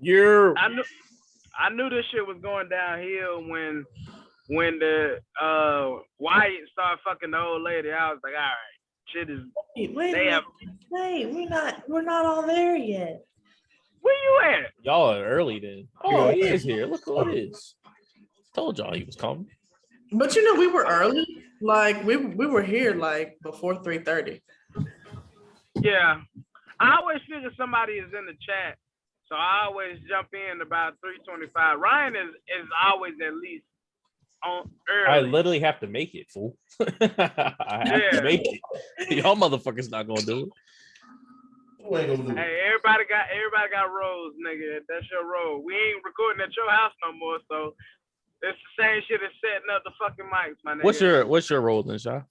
I knew this shit was going downhill when the Wyatt started fucking the old lady. I was like, all right, shit is. We're not all there yet. Where you at? Y'all are early then. Oh, he is here. Look who it is. Told y'all he was coming. But you know, we were early. Like we were here like before 3:30. Yeah. I always figure somebody is in the chat. So I always jump in about 3:25. Ryan is always at least on early. I literally have to make it, fool. I have to make it. Y'all motherfuckers not gonna do it. Hey, everybody got roles, nigga. That's your role. We ain't recording at your house no more, so it's the same shit as setting up the fucking mics, my nigga. What's your role then, Sha?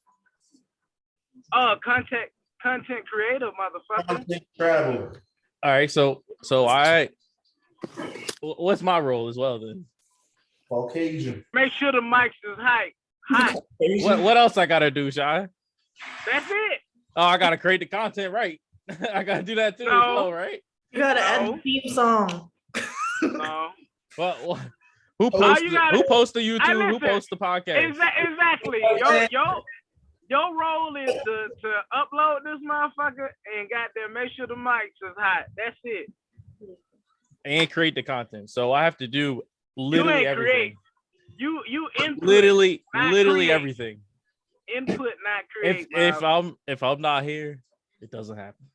Content creator, motherfucker. Content travel. All right, so what's my role as well then? Caucasian. Make sure the mics is hot. What else I gotta do, Shy? That's it. Oh, I gotta create the content, right? I gotta do that too, as well, right? You gotta add the theme song. No. Well, who posts the YouTube? Who posts the podcast? Exactly. Your role is to upload this motherfucker and goddamn make sure the mics is hot. That's it. And create the content. So I have to do literally everything. You input. Literally create. everything. Input, not create. If I'm not here, it doesn't happen.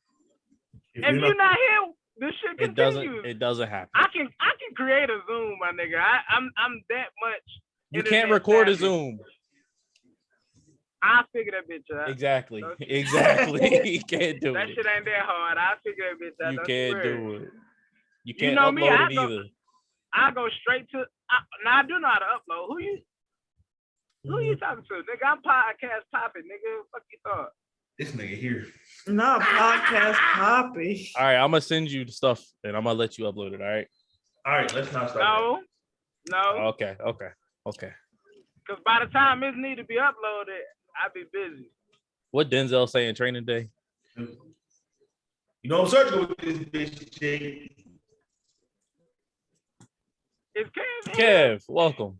If you're not here, this shit continues. It doesn't happen. I can create a Zoom, my nigga. I'm that much. You can't record a Zoom. I'll figure that bitch out. Exactly. You can't do that it. That shit ain't that hard. I'll figure that bitch out. You can't do it. You can't know upload me, it either. I go straight to. Now I do know how to upload. Who you talking to, nigga? I'm podcast popping, nigga. Fuck you thought. This nigga here. Not podcast poppy. All right, I'm gonna send you the stuff and I'm gonna let you upload it. All right. All right, let's not start. No. Okay. Because by the time it need to be uploaded, I'll be busy. What Denzel say in training day? You know I'm searching with this bitch, Jay. It's Kev. Kev, welcome.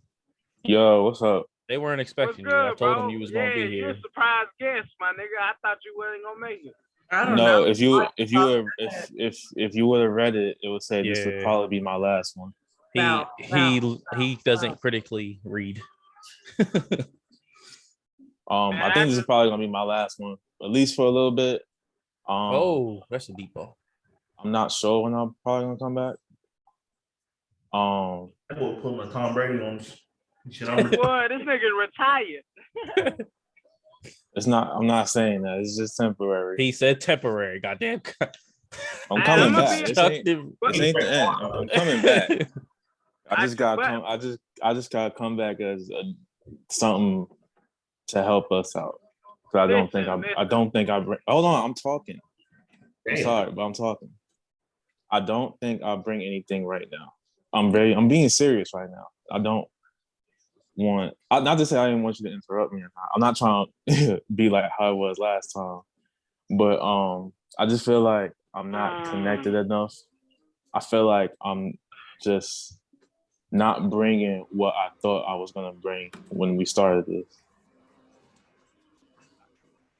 Yo, what's up? They weren't expecting What's good, you. I told bro? them you was gonna be here. You're a surprise guest, my nigga. I thought you weren't gonna make it. I don't know. If you would have read it, it would say this would probably be my last one. He doesn't critically read. I think this is probably gonna be my last one, at least for a little bit. That's a deep ball. I'm not sure when I'm probably gonna come back. I will put my Tom Brady on. Boy, this nigga retired. It's not. I'm not saying that. It's just temporary. He said temporary. Goddamn. I'm coming back. This ain't the end. I'm coming back. I just gotta come back as something to help us out. So I don't think I bring. Hold on, I'm talking. I'm sorry, but I'm talking. I don't think I bring anything right now. I'm being serious right now. I don't want. Not to say I didn't want you to interrupt me. I'm not trying to be like how it was last time, but I just feel like I'm not connected enough. I feel like I'm just not bringing what I thought I was gonna bring when we started this.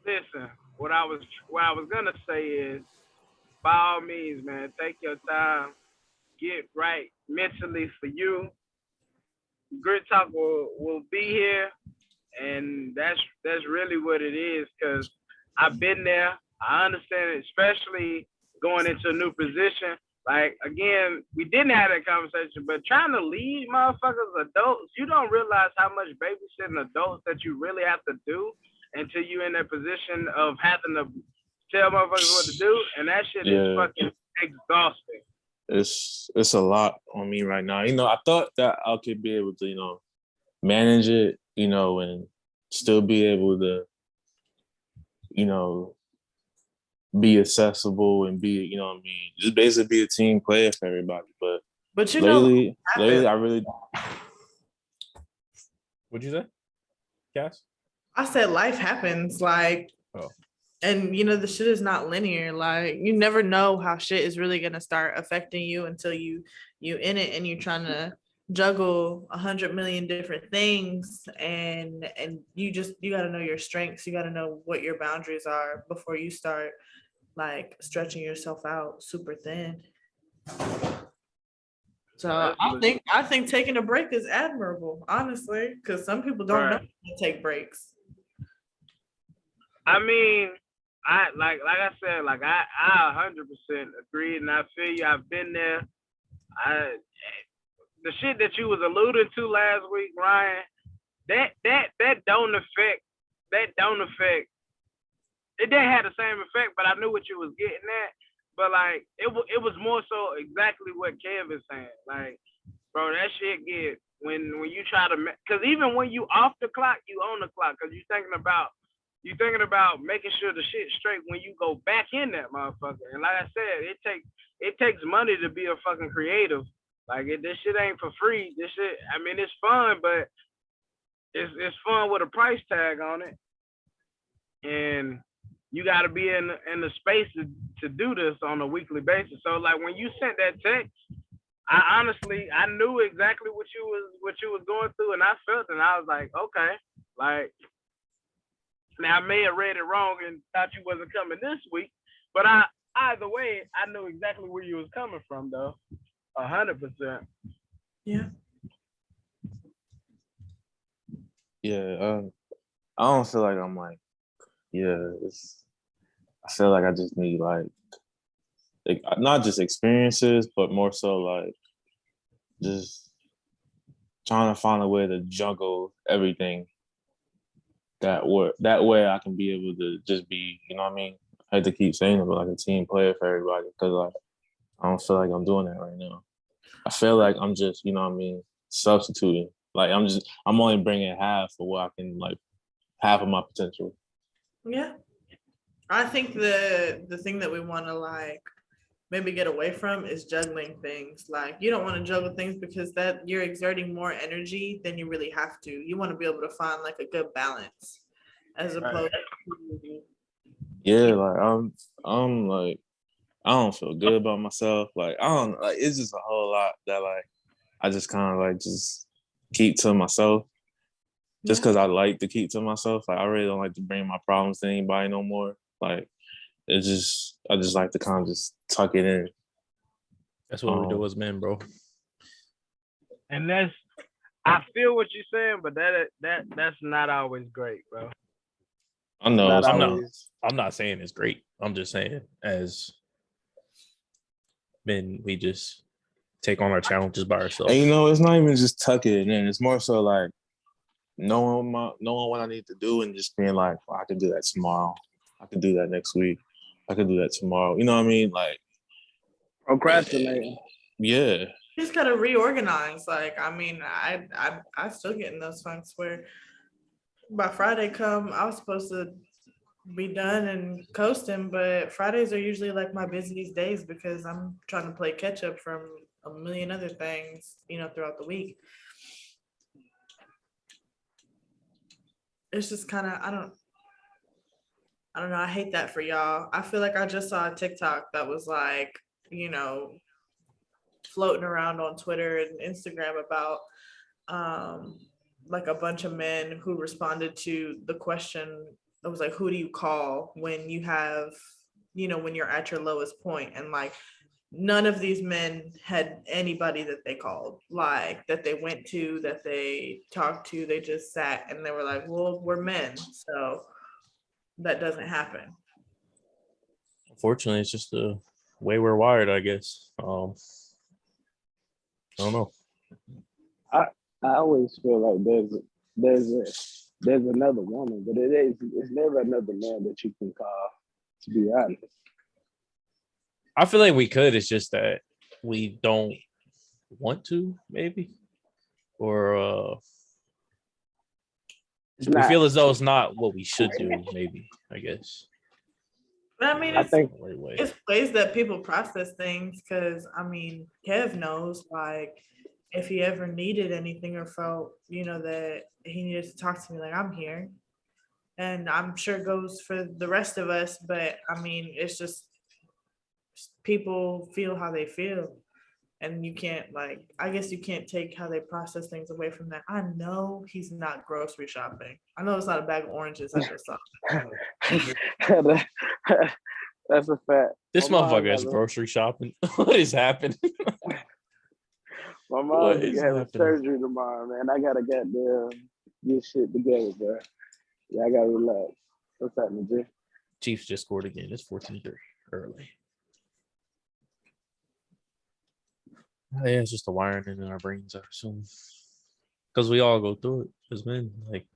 Listen, what I was gonna say is, by all means, man, take your time, get right mentally for you. Grit Talk will be here, and that's really what it is. Cause I've been there. I understand it, especially going into a new position. Like, again, we didn't have that conversation, but trying to lead motherfuckers, adults, you don't realize how much babysitting adults that you really have to do until you're in that position of having to tell motherfuckers what to do, and that shit is fucking exhausting. It's a lot on me right now. I thought that I could be able to, manage it, and still be able to, be accessible and be, just basically be a team player for everybody. But lately, I really. What'd you say, Cass? I said life happens. Like, And the shit is not linear. Like, you never know how shit is really gonna start affecting you until you in it and you're trying to juggle 100 million different things, and you got to know your strengths. You got to know what your boundaries are before you start like stretching yourself out super thin. So I think taking a break is admirable, honestly, because some people don't know how to take breaks. I mean, I like I said, like I 100% agree, and I feel you. I've been there. The shit that you was alluding to last week, Ryan, that don't affect. It didn't have the same effect, but I knew what you was getting at. But like it was more so exactly what Kev is saying. Like, bro, that shit get when you try to, because even when you off the clock, you on the clock, because you thinking about making sure the shit's straight when you go back in that motherfucker. And like I said, it takes money to be a fucking creative. Like this shit ain't for free. This shit, I mean, it's fun, but it's fun with a price tag on it. And you got to be in the space to do this on a weekly basis. So like when you sent that text, I knew exactly what you was going through, and I felt it. And I was like, okay, like now I may have read it wrong and thought you wasn't coming this week, but either way, I knew exactly where you was coming from, though, 100%. Yeah. Yeah. I don't feel like I'm like, I feel like I just need like not just experiences, but more so like just trying to find a way to juggle everything. That way I can be able to just be, you know what I mean? I hate to keep saying it, but like a team player for everybody, because like I don't feel like I'm doing that right now. I feel like I'm just, you know what I mean, substituting. Like I'm only bringing half of what I can, like half of my potential. Yeah. I think the thing that we want to like maybe get away from is juggling things. Like, you don't want to juggle things because that you're exerting more energy than you really have to. You want to be able to find like a good balance as opposed to. Yeah, like I'm like, I don't feel good about myself. Like I don't, like it's just a whole lot that like I just kind of like just keep to myself. Just because I like to keep to myself. Like I really don't like to bring my problems to anybody no more. Like I just like to kind of just tuck it in. That's what we do as men, bro. And I feel what you're saying, but that's not always great, bro. I know. I'm not saying it's great. I'm just saying as men, we just take on our challenges by ourselves. And it's not even just tucking it in. It's more so like knowing what I need to do and just being like, I can do that tomorrow. I can do that next week. I can do that tomorrow. You know what I mean? Like procrastinating. Yeah. You just gotta reorganize. Like, I mean, I still get in those funks where by Friday come, I was supposed to be done and coasting, but Fridays are usually like my busiest days because I'm trying to play catch up from a million other things, throughout the week. It's just kind of, I don't know. I hate that for y'all. I feel like I just saw a TikTok that was like, floating around on Twitter and Instagram about like a bunch of men who responded to the question. It was like, who do you call when you have, when you're at your lowest point? And like, none of these men had anybody that they called, like that they went to, that they talked to. They just sat and they were like, well, we're men, so that doesn't happen. Unfortunately, it's just the way we're wired, I guess. I don't know. I always feel like there's another woman, but it's never another man that you can call, to be honest. I feel like we could. It's just that we don't want to, maybe, or we feel as though it's not what we should do. Maybe, I guess. I mean, it's ways that people process things. Because I mean, Kev knows, like, if he ever needed anything or felt, that he needed to talk to me, like, I'm here. And I'm sure it goes for the rest of us, but I mean, it's just people feel how they feel. And you can't I guess you can't take how they process things away from that. I know he's not grocery shopping. I know it's not a bag of oranges I just saw. That's a fact. This motherfucker is grocery shopping. What is happening? My mom's having surgery tomorrow, man. I gotta get shit together, bro. Yeah, I gotta relax. What's happening, G? Chiefs just scored again. It's 14-3 early. Yeah, it's just the wiring in our brains, I assume. Because we all go through it as men. Like,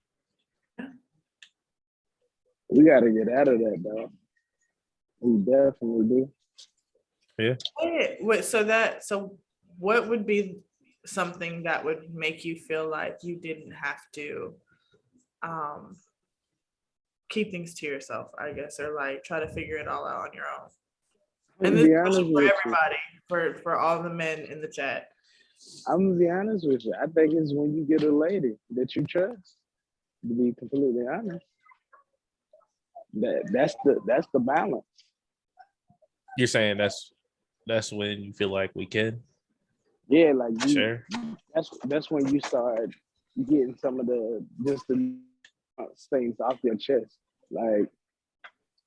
we gotta get out of that, though. We definitely do. Yeah. Wait, so what would be something that would make you feel like you didn't have to keep things to yourself, I guess, or like try to figure it all out on your own? And this is for everybody, for all the men in the chat. I'm gonna be honest with you. I think it's when you get a lady that you trust. To be completely honest, that's the balance. You're saying that's when you feel like we can? Yeah, like you, sure. That's when you start getting some of the things off your chest. Like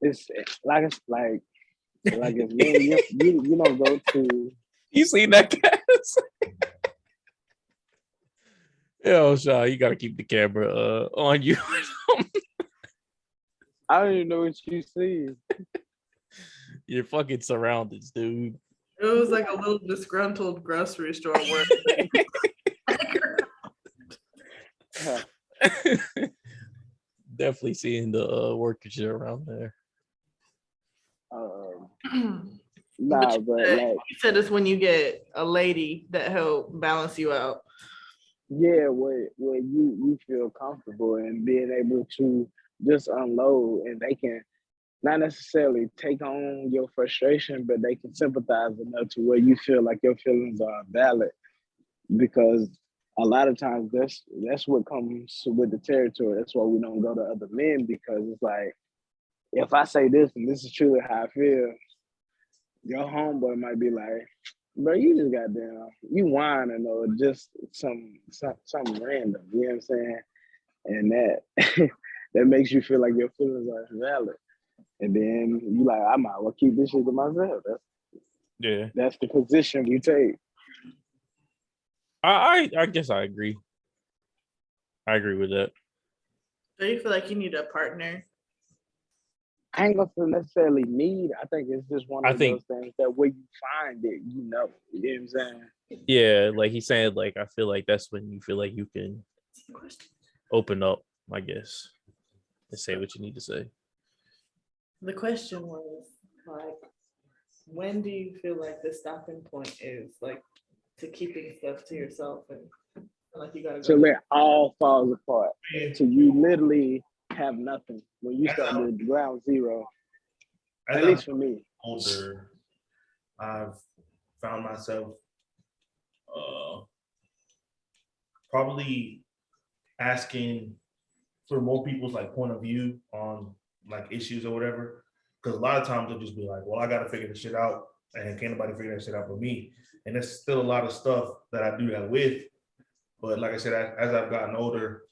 it's like if you don't go to. You seen that, Cass? Yo, Shaw, you gotta keep the camera on you. I don't even know what you see. You're fucking surroundings, dude. It was like a little disgruntled grocery store worker. Definitely seeing the workers around there. Nah, but like you said it's when you get a lady that help balance you out. Yeah, where you feel comfortable and being able to just unload, and they can not necessarily take on your frustration, but they can sympathize enough to where you feel like your feelings are valid. Because a lot of times that's what comes with the territory. That's why we don't go to other men, because it's like, if I say this and this is truly how I feel, your homeboy might be like, bro, you just goddamn, you whining or just something random, you know what I'm saying? And that that makes you feel like your feelings are valid. And then you like, I might well keep this shit to myself. That's the position we take. I guess I agree. I agree with that. Do you feel like you need a partner? I ain't gonna necessarily need. I think it's just one of those things that when you find it, you know. You know what I'm saying? Yeah, like he's saying, like, I feel like that's when you feel like you can open up, I guess, and say what you need to say. The question was, like, when do you feel like the stopping point is, like, to keeping stuff to yourself and like you gotta go? So it all falls apart. So you literally have nothing when you start with ground zero. At least for me. Older, I've found myself probably asking for more people's like point of view on like issues or whatever. Because a lot of times they'll just be like, well, I gotta figure this shit out, and can't nobody figure that shit out for me. And there's still a lot of stuff that I do that with. But like I said, as I've gotten older,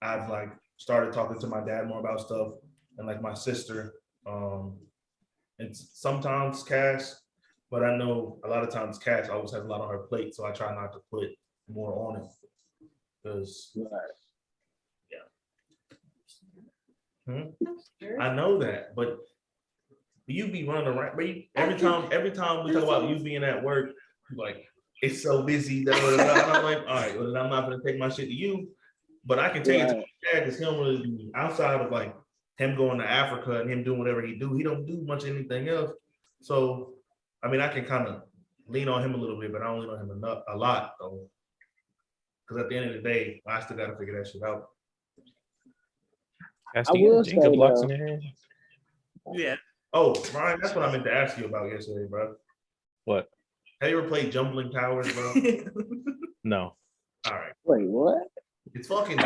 I've like started talking to my dad more about stuff, and like my sister. And sometimes Cass, but I know a lot of times Cass always has a lot on her plate, so I try not to put more on it. Because I know that, but you be running around. But every time we talk about you being at work, like it's so busy. And I'm like, all right, well, I'm not gonna take my shit to you, but I can take it to my dad because he don't really do outside of like him going to Africa and him doing whatever he do. He don't do much anything else. So I mean, I can kind of lean on him a little bit, but I don't lean on him a lot though. Because at the end of the day, I still got to figure that shit out. I will say, blocks in your hand. Yeah. Oh, Ryan, that's what I meant to ask you about yesterday, bro. What? Have you ever played Jumbling Towers, bro? No. All right. Wait, what? It's fucking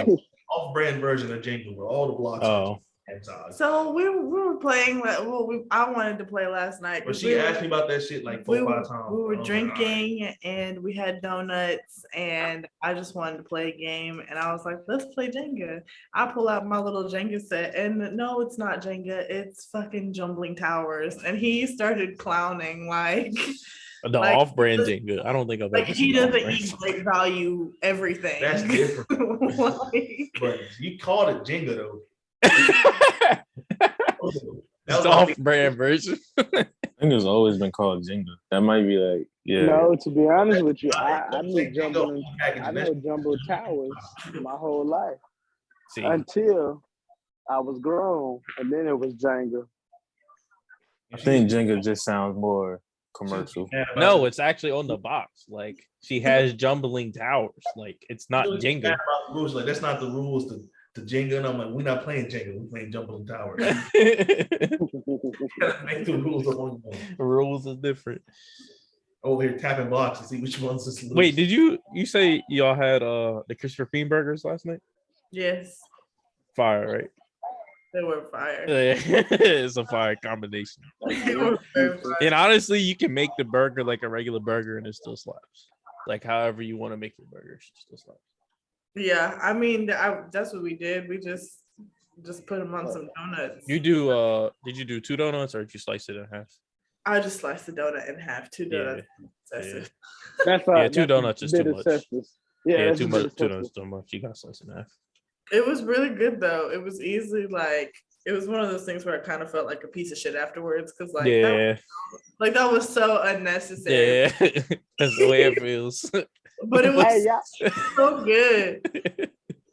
off-brand version of Jenga where all the blocks are inside. So we were playing. I wanted to play last night. But she asked me about that shit like 4 or 5 times. We were drinking and we had donuts, and I just wanted to play a game. And I was like, "Let's play Jenga." I pull out my little Jenga set, and no, it's not Jenga. It's fucking Jumbling Towers. And he started clowning like. The off-brand Jenga. I don't think I've ever he doesn't eat Great Value everything. That's different. But you called it Jenga though. That's the off-brand version. I think it's always been called Jenga. That might be like, yeah. No, to be honest with you, I knew Jumbo Towers my whole life until I was grown, and then it was Jenga. I think Jenga just sounds more commercial. No, it's actually on the box. Like she has Jumbling Towers. Like it's not Jenga. Rules like that's not the rules to Jenga. And I'm like, we're not playing Jenga. We're playing Jumbling Towers. Make the rules up on you. Rules is different. Over here tapping blocks to see which ones is loose. Wait, did you say y'all had the Christopher Fiend burgers last night? Yes. Fire, right? They were fire. It's a fire combination. And honestly, you can make the burger like a regular burger and it still slaps. Like however you want to make your burger, it still slaps. Yeah, I mean, that's what we did. We just put them on some donuts. You do? Did you do 2 donuts or did you slice it in half? I just sliced the donut in half. 2 donuts. Yeah. 2 donuts is too much. Yeah, too much. 2 donuts too much. You got to slice it in half. It was really good though. It was easily like it was one of those things where I kind of felt like a piece of shit afterwards because that was so unnecessary. Yeah, that's the way it feels. But it was so good.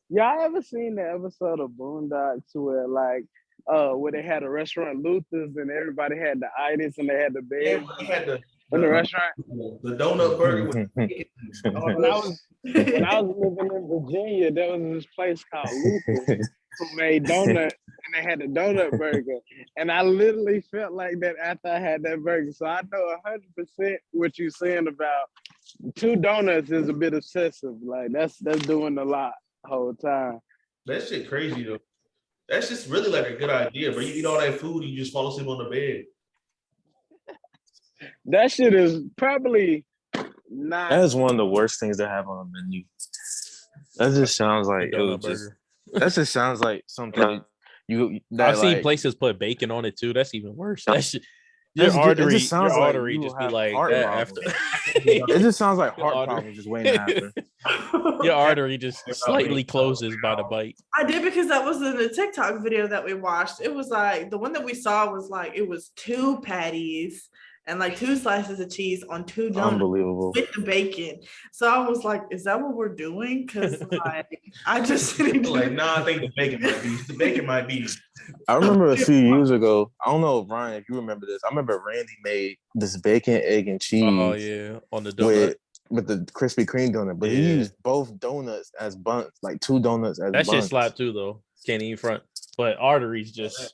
Y'all ever seen the episode of Boondocks where where they had a restaurant Luther's and everybody had the itis and they had the bed in the restaurant? The donut burger with when I was living in Virginia, there was this place called Luther's who made donuts and they had a donut burger. And I literally felt like that after I had that burger. So I know 100% what you're saying about 2 donuts is a bit excessive. Like that's doing a lot the whole time. That shit crazy though. That's just really like a good idea, bro. You eat all that food and you just fall asleep on the bed. That shit is probably not. That is one of the worst things to have on a menu. That just sounds like that just sounds like something I've seen places put bacon on it too. That's even worse. That shit, your artery just be like that after. It just sounds like heart problems just waiting after. Your artery just slightly closes by the bite. I did because that was in the TikTok video that we watched. It was like the one that we saw was like it was 2 patties and like 2 slices of cheese on 2 donuts. Unbelievable. With the bacon. So I was like, is that what we're doing? Because like I just like, nah, I think the bacon might be. I remember a few years ago. I don't know, Ryan, if you remember this. I remember Randy made this bacon, egg, and cheese. Oh yeah, on the donut with the Krispy Kreme donut, but he used both donuts as buns, like 2 donuts as buns. That shit slap too, though. Can't eat front, but arteries just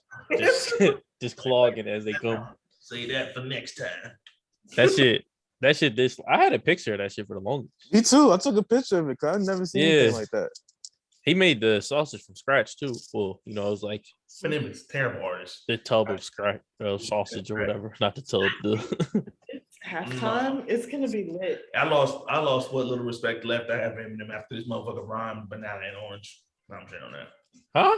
clogging as they come. Say that for next time. That shit. I had a picture of that shit for the longest. Me too. I took a picture of it because I've never seen anything like that. He made the sausage from scratch too. Well, it was like Eminem is terrible artist. The tub of scratch sausage or whatever. Not the tub. It's halftime. It's gonna be lit. I lost what little respect left I have Eminem after this motherfucker rhymed banana and orange. No, I'm saying on that. Huh?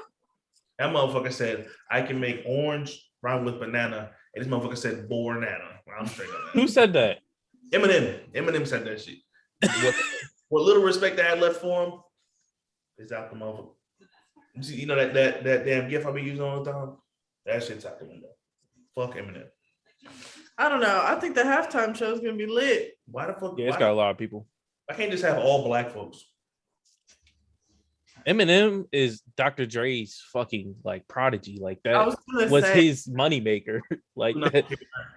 That motherfucker said I can make orange rhyme with banana, and this motherfucker said banana. I'm straight on that. Who said that? Eminem said that shit. What little respect I had left for him is out the motherfucker. You know that damn gif I be using all the time? That shit's out the window. Fuck Eminem. I don't know. I think the halftime show is gonna be lit. Why the fuck? Yeah, it's got a lot of people. I can't just have all black folks. Eminem is Dr. Dre's fucking like prodigy. Like that was his moneymaker. Like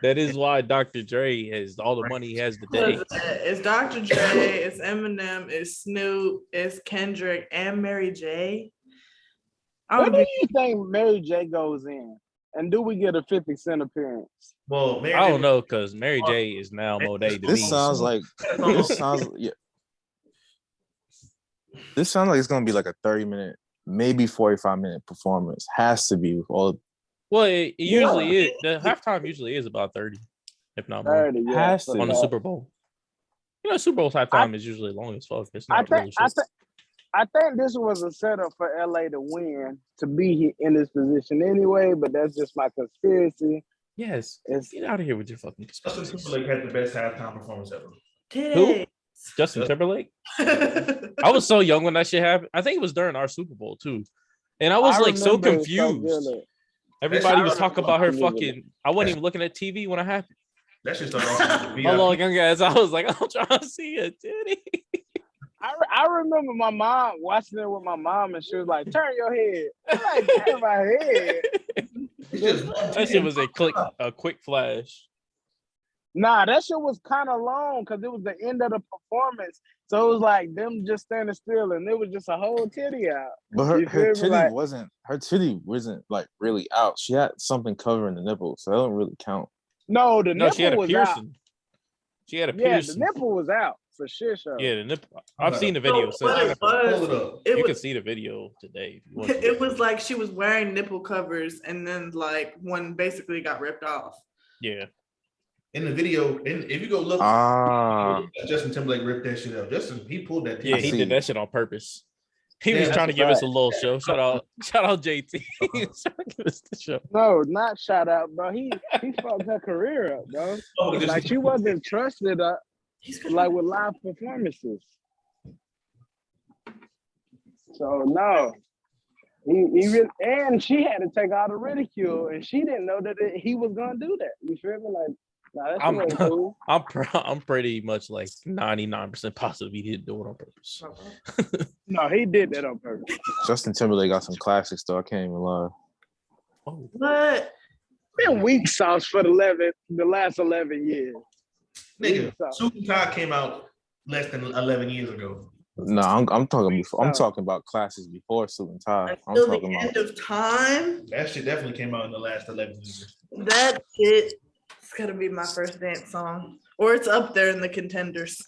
that is why Dr. Dre has all the money he has today. It's Dr. Dre, it's Eminem, it's Snoop, it's Kendrick, and Mary J. What do you think Mary J goes in? And do we get a 50 Cent appearance? Well, I don't know because Mary J is now Monet. This sounds like it's gonna be like a 30-minute maybe 45-minute performance. Has to be with all. Well, it usually is. The halftime usually is about 30, if not more. 30, yeah, Has to on the be. Super Bowl. You know, Super Bowl's halftime is usually long as fuck. It's not really short. I think this was a setup for LA to win, to be in this position anyway, but that's just my conspiracy. Yes. Get out of here with your fucking conspiracy. Justin Timberlake had the best halftime performance ever. Who? Justin Timberlake? I was so young when that shit happened. I think it was during our Super Bowl too. And I was like so confused. Everybody was talking about her fucking. I wasn't even looking at TV when it happened. That shit started off with Hello, young guys. I was like, I'm trying to see it, titty. I remember my mom watching it with my mom, and she was like, "Turn your head." I'm like, "Turn my head." That shit was a quick flash. Nah, that shit was kind of long because it was the end of the performance. So it was like them just standing still, and it was just a whole titty out. But her titty wasn't like really out. She had something covering the nipple, so that don't really count. No, the nipple she had a was piercing. out. She had a piercing. The nipple was out for sure. Yeah, the nipple. I've seen the video. You can see the video today. If you want it was like she was wearing nipple covers, and then like one basically got ripped off. Yeah. In the video, if you go look, Justin Timberlake ripped that shit up. He pulled that. Yeah, he did that shit on purpose. He was trying to give us a little show. Shout out JT. He was trying to give us the show. No, not shout out, bro. He fucked her career up, bro. Like she wasn't trusted like with live performances. So no. He really, and she had to take all the ridicule, and she didn't know that he was gonna do that. You feel me? Like, nah, that's cool. I'm pretty much like 99% positive he didn't do it on purpose. No, he did that on purpose. Justin Timberlake got some classics though. I can't even lie. Oh. What? Been weak sauce for the last 11 years. Nigga, Suit and Tie came out less than 11 years ago. No, I'm talking before. I'm talking about classics before Suit and Tie. I'm Until talking the about end of time. That shit definitely came out in the last 11 years. That shit is gonna be my first dance song, or it's up there in the contenders.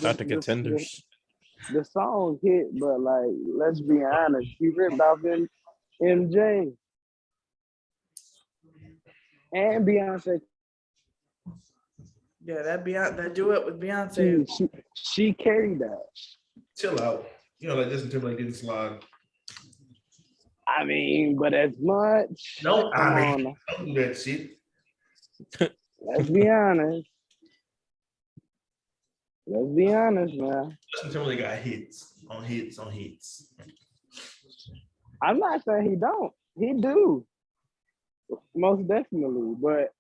Not the contenders. The song hit, but like, let's be honest, he ripped off MJ and Beyonce. Yeah, that duet with Beyonce. She carried that. Chill out. You know, like Justin Timberlake didn't slide. I mean, but as much. No, don't do that shit. Let's be honest. Let's be honest, man. Justin Timberlake got hits on hits on hits. I'm not saying he don't. He do. Most definitely. But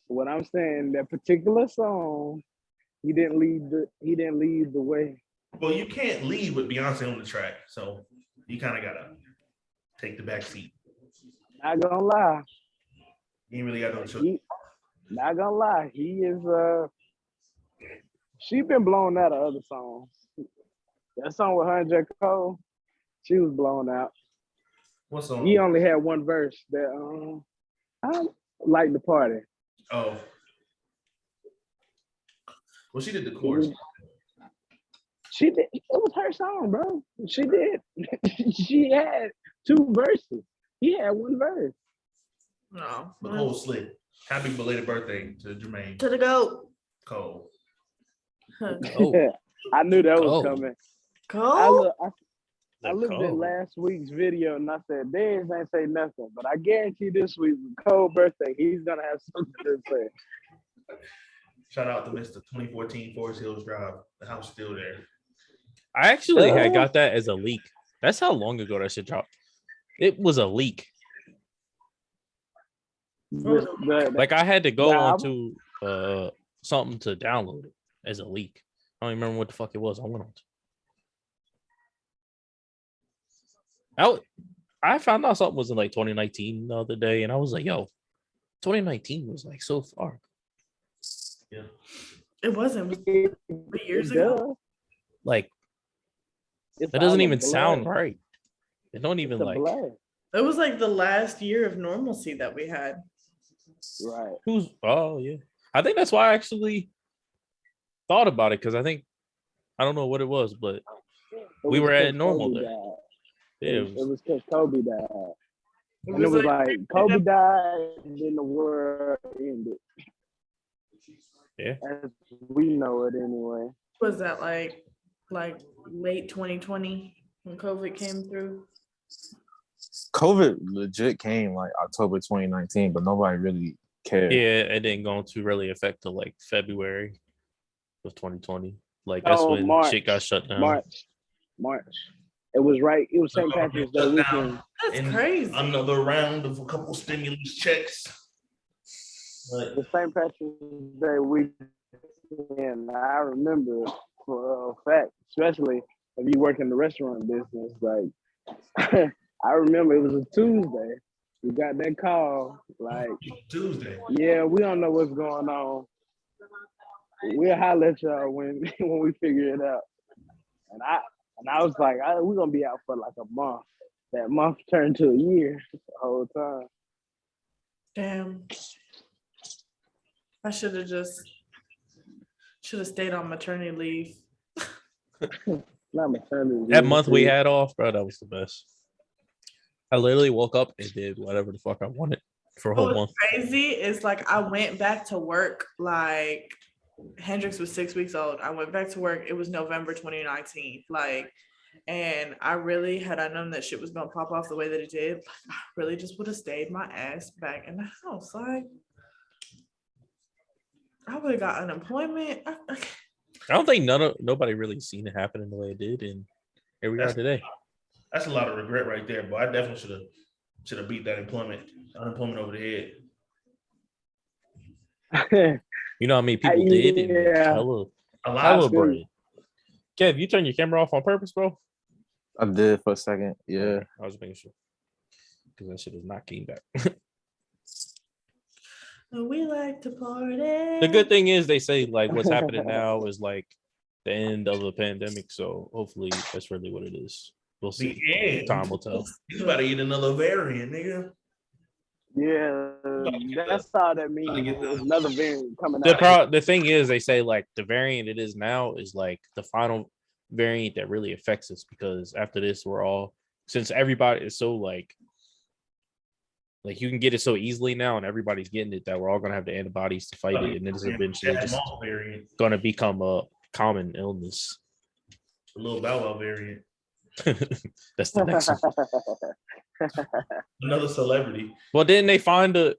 what I'm saying, that particular song, he didn't lead the way. Well, you can't lead with Beyonce on the track, so you kind of gotta take the back seat. Not gonna lie. You ain't really got no choice. Not gonna lie. He is she been blown out of other songs. That song with her and J. Cole, she was blown out. What song? He only had one verse that I like the party. Oh. Well, she did the chorus. She did. It was her song, bro. She did. She had two verses. He had one verse. No. The whole slick. Happy belated birthday to Jermaine. To the GOAT. Cole. I knew that was coming. Cole? I looked at last week's video and I said, Dez ain't say nothing, but I guarantee this week, Cole's birthday, he's gonna have something to say. Shout out to Mr. 2014 Forest Hills Drive. The house still there. I actually had got that as a leak. That's how long ago that shit dropped. It was a leak. Like I had to go onto something to download it as a leak. I don't even remember what the fuck it was. I went on. I found out something was in like 2019 the other day, and I was like, "Yo, 2019 was like so far." Yeah, it wasn't. It was 3 years ago. Like, that doesn't even sound right. It don't even like. It was like the last year of normalcy that we had. Right. Oh yeah. I think that's why I actually thought about it, because I don't know what it was, but we were at normal there. Yeah, It was because Kobe died. It And it was like like Kobe died and then the world ended. yeah. As we know it anyway. was that like late 2020 when COVID came through? COVID legit came like October 2019, but nobody really cared. Yeah, it didn't go to really affect till like February of 2020. Like that's when March, shit got shut down. March. It was right. It was St. Patrick's Day weekend. That's crazy. Another round of a couple stimulus checks. The St. Patrick's Day weekend, I remember for a fact, especially if you work in the restaurant business, like I remember it was a Tuesday. We got that call, like Tuesday. Yeah, we don't know what's going on. We'll holler at y'all when we figure it out. And I was like, we're gonna be out for like a month. That month turned to a year the whole time. Damn. I should have stayed on maternity leave. Not maternity leave. That month we had off, bro, that was the best. I literally woke up and did whatever the fuck I wanted for a whole month. Crazy is like I went back to work like Hendrix was 6 weeks old. I went back to work. It was November 2019. Like, and I really, had I known that shit was gonna pop off the way that it did, I really just would have stayed my ass back in the house. Like, I would have got unemployment. I don't think nobody really seen it happen in the way it did, and here we are today. That's a lot of regret right there, but I definitely should have beat that unemployment over the head. You know how many people did? Yeah. Hella bread. Kev, you turn your camera off on purpose, bro? I did for a second. Yeah. I was making sure. Because that shit is not came back. We like to party. The good thing is they say like what's happening now is like the end of the pandemic. So hopefully that's really what it is. We'll see. Time will tell. He's about to eat another variant, nigga. Yeah, that's all that means. There's another variant coming out. The thing is, they say like the variant it is now is like the final variant that really affects us, because after this, since everybody is so like you can get it so easily now, and everybody's getting it, that we're all gonna have the antibodies to fight it, and then it's eventually just gonna become a common illness. A little Bow Wow variant. That's the next one. Another celebrity. Well, then they found a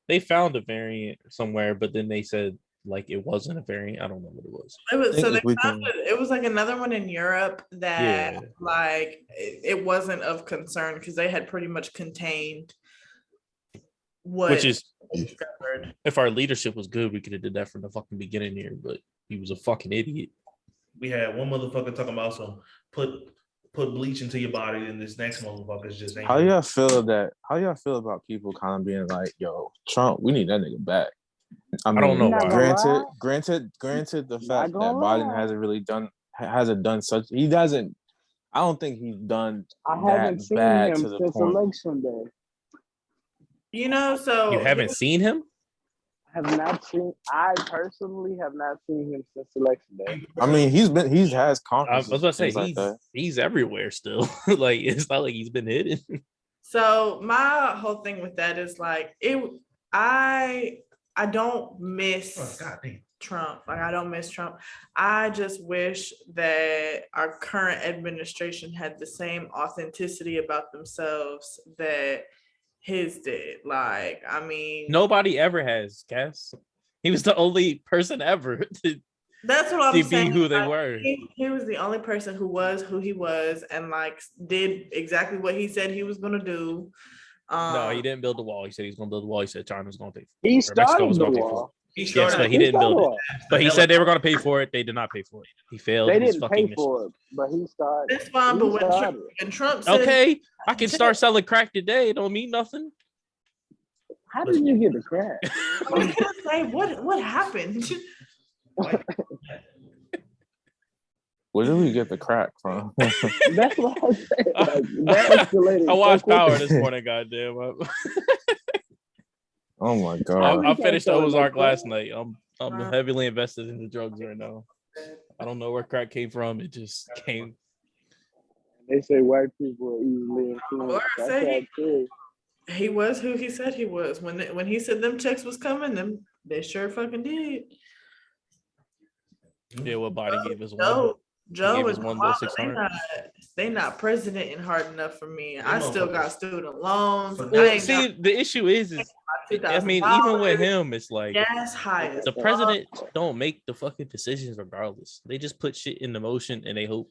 variant somewhere, but then they said like it wasn't a variant. I don't know what it was. It was like another one in Europe that like it wasn't of concern because they had pretty much contained what. Which is, if our leadership was good, we could have did that from the fucking beginning here. But he was a fucking idiot. We had one motherfucker talking about some put bleach into your body, and this next motherfucker's just ain't. How y'all feel about people kind of being like, yo, Trump, we need that nigga back? I mean, I don't know why. Granted the fact that Biden hasn't done such, he doesn't, I don't think he's done that bad to the point. Election day. You know, so you haven't seen him? I personally have not seen him since election day. I mean, he has conferences. I was about to say he's everywhere still. Like it's not like he's been hidden. So my whole thing with that is like I don't miss Trump. Like I don't miss Trump. I just wish that our current administration had the same authenticity about themselves that his did. Like, I mean, nobody ever has, Cass. He was the only person ever that's what I'm saying. Be who they were. He was the only person who was who he was and like did exactly what he said he was gonna do. No, he didn't build the wall. He said he was gonna build the wall. He said China was gonna pay for it. He started the wall. Yes, but he didn't build it. But he said they were going to pay for it. They did not pay for it. He failed. They didn't pay for it, but he started. It's fine, but when Trump said, okay, I can start selling crack today. It don't mean nothing. How did you get the crack? I was gonna say, what happened? Where did we get the crack from? That's what I said. Like, that escalated. I watched Power this morning, goddamn. Oh my god! I finished the Ozark last night. I'm heavily invested in the drugs right now. I don't know where crack came from. It just came. They say white people are easily influenced. That's true. He was who he said he was. When he said them checks was coming, they sure fucking did. Yeah, what Biden gave us one. Joe is one bill 600. They not president and hard enough for me. I still got student loans. Well, see, the issue is I mean, even with him, it's like the president don't make the fucking decisions regardless. They just put shit into motion and they hope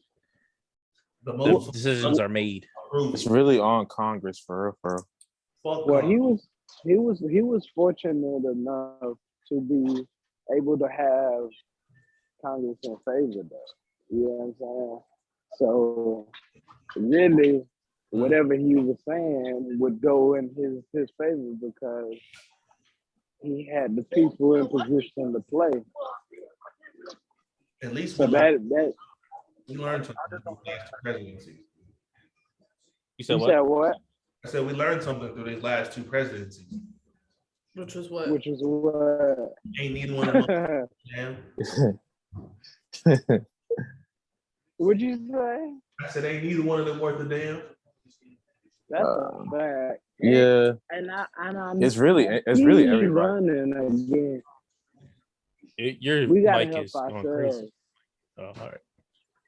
the decisions are made. It's really on Congress for real. Well, he was fortunate enough to be able to have Congress in favor, though. You know what I'm saying? So really, whatever he was saying would go in his favor because he had the people in position to play. At least so that we learned something through the last two presidencies. You said what? I said we learned something through these last two presidencies. Which was what? Ain't neither one of them. Damn. What'd you say? I said ain't neither one of them worth a damn. That's a fact. Yeah. And it's really everybody running again. Your we gotta mic help is going ourselves. crazy. Oh, all right.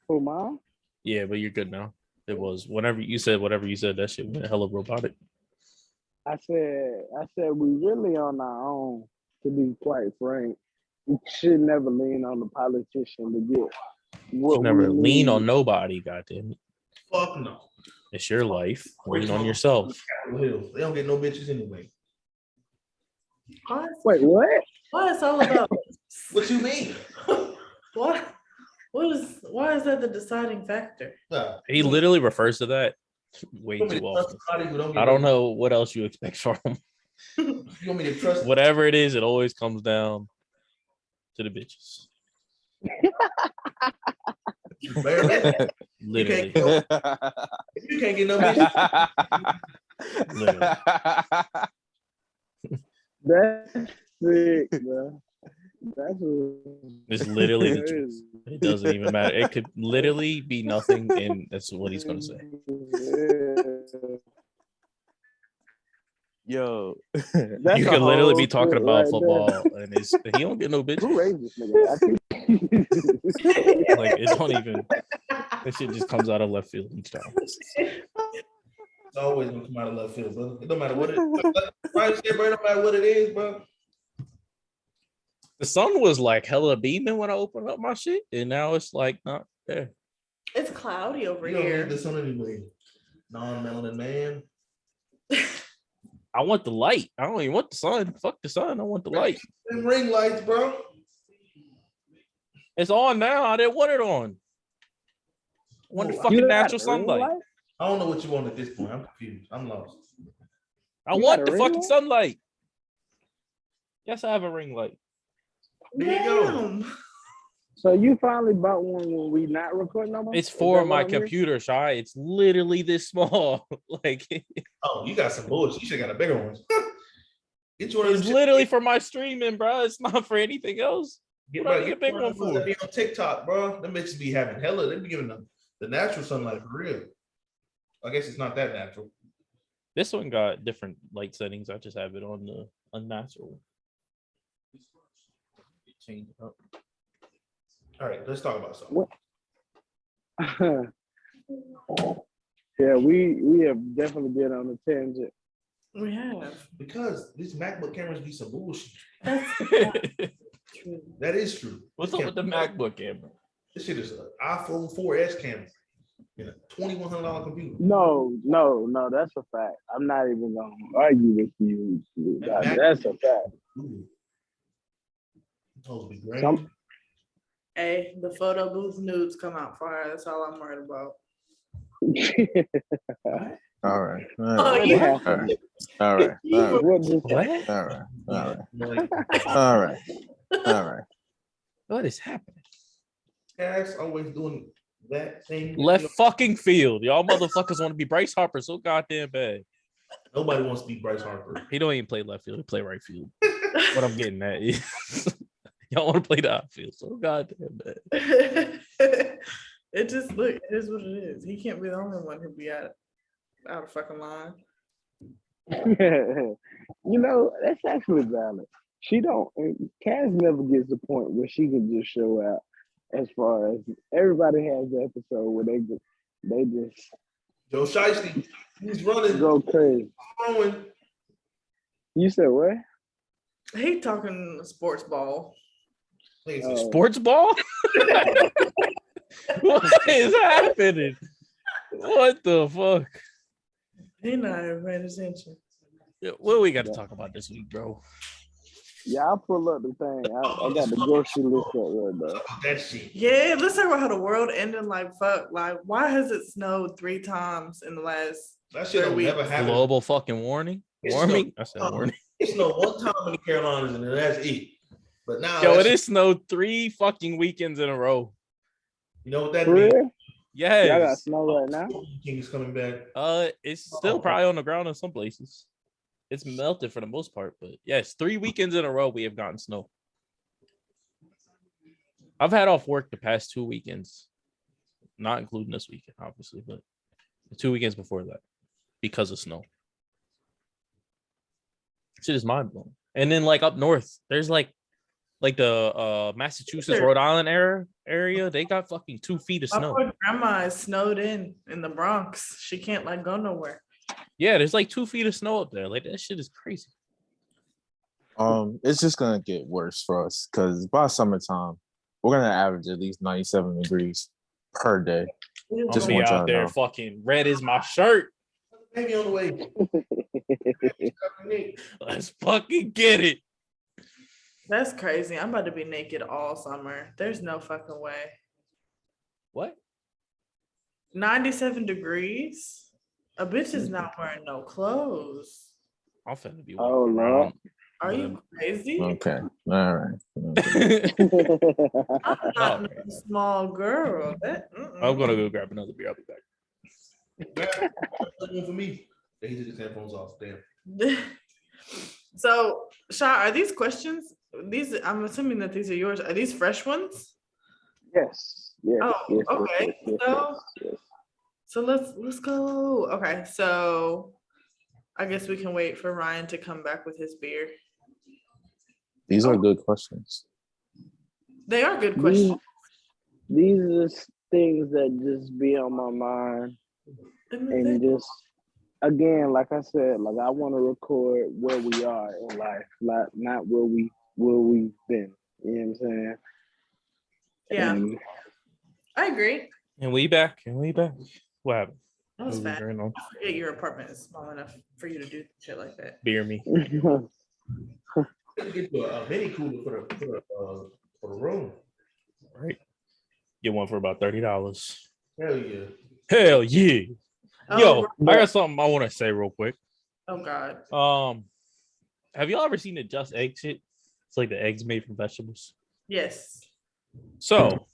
Who, mine? Yeah, but you're good now. It was whatever you said, that shit went hella robotic. I said we really on our own, to be quite frank. We should never lean on the politician to get what You never we lean need. on nobody, goddamn it. Fuck no. It's your life. Lean on yourself. They don't get no bitches anyway. Wait, what? What is all about? What you mean? What? Why is that the deciding factor? He literally refers to that way too often. I don't know what else you expect from him. You want me to trust? Whatever it is, it always comes down to the bitches. Literally. You can't get no bitches. Literally. That's sick, bro. It's literally the truth. It doesn't even matter. It could literally be nothing, and that's what he's gonna say. Yo, you could literally be talking about football, and he don't get no bitch. Who raised this nigga? Like it don't even. That shit just comes out of left field each time. It's always gonna come out of left field, bro. It don't matter what it is. Right, bro. It don't matter what it is, bro. The sun was like hella beaming when I opened up my shit, and now it's like not there. It's cloudy over You don't here. need the sun anyway. Non-melanin man. I want the light. I don't even want the sun. Fuck the sun. I want the light. Them ring lights, bro. It's on now. I didn't want it on. I want the fucking natural sunlight. I don't know what you want at this point. I'm confused. I'm lost. I want the fucking sunlight. Yes, I have a ring light. There you go. So you finally bought one when we not recording no more? It's for my computer, Shy. It's literally this small. Like, oh, you got some bullshit. You should have got a bigger one. It's literally for my streaming, bro. It's not for anything else. Get a big one for. Be on TikTok, bro. Them bitches be having hella. They be giving them the natural sunlight for real. I guess it's not that natural. This one got different light settings. I just have it on the unnatural. Change it up. All right, let's talk about something. Yeah, we have definitely been on a tangent. We have. Because these MacBook cameras be some bullshit. That's true. That is true. What's up with the MacBook camera? This shit is an iPhone 4S camera in a $2,100 computer. No, that's a fact. I'm not even gonna argue with you. That's a fact. Supposed to be great. Hey, the photo booth nudes come out fire. That's all I'm worried about. All right. Oh, yeah. All right. What is happening? Cass always doing that thing. Left fucking field. Y'all motherfuckers want to be Bryce Harper so goddamn bad. Nobody wants to be Bryce Harper. He don't even play left field. He play right field. What I'm getting at is y'all want to play the outfield so goddamn bad. It just look, it is what it is. He can't be the only one who be out of fucking line. That's actually valid. She don't. Cass never gets the point where she can just show out. As far as everybody has the episode where they just Joe Shiesty, he's running. Go crazy. Throwing. You said what? He talking sports ball. Sports ball? What is happening? What the fuck? He not even paying attention. What we got to talk about this week, bro? Yeah, I'll pull up the thing. I got the grocery list up right now. That shit. Yeah, let's talk about how the world ended. Like, fuck. Like, why has it snowed 3 times in the last That shit don't never happen. Global fucking warning. Warming? I said warning. It snowed one time in the Carolinas and that's it. But now, yo, it is snowed 3 fucking weekends in a row. You know what that For means? real? Yes. Y'all got snow right now? King is coming back. It's still probably on the ground in some places. It's melted for the most part, but yes, 3 weekends in a row we have gotten snow. I've had off work the past 2 weekends, not including this weekend, obviously, but the 2 weekends before that because of snow. Shit is mind blowing. And then like up north, there's like the Massachusetts, Rhode Island area, they got fucking 2 feet of snow. My poor grandma is snowed in the Bronx. She can't like go nowhere. Yeah, there's like 2 feet of snow up there. Like that shit is crazy. It's just gonna get worse for us because by summertime, we're gonna average at least 97 degrees per day. Just be out there fucking red is my shirt. Maybe on the way. Let's fucking get it. That's crazy. I'm about to be naked all summer. There's no fucking way. What? 97 degrees? A bitch is not wearing no clothes. I'm finna be Oh, walking no. around. Are you crazy? Okay, all right. I'm not a small girl. I'm gonna go grab another beer. I'll be back. One for me. He took his headphones off. Damn. So, Sha, are these questions? I'm assuming that these are yours. Are these fresh ones? Yes. Oh, yes, okay. yes. So let's go. Okay, so I guess we can wait for Ryan to come back with his beer. These are good questions. They are good questions. These are things that just be on my mind, and just again, like I said, like I want to record where we are in life, not where we've been. You know what I'm saying? Yeah, I agree. And we back. What happened? That was fat. Going on? I forget your apartment is small enough for you to do shit like that. Beer me. Get you a mini cooler for the room. Right. Get one for about $30. Hell yeah. Hell yeah. Oh, Yo, I got something I want to say real quick. Oh God. Have y'all ever seen the Just Egg shit? It's like the eggs made from vegetables. Yes. So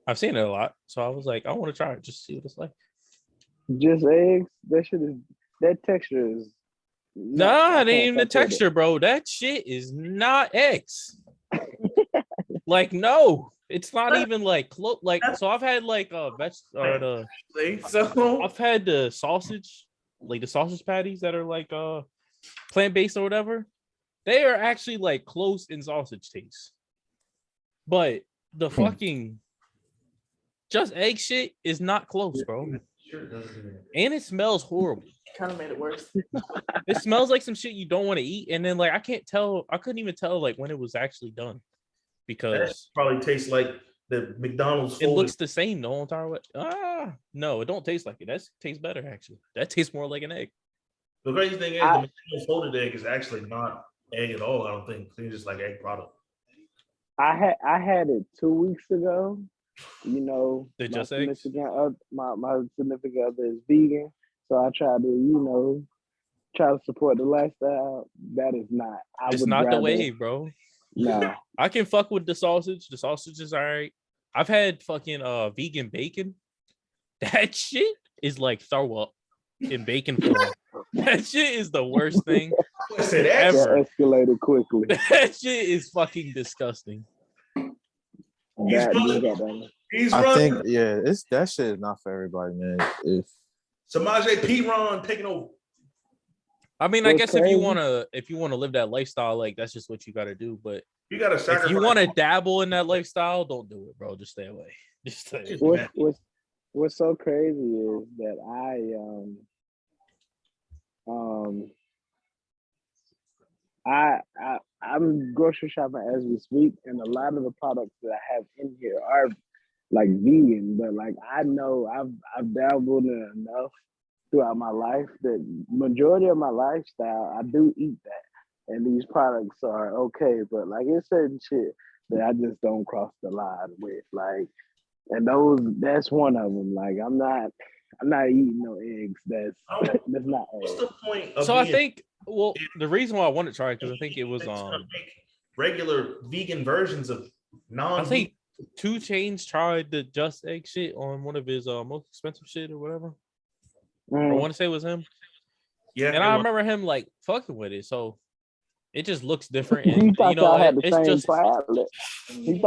I've seen it a lot. So I was like, I want to try it, just see what it's like. Just eggs. That texture is. Nah, it ain't even the texture, bro. That shit is not eggs. Like, no, it's not even like close. Like, so I've had like I've had the sausage, like the sausage patties that are like plant-based or whatever. They are actually like close in sausage taste. But the fucking Just Egg shit is not close, bro. And it smells horrible. Kind of made it worse. It smells like some shit you don't want to eat. And then like I couldn't even tell like when it was actually done. Because that probably tastes like the McDonald's. It looks the same the whole entire way. No, it don't taste like it. That tastes better actually. That tastes more like an egg. The crazy thing is the McDonald's folded egg is actually not egg at all. I don't think it's just like egg product. I had it 2 weeks ago. You know, my significant other is vegan, so I try to support the lifestyle. That is not. It's not the wave, bro. No, I can fuck with the sausage. The sausage is all right. I've had fucking vegan bacon. That shit is like throw up in bacon form. That shit is the worst thing ever. That escalated quickly. That shit is fucking disgusting. I think it's that shit is not for everybody, man. If Samaje P-Ron taking over. I mean, I guess if you wanna live that lifestyle, like that's just what you gotta do. But you gotta sacrifice. If you want to dabble in that lifestyle, don't do it, bro. Just stay away. Just stay away. What's so crazy is that I'm grocery shopping as we speak, and a lot of the products that I have in here are like vegan, but like I know I've dabbled in enough throughout my life that majority of my lifestyle I do eat that, and these products are okay, but like it's certain shit that I just don't cross the line with, like, and that's one of them. Like I'm not eating no eggs. That's not eggs. What's the point? So I think the reason why I want to try it because I think it was regular vegan versions of non. I think 2 Chainz tried the Just Egg shit on one of his most expensive shit or whatever. I want to say it was him. Yeah, and I remember him like fucking with it. So it just looks different. And it's just. No,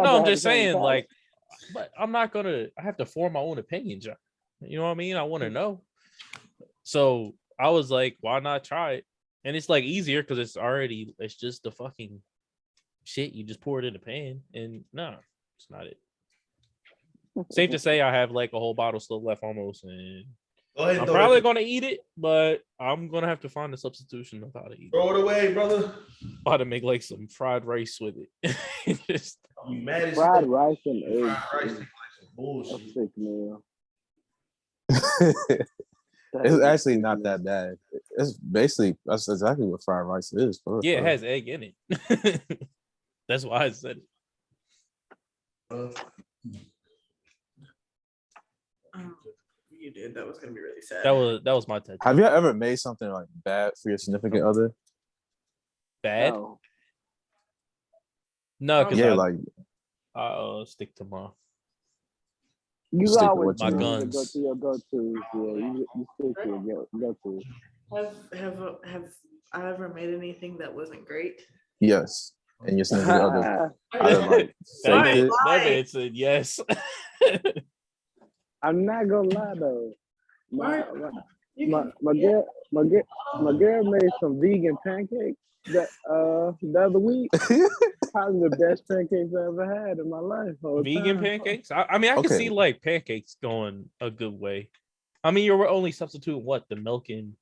I'm just saying, like, but I'm not gonna. I have to form my own opinion, John. You know what I mean? I want to know. So I was like, why not try it? And it's like easier because it's just the fucking shit. You just pour it in the pan, and no, it's not it. Safe to say, I have like a whole bottle still left almost, and I'm probably gonna eat it, but I'm gonna have to find a substitution of how to eat. Throw it away, brother. How to make like some fried rice with it. Just fried rice and eggs. Fried rice like some bullshit. Sick meal. It's actually not that bad. It's basically that's exactly what fried rice is. Yeah, it has egg in it. That's why I said it. You did. That was gonna be really sad. That was my TED. Have you ever made something like bad for your significant other? Bad? No, because like I stick to my. You always my guns. go to your go-tos. Yeah, you stick to your go-tos. Have I ever made anything that wasn't great? Yes, and your significant other. That man said yes. I'm not gonna lie though. My girl made some vegan pancakes the other week. Probably the best pancakes I ever had in my life. Vegan pancakes? I mean, I can see like pancakes going a good way. I mean, you were only substituting the milk and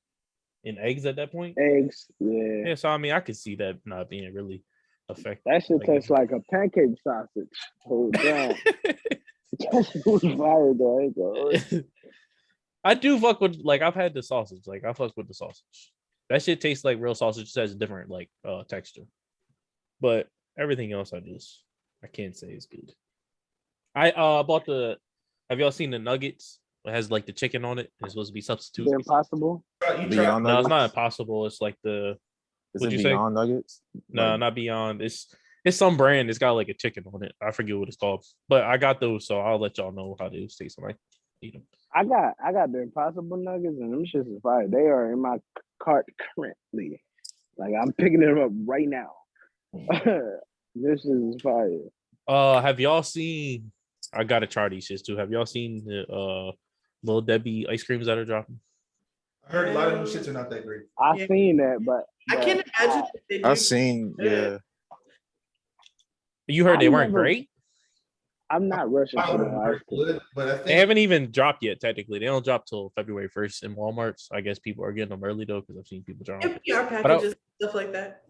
eggs at that point? Eggs, yeah. Yeah, so I mean, I could see that not being really effective. That shit tastes like a pancake sausage. Hold down. Fire though. I do fuck with I've had the sausage. Like I fuck with the sausage. That shit tastes like real sausage. Just has a different texture. But everything else I can't say is good. I bought have y'all seen the nuggets? It has like the chicken on it. It's supposed to be substitute. The Impossible? No, it's not Impossible. It's like the Is it Beyond Nuggets? No, not Beyond. It's some brand. It's got like a chicken on it. I forget what it's called. But I got those, so I'll let y'all know how those taste like. Eat them. I got the Impossible nuggets, and them shits is fire. They are in my cart currently. Like I'm picking them up right now. This is fire. Have y'all seen? I gotta try these shits too. Have y'all seen the Little Debbie ice creams that are dropping? I heard a lot of them shits are not that great. I've seen that, but I can't imagine. I've seen, yeah. You heard they weren't great? I'm not rushing for the ice cream. But I think they haven't even dropped yet. Technically, they don't drop till February 1st in Walmart's. I guess people are getting them early though because I've seen people drop. NPR packages, stuff like that.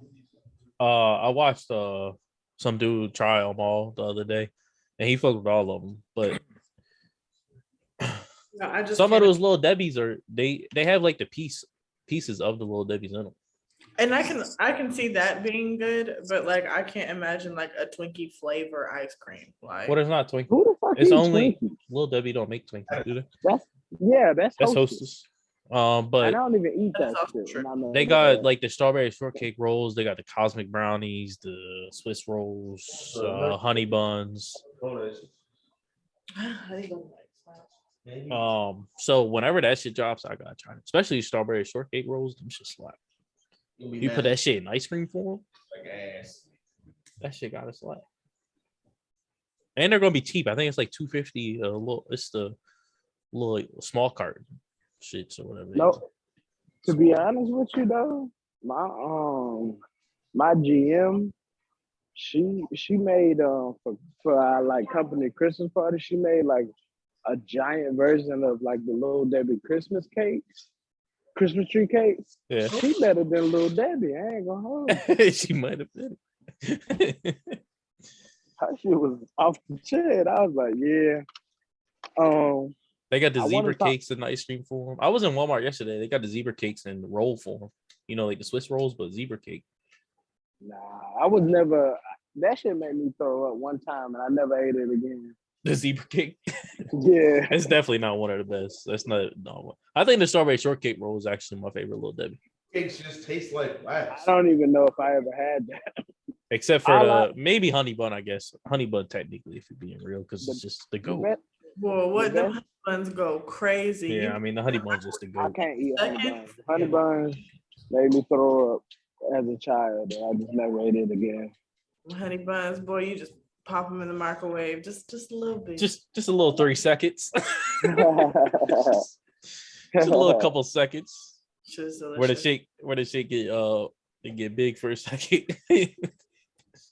I watched some dude try them all the other day, and he fucked with all of them. But no, some of those Little Debbies they have like the pieces of the Little Debbies in them. And I can see that being good, but like I can't imagine like a Twinkie flavor ice cream. Like what is not Twinkie? Who the fuck It's eats only Twinkie? Little Debbie don't make Twinkie, do they? That's Hostess. But I don't even eat that shit. They got like the strawberry shortcake rolls. They got the cosmic brownies, the Swiss rolls, honey buns. So whenever that shit drops, I gotta try it. Especially strawberry shortcake rolls. Them shit slap. You put that shit in ice cream form, like ass. that shit gotta slap. And they're gonna be cheap. I think it's like $250. It's the little small cart shits or whatever. No, to be honest with you though, my GM, she made for our like company Christmas party, she made like a giant version of like the Little Debbie Christmas tree cakes. Yeah. She better than Little Debbie. I ain't gonna hold you. She might have been. Her shit was off the chain. I was like, yeah. They got the I zebra wanna talk- cakes in ice cream form. I was in Walmart yesterday. They got the zebra cakes in roll form. You know, like the Swiss rolls, but zebra cake. Nah, I was never. That shit made me throw up one time, and I never ate it again. The zebra cake. Yeah, It's definitely not one of the best. That's not no. I think the strawberry shortcake roll is actually my favorite Little Debbie. Cakes just taste like wax. I don't even know if I ever had that. Except for maybe honey bun, I guess. Honey bun, technically, if you're being real, because it's just the goat. Well, what the honey buns go crazy. Yeah, I mean the honey bun's just the I goat. can't eat honey buns. Honey buns made me throw up as a child, and I just never ate it again. Honey buns, boy, you just pop them in the microwave, just a little bit. Just a little 30 seconds. Just a little couple seconds. Where the shake get big for a second.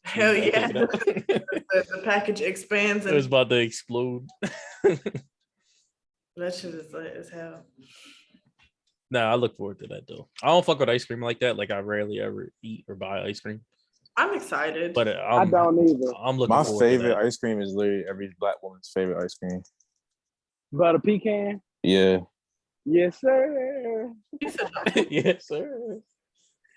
Hell yeah. The package expands It and was about to explode. that shit is lit as hell. Nah, I look forward to that though. I don't fuck with ice cream like that. Like I rarely ever eat or buy ice cream. I'm excited. But I don't either. I'm looking My forward favorite to that. ice cream is literally every black woman's favorite ice cream. Butter pecan? Yeah. Yes, sir. Yes, sir.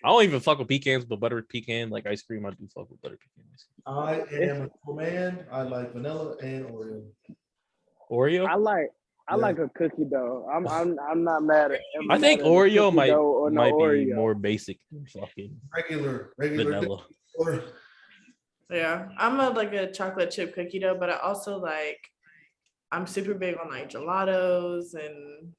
I don't even fuck with pecans, but buttered pecan, like ice cream, I do fuck with buttered pecans. I am a man. I like vanilla and Oreo. Oreo? I like a cookie dough. I'm not mad at. I think Oreo might Oreo. be more basic than fucking Regular vanilla. Or Yeah, I'm like a chocolate chip cookie dough, but I also I'm super big on like gelatos and.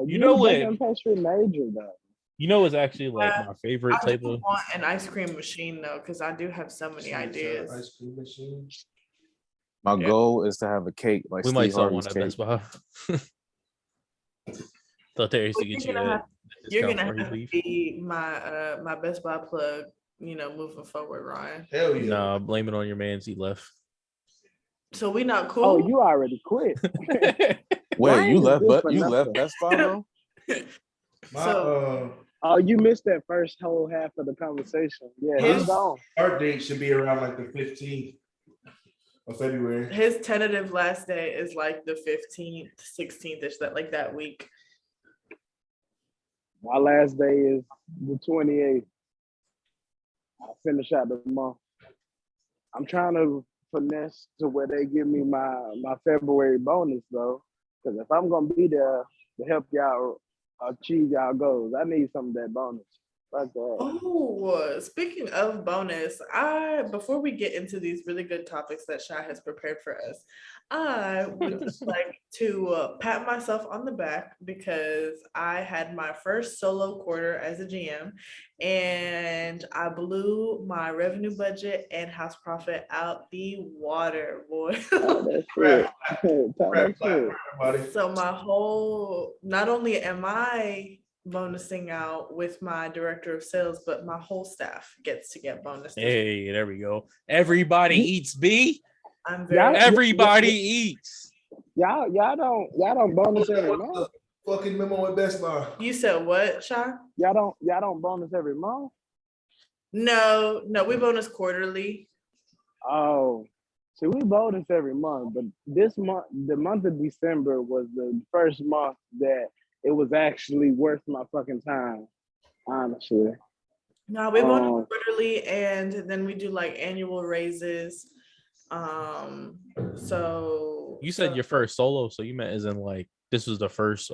You know what? Pastry major though. You know what's actually like my favorite I type do of. want an ice cream machine though, because I do have so many ideas. ice cream machine. My goal is to have a cake like We Steve might sell Harvey's one at cake. Best Buy. Thought they used to get you that. You're gonna have to be my Best Buy plug, moving forward, Ryan. Hell yeah. Nah, blame it on your man's he left. So we not cool. Oh, you already quit. Wait, you left nothing. Best Buy, bro? Oh, you missed that first whole half of the conversation. Yeah, he's gone. Start date should be around like the 15th of February. His tentative last day is like the 15th, 16th-ish, that week. My last day is the 28th. I'll finish out the month. I'm trying to finesse to where they give me my February bonus though, because if I'm gonna be there to help y'all achieve y'all goals, I need some of that bonus. Fuck that. Oh, speaking of bonus, before we get into these really good topics that Shy has prepared for us, I would just like to pat myself on the back because I had my first solo quarter as a GM and I blew my revenue budget and house profit out the water, boy. That's it. So not only am I bonusing out with my director of sales, but my whole staff gets to get bonus. Hey, there we go. Everybody eats, B. Everybody eats. Y'all don't bonus every month. Fucking memo at Best Buy. You said what, Sean? Y'all don't bonus every month? No, we bonus quarterly. Oh, see, we bonus every month, but this month, the month of December was the first month that it was actually worth my fucking time, honestly. No, we bonus quarterly, and then we do like annual raises. So You said your first solo, so you meant as in like this was the first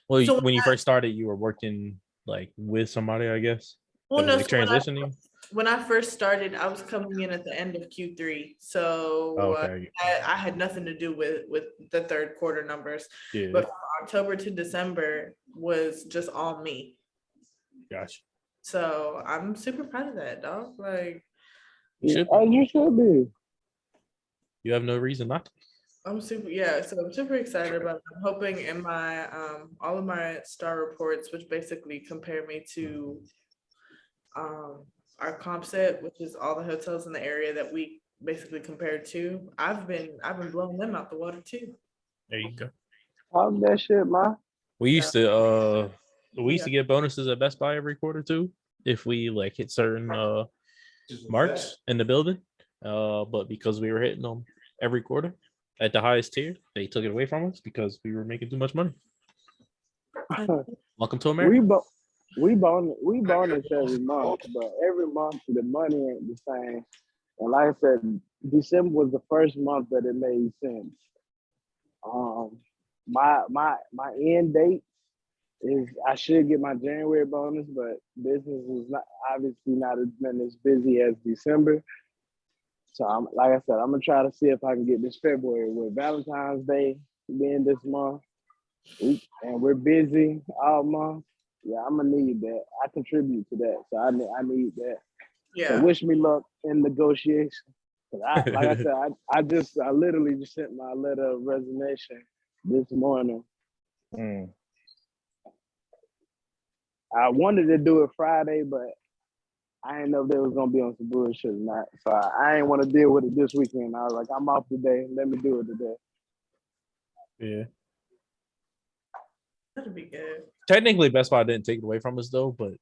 when you first started, you were working like with somebody, I guess. Well, no, like transitioning. When I first started, I was coming in at the end of Q3, so I had nothing to do with the third quarter numbers. Yeah. But from October to December was just all me. Gotcha. So I'm super proud of that, dog. Like, You should. Oh, you should be. You have no reason not to. I'm super excited about it. I'm hoping in my all of my star reports, which basically compare me to our comp set, which is all the hotels in the area that we basically compared to. I've been blowing them out the water too. There you go. Talk that shit, man. We used to get bonuses at Best Buy every quarter too, if we like hit certain marks in the building. But because we were hitting them every quarter at the highest tier, they took it away from us because we were making too much money. Welcome to America. We bonus every month, but every month the money ain't the same. And like I said, December was the first month that it made sense. My end date is I should get my January bonus, but business is not obviously not as been as busy as December. So I'm like I said, I'm gonna try to see if I can get this February with Valentine's Day being this month, and we're busy all month. Yeah, I'm gonna need that. I contribute to that, so I need that. Yeah. So wish me luck in negotiation. Like I said, I literally just sent my letter of resignation this morning. I wanted to do it Friday, but I didn't know if they was gonna be on some bullshit or not. So I ain't want to deal with it this weekend. I was like, I'm off today. Let me do it today. Yeah. That'd be good. Technically, Best Buy didn't take it away from us though, but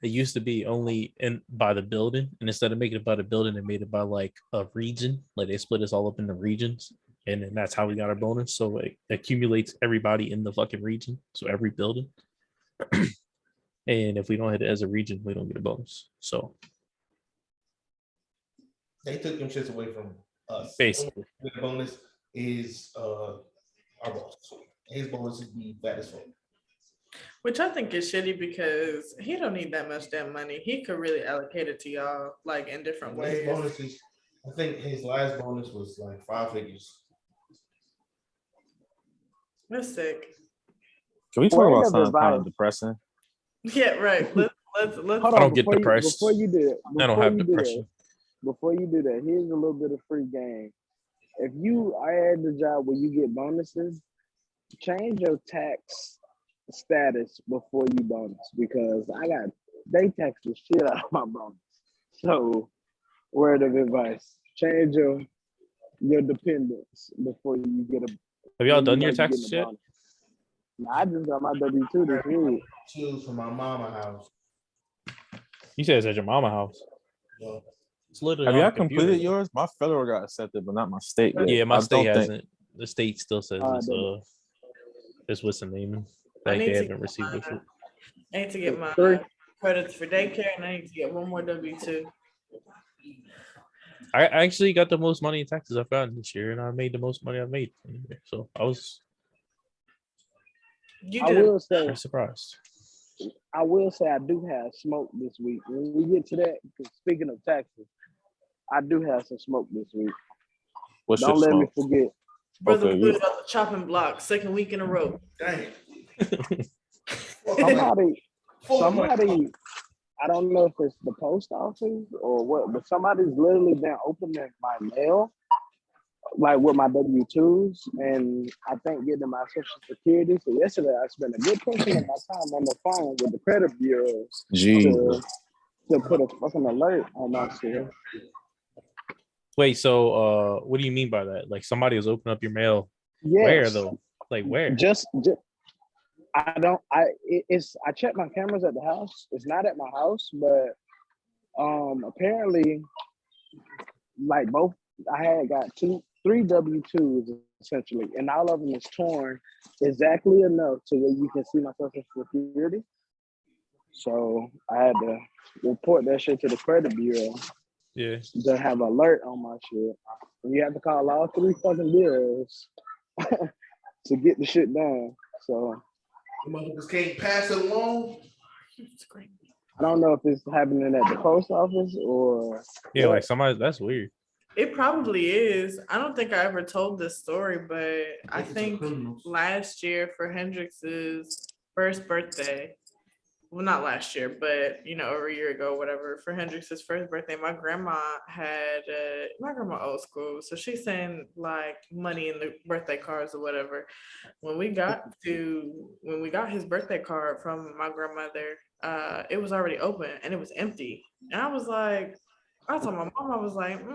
it used to be only by the building, and instead of making it by the building, they made it by like a region. Like they split us all up into regions, and then that's how we got our bonus. So it accumulates everybody in the fucking region, so every building. And if we don't hit it as a region, we don't get a bonus. So they took them shits away from us. Basically, the bonus is our boss. His bonus would be fat as fuck. Which I think is shitty because he don't need that much damn money. He could really allocate it to y'all like in different ways. His bonuses, I think his last bonus was like 5 figures. That's sick. Can we talk about something kind of depressing? Yeah, right. Let's. Hold I don't on, get depressed. Before you do it, I don't have depression. Before you do that, here's a little bit of free game. If you are at the job where you get bonuses, change your tax status before you bonus, because they tax the shit out of my bonus. So, word of advice: change your dependents before you get a. Have y'all done your taxes yet? Nah, I just got my W-2 this week. Choose from my mama house. You said it's at your mama house. Yeah. It's literally. Have y'all completed yours? My federal got accepted, but not my state. Yet. Yeah, my state hasn't. The state still says it's what's the name? Like they haven't received it. I need to get my credits for daycare, and I need to get one more W-2. I actually got the most money in taxes I've gotten this year, and I made the most money I've made. So I was. Very surprised. I will say I do have smoke this week. When we get to that, because speaking of taxes, I do have some smoke this week. Don't let me forget. Brother Wood on the chopping block, second week in a row. Dang. Somebody, I don't know if it's the post office or what, but somebody's literally been opening my mail, like with my W-2s, and I think getting my Social Security. So yesterday I spent a good portion of my time on the phone with the credit bureau to put a fucking alert on my shit. Wait, so what do you mean by that? Like somebody was opening up your mail? Yes. Where though? Like where? Just I checked my cameras at the house. It's not at my house, but apparently, like both, I had got 3 W-2s essentially, and all of them is torn exactly enough to where you can see my Social Security. So I had to report that shit to the credit bureau. Yeah. To have an alert on my shit. And you have to call all 3 fucking bureaus to get the shit done. So the motherfuckers can't pass it along. I don't know if it's happening at the post office or like somebody. That's weird. It probably is. I don't think I ever told this story, but I think last year for Hendrix's first birthday, well, not last year, but over a year ago, whatever, for Hendrix's first birthday, my grandma old school, so she sent like money in the birthday cards or whatever. When we got his birthday card from my grandmother, it was already open and it was empty. And I told my mom, I was like,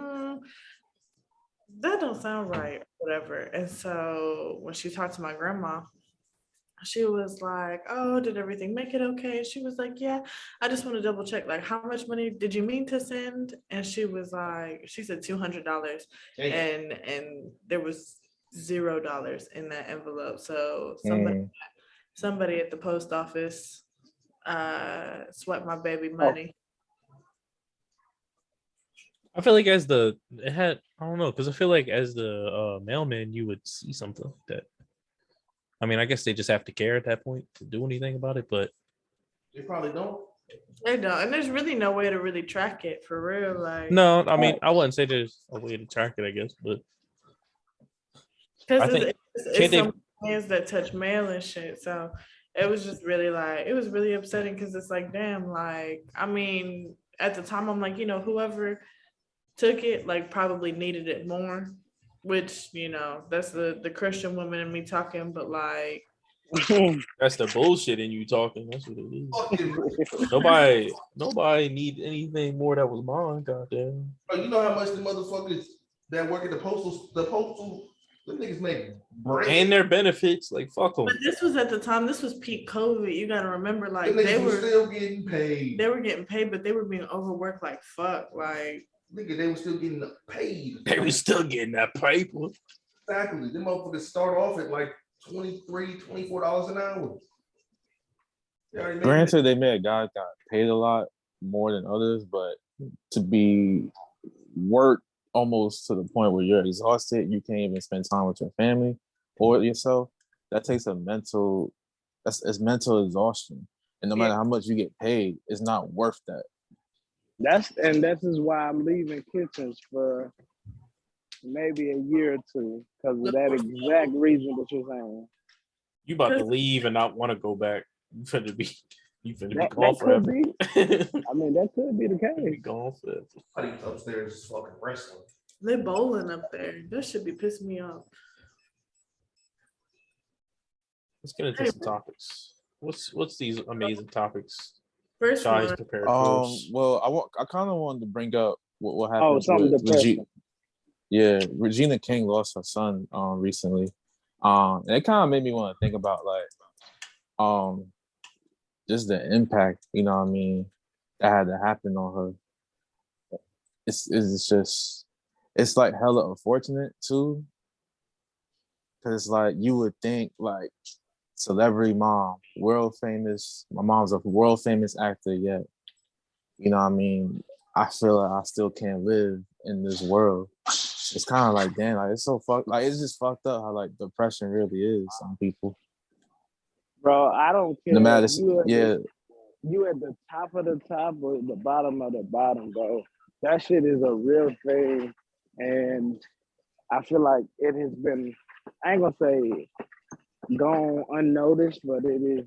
that don't sound right, whatever. And so when she talked to my grandma, she was like, "Oh, did everything make it okay?" She was like, "Yeah, I just want to double check. Like, how much money did you mean to send?" And she was like, she said $200, and there was $0 in that envelope. So somebody at the post office swept my baby money. I feel like I don't know, because I feel like as the mailman, you would see something like that. I mean, I guess they just have to care at that point to do anything about it, but they probably don't. They don't, and there's really no way to really track it for real. Like, no, I mean, I wouldn't say there's a way to track it, I guess, but because it's some hands that touch mail and shit. So it was just really it was really upsetting because it's like, damn, like, I mean, at the time, I'm like, whoever took it, like, probably needed it more, which, that's the Christian woman in me talking, but like, that's the bullshit in you talking. That's what it is. Nobody need anything more that was mine. Goddamn. Oh, you know how much the motherfuckers that work at the postal, the niggas make bread and their benefits. Like, fuck them. But this was at the time. This was peak COVID. You got to remember, like, they were still getting paid. They were getting paid, but they were being overworked like fuck. Like, nigga, they were still getting paid. They were still getting that paper. Exactly. Them motherfuckers start off at like $23, $24 an hour. Granted, they may have got paid a lot more than others, but to be worked almost to the point where you're exhausted, you can't even spend time with your family or yourself. That takes mental exhaustion. And no matter how much you get paid, it's not worth that. This is why I'm leaving kitchens for maybe a year or two, because of that exact reason that you're saying. You about to leave and not want to go back. You finna be gone forever. I mean, that could be the case. Be gone forever. Somebody's upstairs fucking wrestling. They bowling up there. That should be pissing me off. Let's get into some topics. What's these amazing topics? First one. Prepared for us? Well, I kind of wanted to bring up what happened with Regina. Yeah, Regina King lost her son recently. And it kind of made me want to think about just the impact, you know what I mean, that had to happen on her. It's like hella unfortunate too. Cause it's like you would think like celebrity mom, world famous. My mom's a world famous actor, yet, you know what I mean, I feel like I still can't live in this world. It's kind of like, damn, like it's so fucked. Like it's just fucked up how like depression really is on people. Bro, I don't care. No matter, You at the top of the top or the bottom of the bottom, bro. That shit is a real thing, and I feel like it has been, I ain't gonna say gone unnoticed, but it is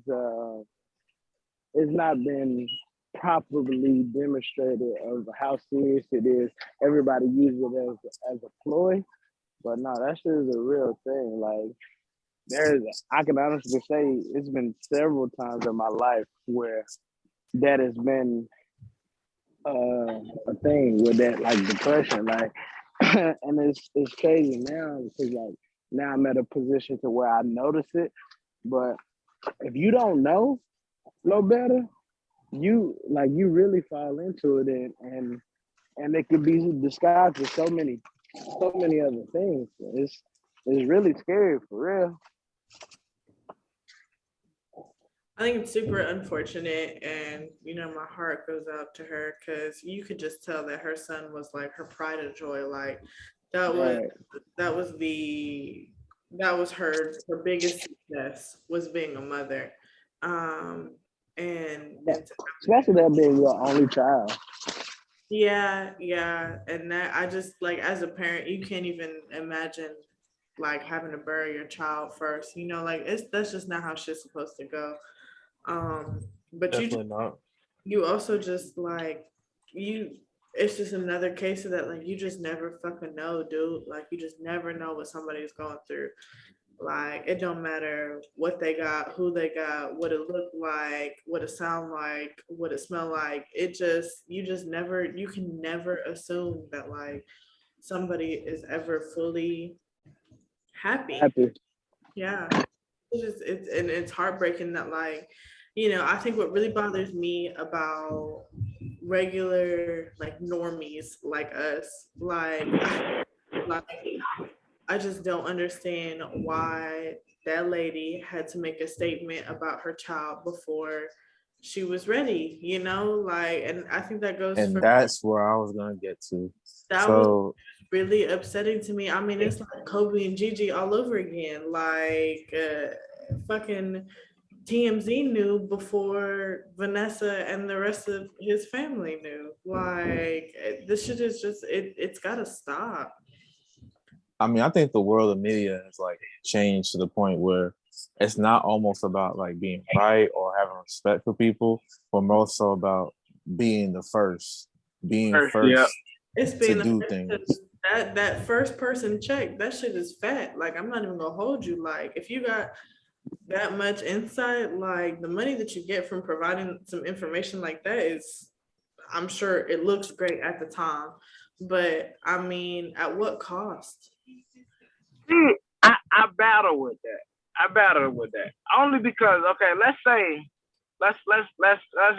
it's not been properly demonstrated of how serious it is. Everybody uses it as a ploy, but no, that shit is a real thing. Like, I can honestly say it's been several times in my life where that has been a thing with that, like, depression, like, and it's crazy now because like now I'm at a position to where I notice it, but if you don't know no better, you really fall into it, and it could be disguised with so many other things. It's really scary for real. I think it's super unfortunate, and my heart goes out to her because you could just tell that her son was like her pride and joy. Like that was her biggest success, was being a mother, and especially that being your only child. Yeah, and that, I just, like, as a parent, you can't even imagine like having to bury your child first. Like that's just not how shit's supposed to go. But Definitely not. You also just like it's just another case of that, like you just never fucking know, dude. Like you just never know what somebody's going through. Like it don't matter what they got, who they got, what it looked like, what it sound like, what it smell like. You can never assume that like somebody is ever fully happy. Yeah. It's heartbreaking that like, I think what really bothers me about regular like normies like us, like I just don't understand why that lady had to make a statement about her child before she was ready, like, and I think that goes And for that's where I was gonna get to. that was So really upsetting to me. I mean, it's like Kobe and Gigi all over again. Like, fucking TMZ knew before Vanessa and the rest of his family knew. Like, this shit is just it's gotta stop. I mean, I think the world of media has like changed to the point where it's not almost about like being right or having respect for people, but more so about being the first, Yeah. It's being to do things. that first person check, that shit is fat. Like, I'm not even gonna hold you. Like, if you got that much insight, like the money that you get from providing some information like that is, I'm sure it looks great at the time, but I mean, at what cost? See, I battle with that. I battle with that only because, okay, let's say, let's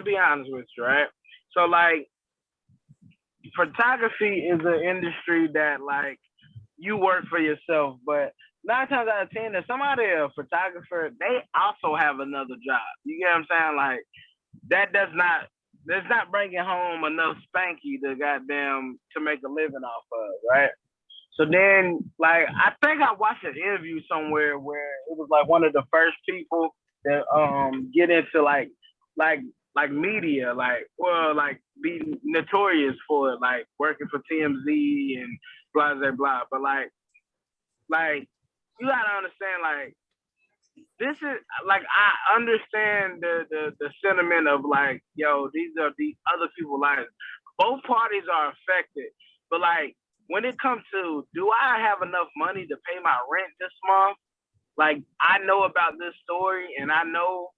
be honest with you, right? So like, photography is an industry that like you work for yourself, but 9 times out of 10, if somebody a photographer, they also have another job. You get what I'm saying? Like that's not bringing home enough spanky to goddamn to make a living off of, right? So then, like, I think I watched an interview somewhere where it was like one of the first people that get into like like media, like, well, like be notorious for it, like working for TMZ and blah blah blah. But like you gotta understand, like, this is like, I understand the sentiment of like, yo, these are the other people's lives. Both parties are affected, but like when it comes to, do I have enough money to pay my rent this month? Like, I know about this story, and I know,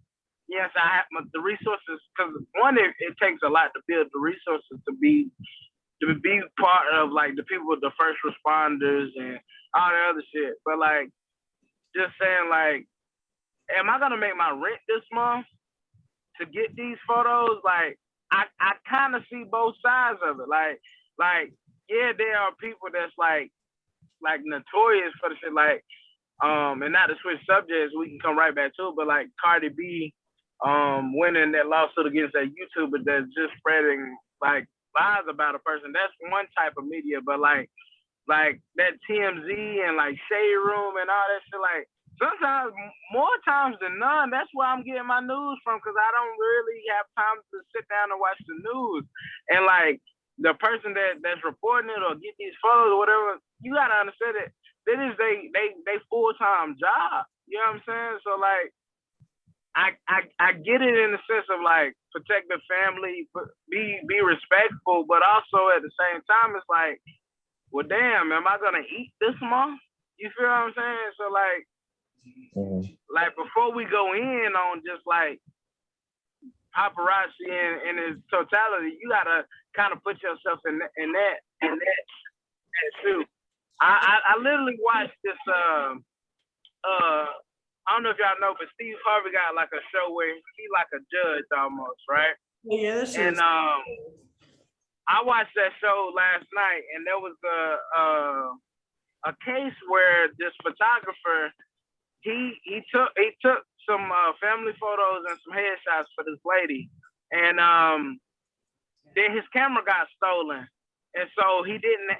yes, I have the resources, because one, it takes a lot to build the resources to be part of like the people, the first responders and all the other shit. But like, just saying, like, am I gonna make my rent this month to get these photos? Like, I kind of see both sides of it. Like, yeah, there are people that's like notorious for the shit. Like, and not to switch subjects, we can come right back to it. But like Cardi B, winning that lawsuit against that YouTuber that's just spreading like lies about a person. That's one type of media. But like that TMZ and like Shade Room and all that shit, like, sometimes, more times than none, that's where I'm getting my news from, because I don't really have time to sit down and watch the news. And like the person that's reporting it or get these photos or whatever, you gotta understand that it is they full-time job. You know what I'm saying? So like, I get it in the sense of like protect the family, be respectful, but also at the same time, it's like, well, damn, am I gonna eat this month? You feel what I'm saying? So like, like, before we go in on just like paparazzi in its totality, you gotta kind of put yourself in that too. I literally watched this. I don't know if y'all know, but Steve Harvey got like a show where he like a judge almost, right? Yeah, that's and I watched that show last night, and there was a case where this photographer, he took some family photos and some headshots for this lady, and then his camera got stolen, and so he didn't.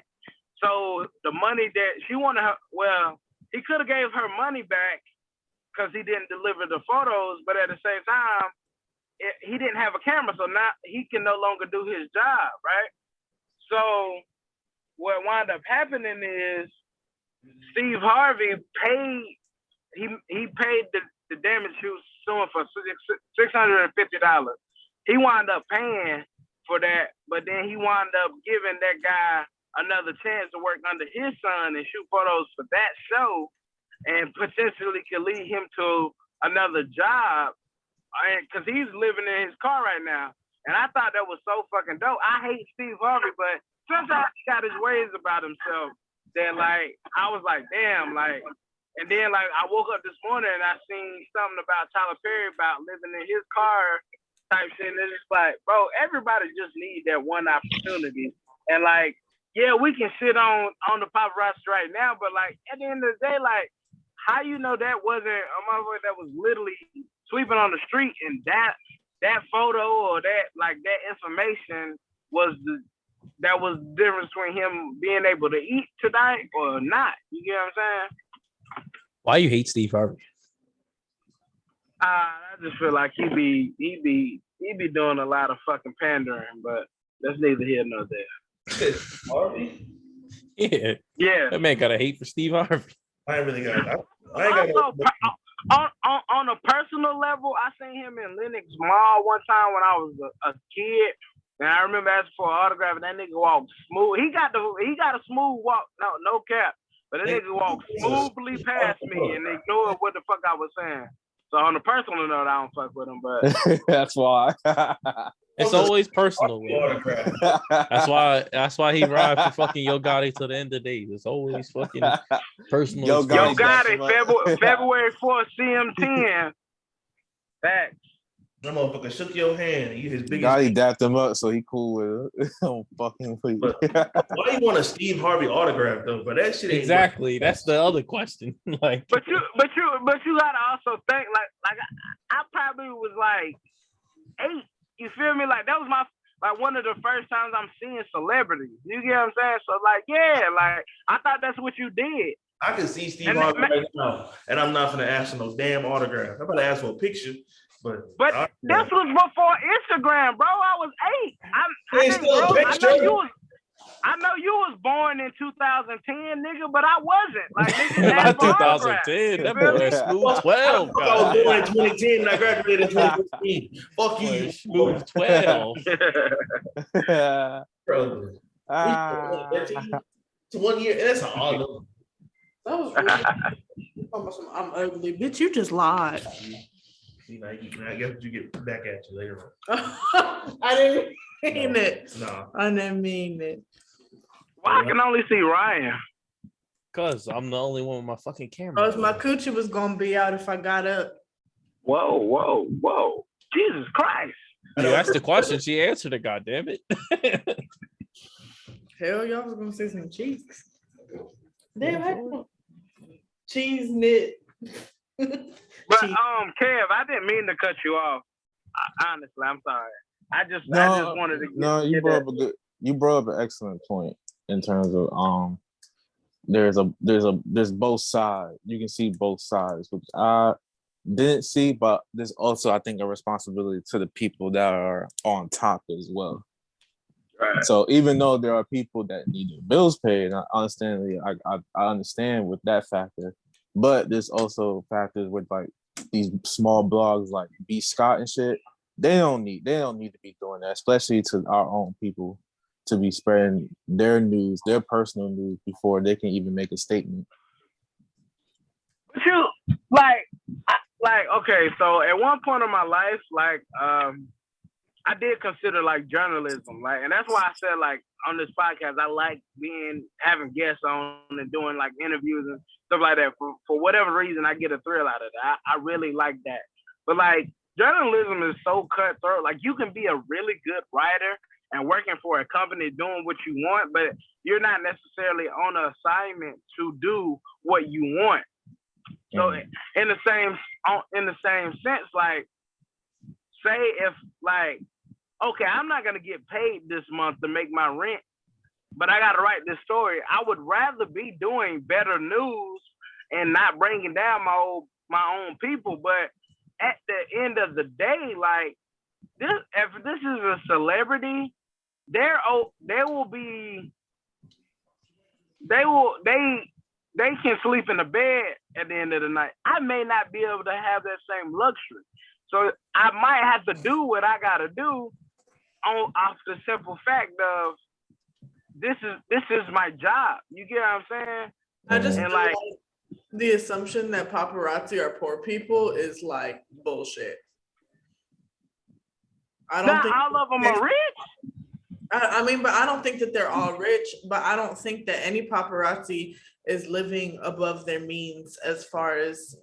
So the money that she wanted her, well, he could have gave her money back because he didn't deliver the photos, but at the same time, he didn't have a camera, so now he can no longer do his job, right? So what wound up happening is Steve Harvey paid. He paid the damage suing for $650. He wound up paying for that, but then he wound up giving that guy another chance to work under his son and shoot photos for that show, and potentially could lead him to another job, because he's living in his car right now. And I thought that was so fucking dope. I hate Steve Harvey, but sometimes he got his ways about himself that, like, I was like, damn, like, and then, like, I woke up this morning and I seen something about Tyler Perry about living in his car type shit. And it's just like, bro, everybody just needs that one opportunity. And, like, yeah, we can sit on the paparazzi right now, but, like, at the end of the day, like, how you know that wasn't a motherfucker that was literally sweeping on the street, and that photo or that information was the difference between him being able to eat tonight or not. You get what I'm saying? Why you hate Steve Harvey? I just feel like he be doing a lot of fucking pandering, but that's neither here nor there. Harvey? Yeah. That man got a hate for Steve Harvey. I ain't really got. I ain't got. On a personal level, I seen him in Lenox Mall one time when I was a kid, and I remember asking for an autograph, and that nigga walked smooth. He got a smooth walk, no cap, but that nigga walked smoothly past me and ignored what the fuck I was saying. So on a personal note, I don't fuck with him, but that's why. It's always personal. That's why he ride for fucking Yo Gotti till the end of the day. It's always fucking personal. Yo Gotti, February 4th, CM10. Facts. That motherfucker shook your hand. You his biggest. Gotti dapped him up, so he cool with it. Don't fucking please. Why you want a Steve Harvey autograph though? But that shit ain't exactly. That's the other question. Like, but you gotta also think like I probably was like 8. You feel me? Like that was one of the first times I'm seeing celebrities. You get what I'm saying? So like, yeah, like I thought that's what you did. I can see Steve Harvey right now, and I'm not gonna ask for no damn autograph. I'm gonna ask for a picture, but this was before Instagram, bro. I was 8. I know you was born in 2010, nigga, but I wasn't. Like, nigga, not 2010. That boy smooth 12. I was born in 2010 and I graduated in 2015. Fuck you, smooth 12. Bro, 1 year. That's all. That was really. I'm ugly, bitch. You just lied. See, now I guess you get back at you later on. I didn't mean it. No, I didn't mean it. Well, I can only see Ryan. Cause I'm the only one with my fucking camera. Cause my coochie was gonna be out if I got up. Whoa. Jesus Christ. You asked the question, she answered it, goddamn it. Hell, y'all was gonna say some cheeks. Damn, cheese knit. But Kev, I didn't mean to cut you off. Honestly, I'm sorry. I just wanted to you brought up an excellent point in terms of there's both sides. You can see both sides, which I didn't see, but there's also, I think, a responsibility to the people that are on top as well. Right. So even though there are people that need their bills paid, I understand with that factor, but there's also factors with like these small blogs like B Scott and shit. They don't need to be doing that, especially to our own people, to be spreading their news, their personal news, before they can even make a statement. But you okay, so at one point in my life, I did consider like journalism, and that's why I said like on this podcast I like having guests on and doing like interviews and stuff like that. For whatever reason, I get a thrill out of that. I really like that. But like journalism is so cutthroat. Like you can be a really good writer and working for a company doing what you want, but you're not necessarily on an assignment to do what you want. So in the same sense, like say if like, okay, I'm not gonna get paid this month to make my rent, but I gotta write this story. I would rather be doing better news and not bringing down my own people. But at the end of the day, like if this is a celebrity, they they can sleep in the bed at the end of the night. I may not be able to have that same luxury. So I might have to do what I gotta do off the simple fact of this is my job. You get what I'm saying? I just feel like the assumption that paparazzi are poor people is like bullshit. I don't think all of them are rich. I mean, but I don't think that they're all rich, but I don't think that any paparazzi is living above their means as far as,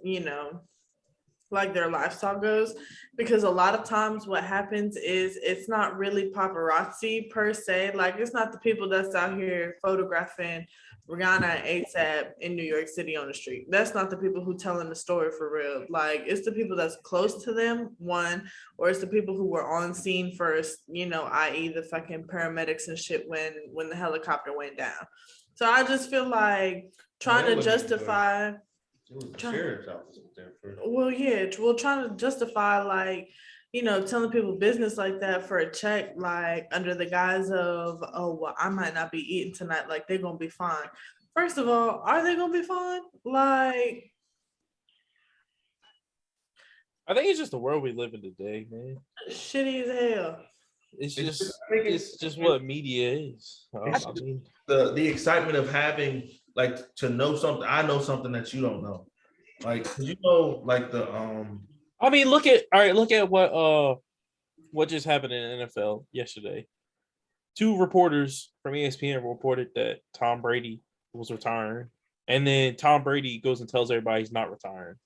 like their lifestyle goes, because a lot of times what happens is it's not really paparazzi per se. Like, it's not the people that's out here photographing Rihanna and ASAP in New York City on the street. That's not the people who telling the story for real. Like, it's the people that's close to them, one, or it's the people who were on scene first, i.e. the fucking paramedics and shit when the helicopter went down. So I just feel like trying to justify. Trying to justify like, telling people business like that for a check, like under the guise of, oh, well, I might not be eating tonight, like they're gonna be fine. First of all, are they gonna be fine? Like, I think it's just the world we live in today, man. Shitty as hell. It's just what media is. I mean, the excitement of having like to know something. I know something that you don't know. Like, like the I mean, look at what just happened in the NFL yesterday. 2 reporters from ESPN reported that Tom Brady was retiring, and then Tom Brady goes and tells everybody he's not retiring.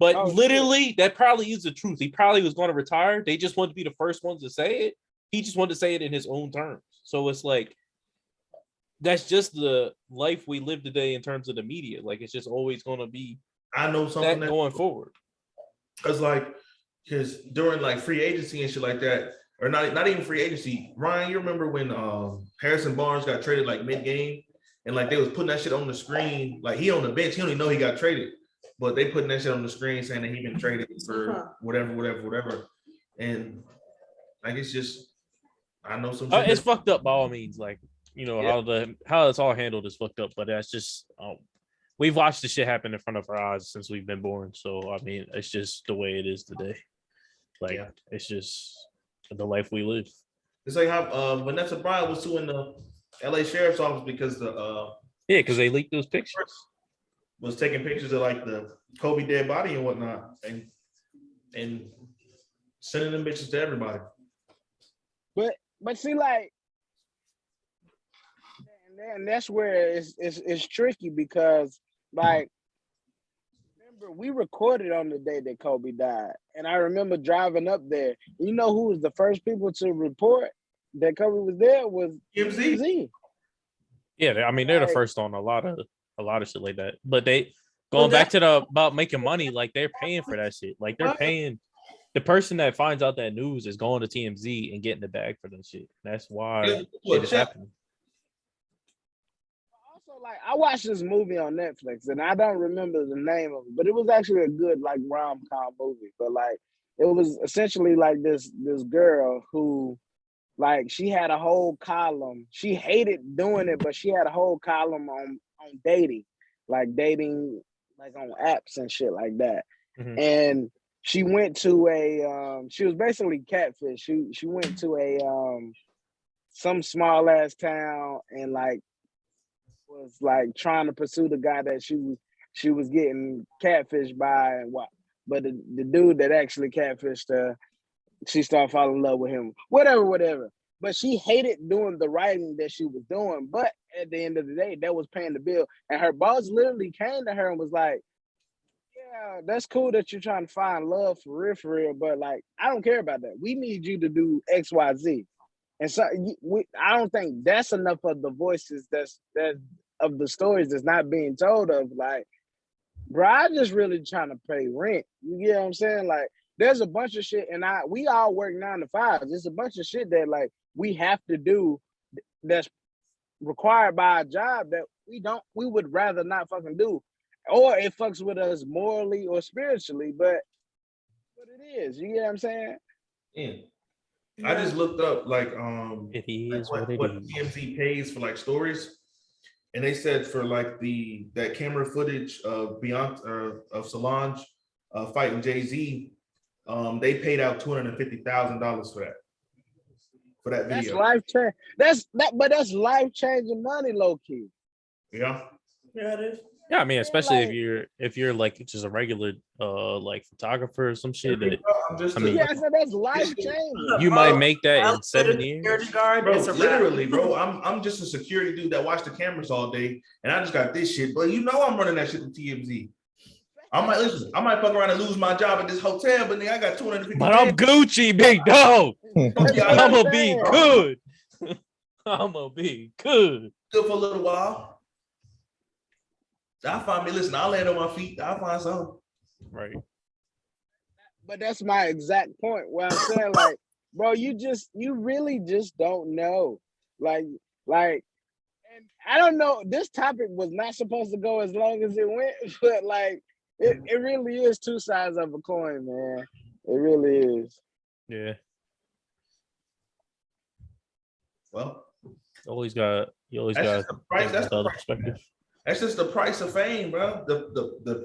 But literally, that probably is the truth. He probably was going to retire. They just wanted to be the first ones to say it. He just wanted to say it in his own terms. So it's like, that's just the life we live today in terms of the media. Like, it's just always going to be. I know something that going forward. Because during like free agency and shit like that, or not even free agency. Ryan, you remember when Harrison Barnes got traded like mid-game, and like they was putting that shit on the screen, like he on the bench, he don't even know he got traded, but they putting that shit on the screen saying that he been traded for whatever. And like, it's just, I know some shit it's fucked up by all means. Like, how it's all handled is fucked up, but that's just we've watched this shit happen in front of our eyes since we've been born. So I mean, it's just the way it is today. Like, it's just the life we live. It's like how Vanessa Bryant was suing the LA Sheriff's Office because because they leaked those pictures. Was taking pictures of like the Kobe dead body and whatnot, and sending them bitches to everybody. But see, like, and that's where it's tricky, because like, remember, we recorded on the day that Kobe died, and I remember driving up there. You know who was the first people to report that Kobe was there? Was TMZ. Yeah, I mean, they're the first on a lot of shit like that. But they going back to about making money, like they're paying for that shit. Like they're paying. The person that finds out that news is going to TMZ and getting the bag for that shit. That's why it is happening. Also, like, I watched this movie on Netflix, and I don't remember the name of it, but it was actually a good like rom-com movie. But like, it was essentially like this girl who, like, she had a whole column. She hated doing it, but she had a whole column on dating like on apps and shit like that. Mm-hmm. And she went to she was basically catfish. She went to some small ass town, and like was like trying to pursue the guy that she was getting catfished by, and what, but the dude that actually catfished her, she started falling in love with him. Whatever. But she hated doing the writing that she was doing. But at the end of the day, that was paying the bill. And her boss literally came to her and was like, yeah, that's cool that you're trying to find love for real, but like, I don't care about that. We need you to do X, Y, Z. And so I don't think that's enough of the voices that of the stories that's not being told of. Like, bro, I just really trying to pay rent. You get what I'm saying? Like, there's a bunch of shit, and we all work 9 to 5. There's a bunch of shit that like we have to do that's required by a job that we would rather not fucking do, or it fucks with us morally or spiritually, but it is. You get what I'm saying? Yeah. I just looked up like it is like what TMZ pays for like stories. And they said for like that camera footage of Beyonce of Solange fighting Jay-Z, they paid out $250,000 for that video. That's life change. But that's life changing money, low key. Yeah. Yeah, it is. Yeah, I mean, especially Like, if you're like just a regular like photographer or some shit. That, I mean, yeah, so that's life changing. you might make that in 7 years. Security guard, Bro, it's a literally, wrap. bro. I'm just a security dude that watch the cameras all day, and I just got this shit. But you know, I'm running that shit to TMZ. I might fuck around and lose my job at this hotel, but then I got 250. But I'm Gucci, big dog. I'm gonna be good. I'm gonna be good. Good for a little while. I'll find me. Listen, I'll land on my feet. I'll find something. Right. But that's my exact point where I'm saying, like, bro, you really just don't know. Like, and I don't know, this topic was not supposed to go as long as it went, but like, it really is two sides of a coin, man. It really is. Yeah. Well, You always got the price. That's the the other price. perspective. That's just the price of fame, bro.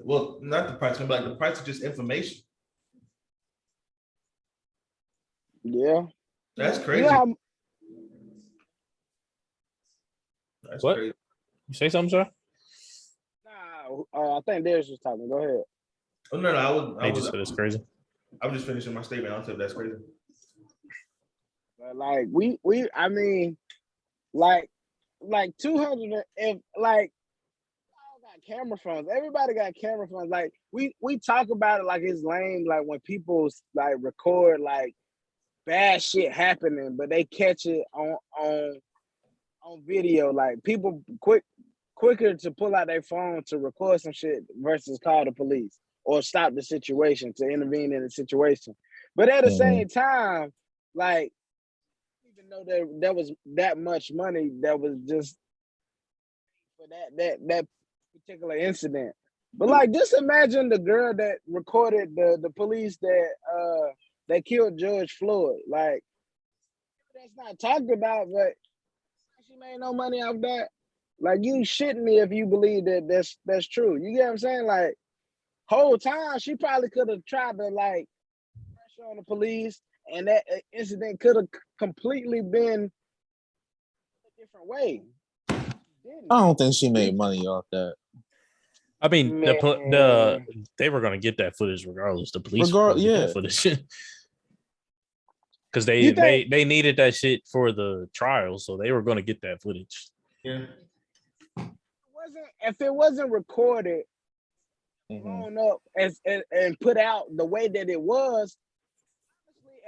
Well, not the price, but like the price of just information. Yeah. That's crazy. Yeah, That's What? crazy. You say something, sir? I think Darius was talking. Go ahead. Oh no, They just said it's crazy. I was just finishing my statement. I don't know if that's crazy. But like I mean, like 200, if like all got camera phones. Everybody got camera phones. Like we talk about it like it's lame, like when people like record like bad shit happening, but they catch it on video. Like people quicker to pull out their phone to record some shit versus call the police or stop the situation, to intervene in the situation. But at the same time, like, even though there was that much money that was just for that particular incident. But like, just imagine the girl that recorded the police that killed George Floyd. Like, that's not talked about, but she made no money off that. Like, you shitting me if you believe that that's true. You get what I'm saying? Like, whole time she probably could have tried to like pressure on the police, and that incident could have completely been a different way. I don't think she made money off that. I mean, they were gonna get that footage regardless. The police were gonna get that footage. Because they needed that shit for the trial, so they were gonna get that footage. Yeah. If it wasn't recorded, blown up and put out the way that it was,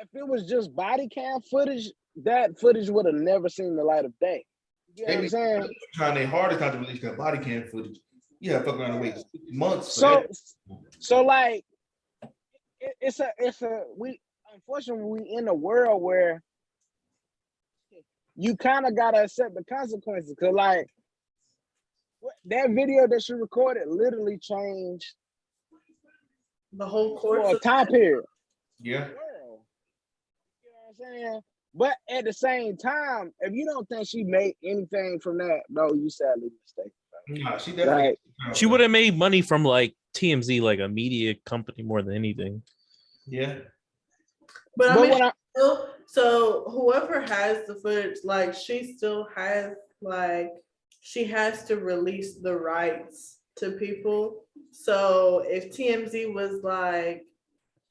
if it was just body cam footage, that footage would have never seen the light of day. You know what I'm saying? Trying their hardest not to release that body cam footage. Yeah, fuck around and wait months. So like, we unfortunately we in a world where you kind of gotta accept the consequences. Cause like that video that she recorded literally changed the whole course of time period. Yeah. You know what I'm saying? But at the same time, if you don't think she made anything from that, bro, you sadly mistaken. Nah, she definitely. She would have made money from like TMZ, like a media company, more than anything. Yeah. But I mean, so whoever has the footage, like she still has, like she has to release the rights to people. So if TMZ was like,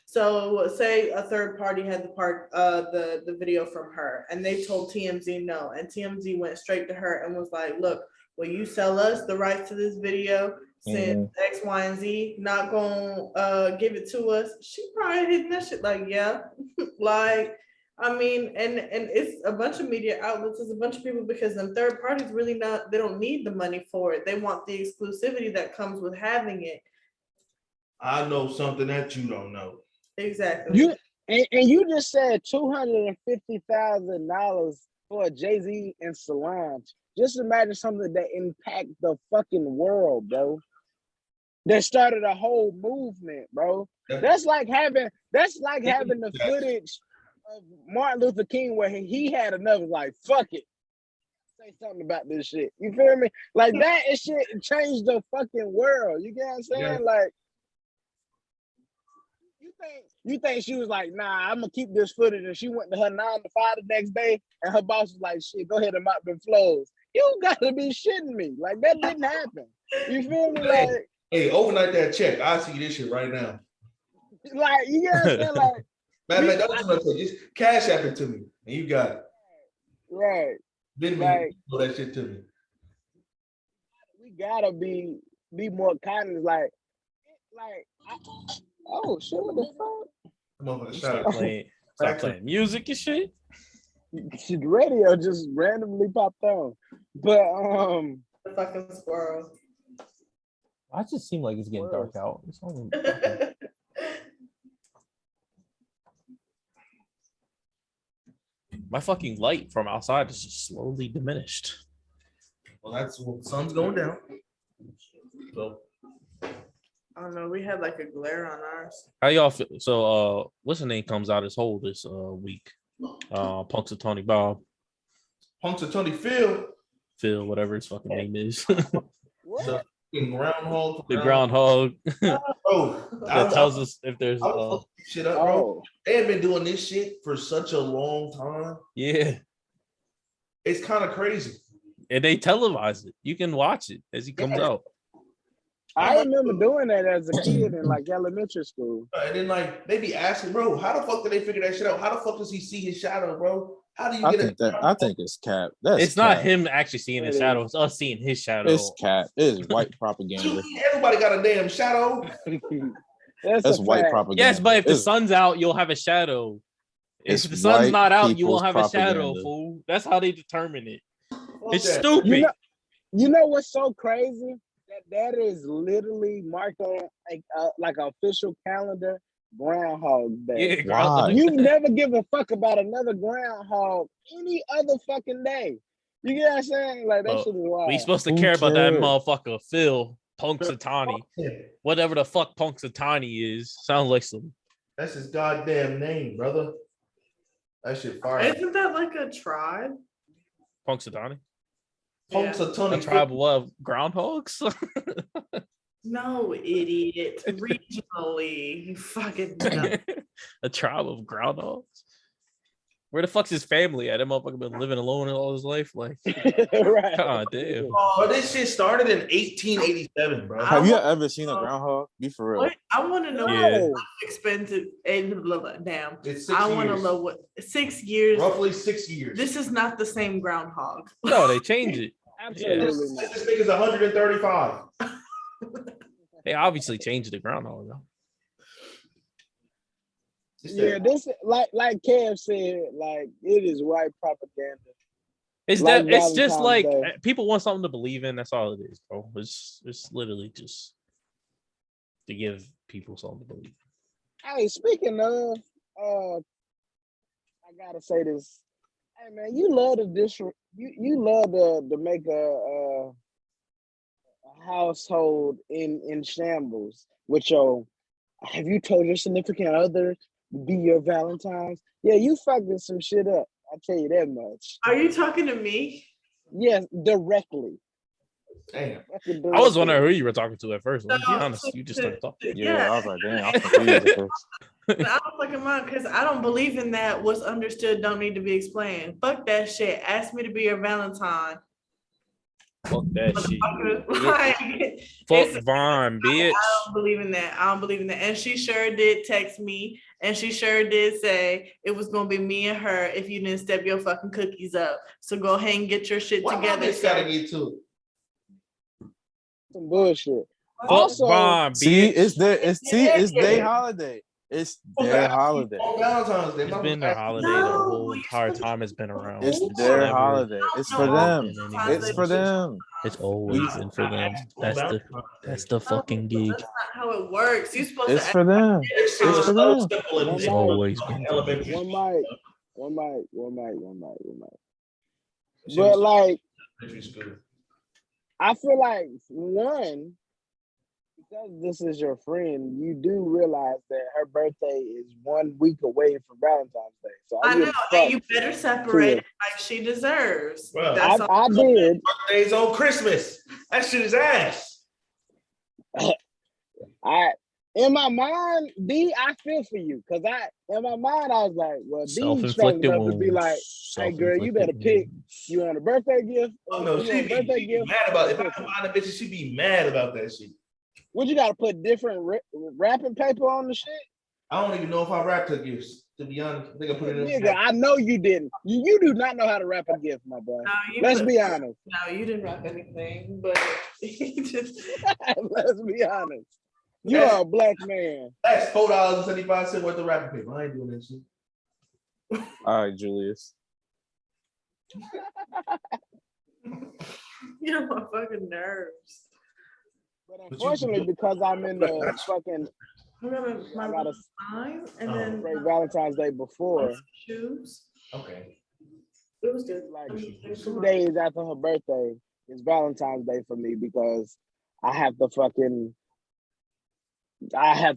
so say a third party had the video from her, and they told TMZ no, and TMZ went straight to her and was like, look, will you sell us the rights to this video since X, Y, and Z not gonna give it to us? She probably hitting that shit like, yeah. Like, I mean, and it's a bunch of media outlets, it's a bunch of people, because them third parties really they don't need the money for it. They want the exclusivity that comes with having it. I know something that you don't know. Exactly. You just said $250,000 for Jay-Z and Solange. Just imagine something that impact the fucking world, bro. That started a whole movement, bro. That's like having the footage of Martin Luther King where he had enough, like, fuck it. say something about this shit. You feel me? Like that and shit changed the fucking world. You get what I'm saying? Yeah. Like you think she was like, nah, I'm gonna keep this footage, and she went to her 9 to 5 the next day, and her boss was like, shit, go ahead and mop them floors. You gotta be shitting me. Like that didn't happen. You feel me? Like, hey, overnight that check. I see this shit right now. like you know what I'm saying? Like, Man, that's what I said. Just cash app it to me, and you got it. right. Then Like, pull that shit to me. we gotta be more kind. Like, oh shit, what the fuck? Come on, Start playing music and shit. The radio just randomly popped on. But The fucking squirrel. I just seem like it's getting dark out. It's only my fucking light from outside is just slowly diminished. Well, that's the sun's going down. So I don't know. We had like a glare on ours. How y'all feel? So what's the name comes out as whole this week? Punks of Tony Bob. Punks of Tony Phil, whatever his fucking name is. what? the groundhog. The groundhog. Bro, That tells us if there's shit up, bro. They have been doing this shit for such a long time. Yeah. It's kind of crazy. And they televise it. You can watch it as he comes out. I remember doing that as a kid in like elementary school. And then like they be asking, bro, how the fuck did they figure that shit out? How the fuck does he see his shadow, bro? How do you get it? I think it's cap. It's not him actually seeing his shadow. It's us seeing his shadow. It's cap. It's white propaganda. Everybody got a damn shadow. That's white propaganda. Yes, but if the sun's out, you'll have a shadow. If the sun's not out, you won't have a shadow, fool. That's how they determine it. It's stupid. You know what's so crazy? That is literally marked on like an official calendar, Groundhog Day. Yeah, Why? You never give a fuck about another groundhog any other fucking day. You get what I'm saying? Like that shit is wild. We supposed to care about that motherfucker Phil Punxsutawney. Whatever the fuck Punxsutawney is. Sounds like some. That's his goddamn name, brother. That shit fire. Isn't that like a tribe? Punxsutawney? Punxsutawney. A tribe of groundhogs? No, idiot. Regionally, you fucking dumb. A tribe of groundhogs? Where the fuck's his family at? That motherfucker been living alone all his life. Like, right. God damn. But this shit started in 1887, bro. Have you ever seen a groundhog? Be for real. What? I want to know Yeah. how expensive. Damn. It's 6 I want to years. know what 6 years. Roughly 6 years. This is not the same groundhog. No, they change it. Absolutely not. This nigga's 135. They obviously changed the groundhog though. Yeah, this like Kev said, like it is white propaganda. It's Like that. It's just Valentine's like Day. people want something to believe in. That's all it is, bro. It's literally just to give people something to believe in. Hey, speaking of, I gotta say this. Hey man, you love to you love to make a household in shambles with your. Have you told your significant other be your Valentine's? Yeah, you fucking some shit up. I'll tell you that much. Are you talking to me? Yes, directly. Damn. I was wondering who you were talking to at first. Let's be honest. You just started talking. Yeah, I was like, damn, I'm confused at first. I don't fucking mind because I don't believe in that. What's understood don't need to be explained. Fuck that shit. Ask me to be your Valentine. Fuck that shit. Like, Fuck Vaughn, bitch. I don't believe in that. I don't believe in that. And she sure did text me, and she sure did say it was gonna be me and her if you didn't step your fucking cookies up. So go ahead and get your shit together. It's gotta get to it. Some bullshit. Fuck Also, Vaughn, bitch. See, it's their holiday. It's their holiday. On Valentine's Day. It's been their holiday the whole entire time it's been around. It's their holiday. It's for them. It's for them. It's always been for them. That's the fucking gig. That's not how it works. You're supposed It's to for them. It's It's for them. It's always been for them. one mic. But like, I feel like one, because this is your friend, you do realize that her birthday is 1 week away from Valentine's Day. So I I know, give a and fuck you better separate to it like she deserves. Bro, That's all. I did. Birthdays on Christmas. That shit is ass. I in my mind, D, I feel for you. Cause in my mind, I was like, well, D's strong Self-inflicted enough to be like, wounds. hey girl, you better pick. You want a birthday gift? Oh Or no, you she want a birthday be gift? mad about it. If I Christmas? combine the bitches, she be mad about that shit. What you gotta put different wrapping paper on the shit? I don't even know if I wrapped her gifts, to be honest. I think I put it in Nigga, the I know you didn't. You do not know how to wrap a gift, my boy. No, Let's be honest. No, you didn't wrap anything, but he just. Let's be honest. You are a black man. That's $4.75 worth of wrapping paper. I ain't doing that shit. All right, Julius. You're on my fucking nerves. But unfortunately, because I'm in the fucking Remember my I gotta sign and then celebrate Valentine's Day before, shoes. Okay. It was good. like 2 days after her birthday, it's Valentine's Day for me because I have to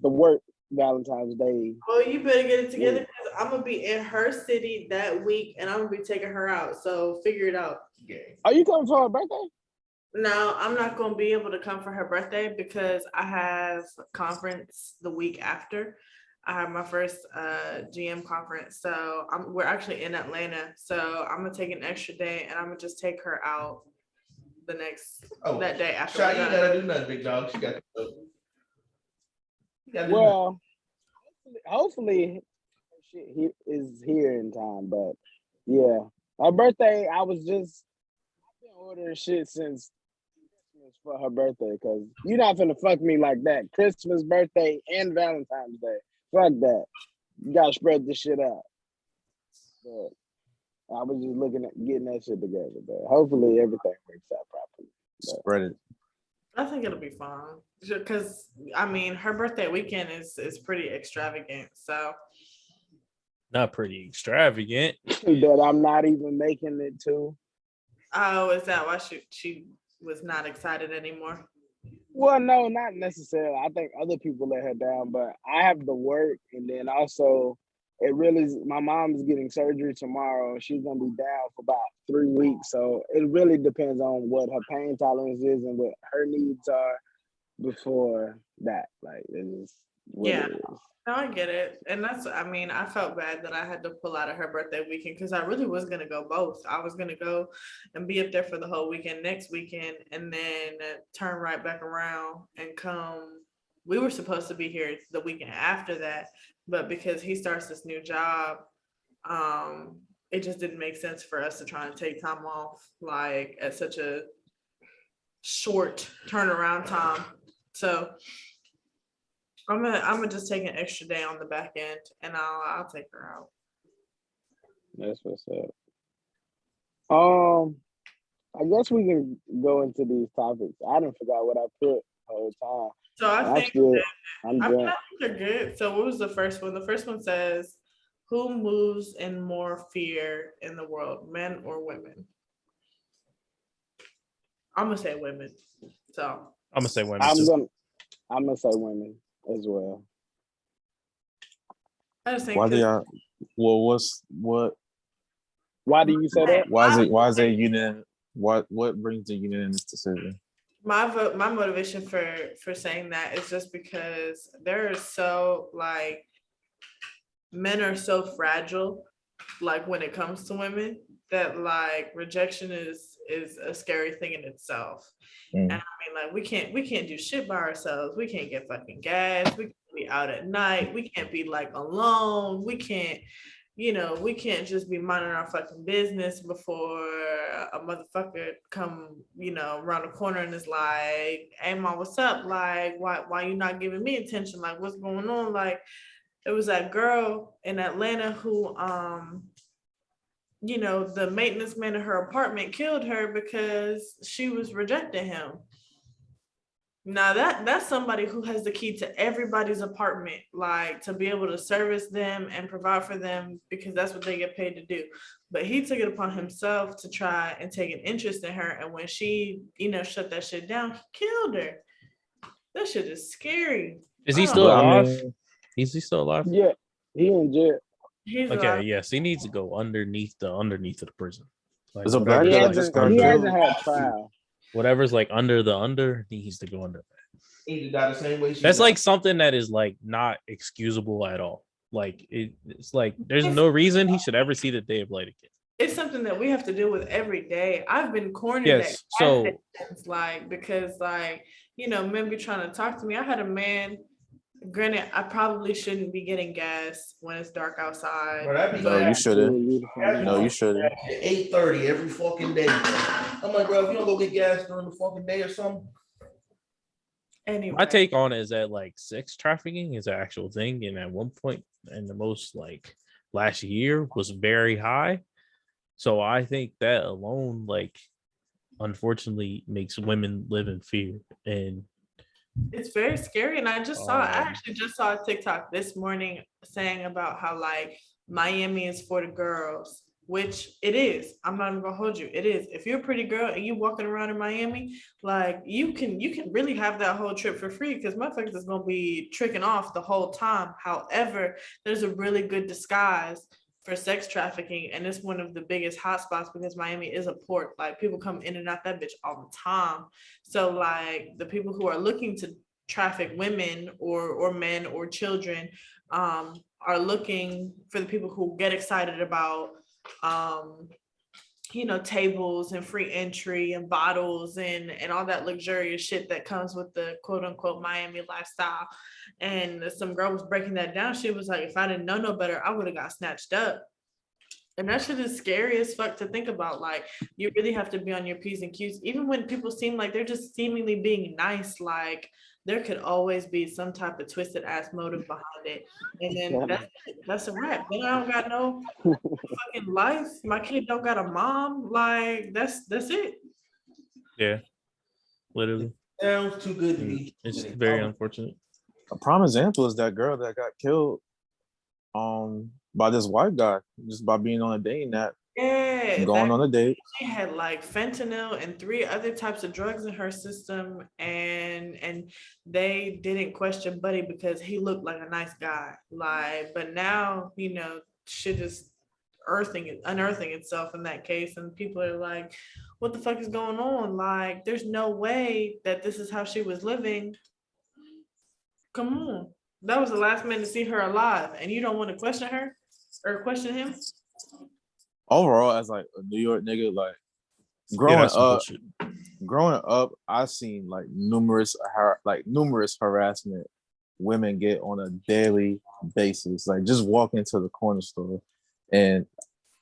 work Valentine's Day. Well, you better get it together because I'm gonna be in her city that week and I'm gonna be taking her out. So figure it out. Yeah. Are you coming for her birthday? No, I'm not gonna be able to come for her birthday because I have a conference the week after. I have my first GM conference, so we're actually in Atlanta. So I'm gonna take an extra day and I'm gonna just take her out that day after. Shy, you ain't gotta do nothing, big dog. She got to go. Well, hopefully she is here in time. But yeah, her birthday, I've been ordering shit since Christmas for her birthday because you're not finna fuck me like that. Christmas, birthday, and Valentine's Day. Fuck that. You gotta spread this shit out. But I was just looking at getting that shit together. But hopefully everything works out properly. But Spread it. I think it'll be fun because I mean her birthday weekend is pretty extravagant. So Not pretty extravagant. that I'm not even making it to. oh, is that why she was not excited anymore? Well, no, not necessarily. I think other people let her down, but I have to work, and then also my mom's getting surgery tomorrow, and she's gonna be down for about 3 weeks. So it really depends on what her pain tolerance is and what her needs are before that. Like it's what Yeah. it is. No, I get it. And I felt bad that I had to pull out of her birthday weekend because I really was going to go both. I was going to go and be up there for the whole weekend next weekend and then turn right back around and come. We were supposed to be here the weekend after that, but because he starts this new job, it just didn't make sense for us to try and take time off like at such a short turnaround time. So I'm gonna just take an extra day on the back end and I'll take her out. That's what's up. I guess we can go into these topics. I didn't forget what I put the whole time. So I think I'm drunk. they're good. So what was the first one? The first one says, who moves in more fear in the world, men or women? I'm gonna say women. So I'm gonna say women. I'm gonna say women as well. I just think Why do y'all? Well, what? Why do you say that? Why is it unanimous? What brings the unanimous decision? my motivation for saying that is just because there are so like men are so fragile, like when it comes to women, that like rejection is a scary thing in itself. And I mean, like we can't do shit by ourselves. We can't get fucking gas. We can't be out at night. We can't be like alone. We can't just be minding our fucking business before a motherfucker come, around the corner and is like, hey mom, what's up? Like, why you not giving me attention? Like, what's going on? Like, it was that girl in Atlanta who, the maintenance man in her apartment killed her because she was rejecting him. Now that's somebody who has the key to everybody's apartment, like to be able to service them and provide for them because that's what they get paid to do. But he took it upon himself to try and take an interest in her. And when she, shut that shit down, he killed her. That shit is scary. Is he still But I alive? mean, Is he still alive? Yeah, he in jail. He's Okay, alive. yes, he needs to go underneath of the prison. Like there's a black He guy whatever's that like just hasn't got he under, hasn't killed. had trial. whatever's like under needs to go under. He got the same way she That's got. like something that is like not excusable at all. Like it's like there's no reason he should ever see the day of light again. It's something that we have to deal with every day. I've been cornered Yes, so like because like men be trying to talk to me. I had a man. Granted, I probably shouldn't be getting gas when it's dark outside. No, you shouldn't. Every No, you shouldn't. At 8:30 every fucking day. I'm like, bro, if you don't go get gas during the fucking day or something. Anyway, my take on it is that like sex trafficking is an actual thing, and at one point in the most like last year was very high. So I think that alone, like, unfortunately, makes women live in fear. And it's very scary. And I actually just saw a TikTok this morning saying about how like Miami is for the girls, which it is. I'm not even gonna hold you. It is. If you're a pretty girl and you walking around in Miami, like you can really have that whole trip for free because motherfuckers is gonna be tricking off the whole time. However, there's a really good disguise for sex trafficking, and it's one of the biggest hotspots because Miami is a port. Like people come in and out that bitch all the time. So like the people who are looking to traffic women or men or children are looking for the people who get excited about tables and free entry and bottles and all that luxurious shit that comes with the quote unquote Miami lifestyle. And some girl was breaking that down. She was like, if I didn't know no better, I would have got snatched up. And that shit is scary as fuck to think about. Like, you really have to be on your P's and Q's. Even when people seem like they're just seemingly being nice, like there could always be some type of twisted ass motive behind it. And then that's a wrap. Then I don't got no fucking life. My kid don't got a mom. Like that's it. yeah, literally, Sounds too good to me. it's very unfortunate. A prime example is that girl that got killed by this white guy just by being on a dating app. Yeah, going on a date. She had like fentanyl and 3 other types of drugs in her system, and they didn't question Buddy because he looked like a nice guy. Like, but now shit is unearthing itself in that case, and people are like, "What the fuck is going on?" Like, there's no way that this is how she was living. Come on, that was the last man to see her alive, and you don't want to question her or question him. Overall, as like a New York nigga, like growing up, I've seen like numerous harassment women get on a daily basis. Like just walking to the corner store and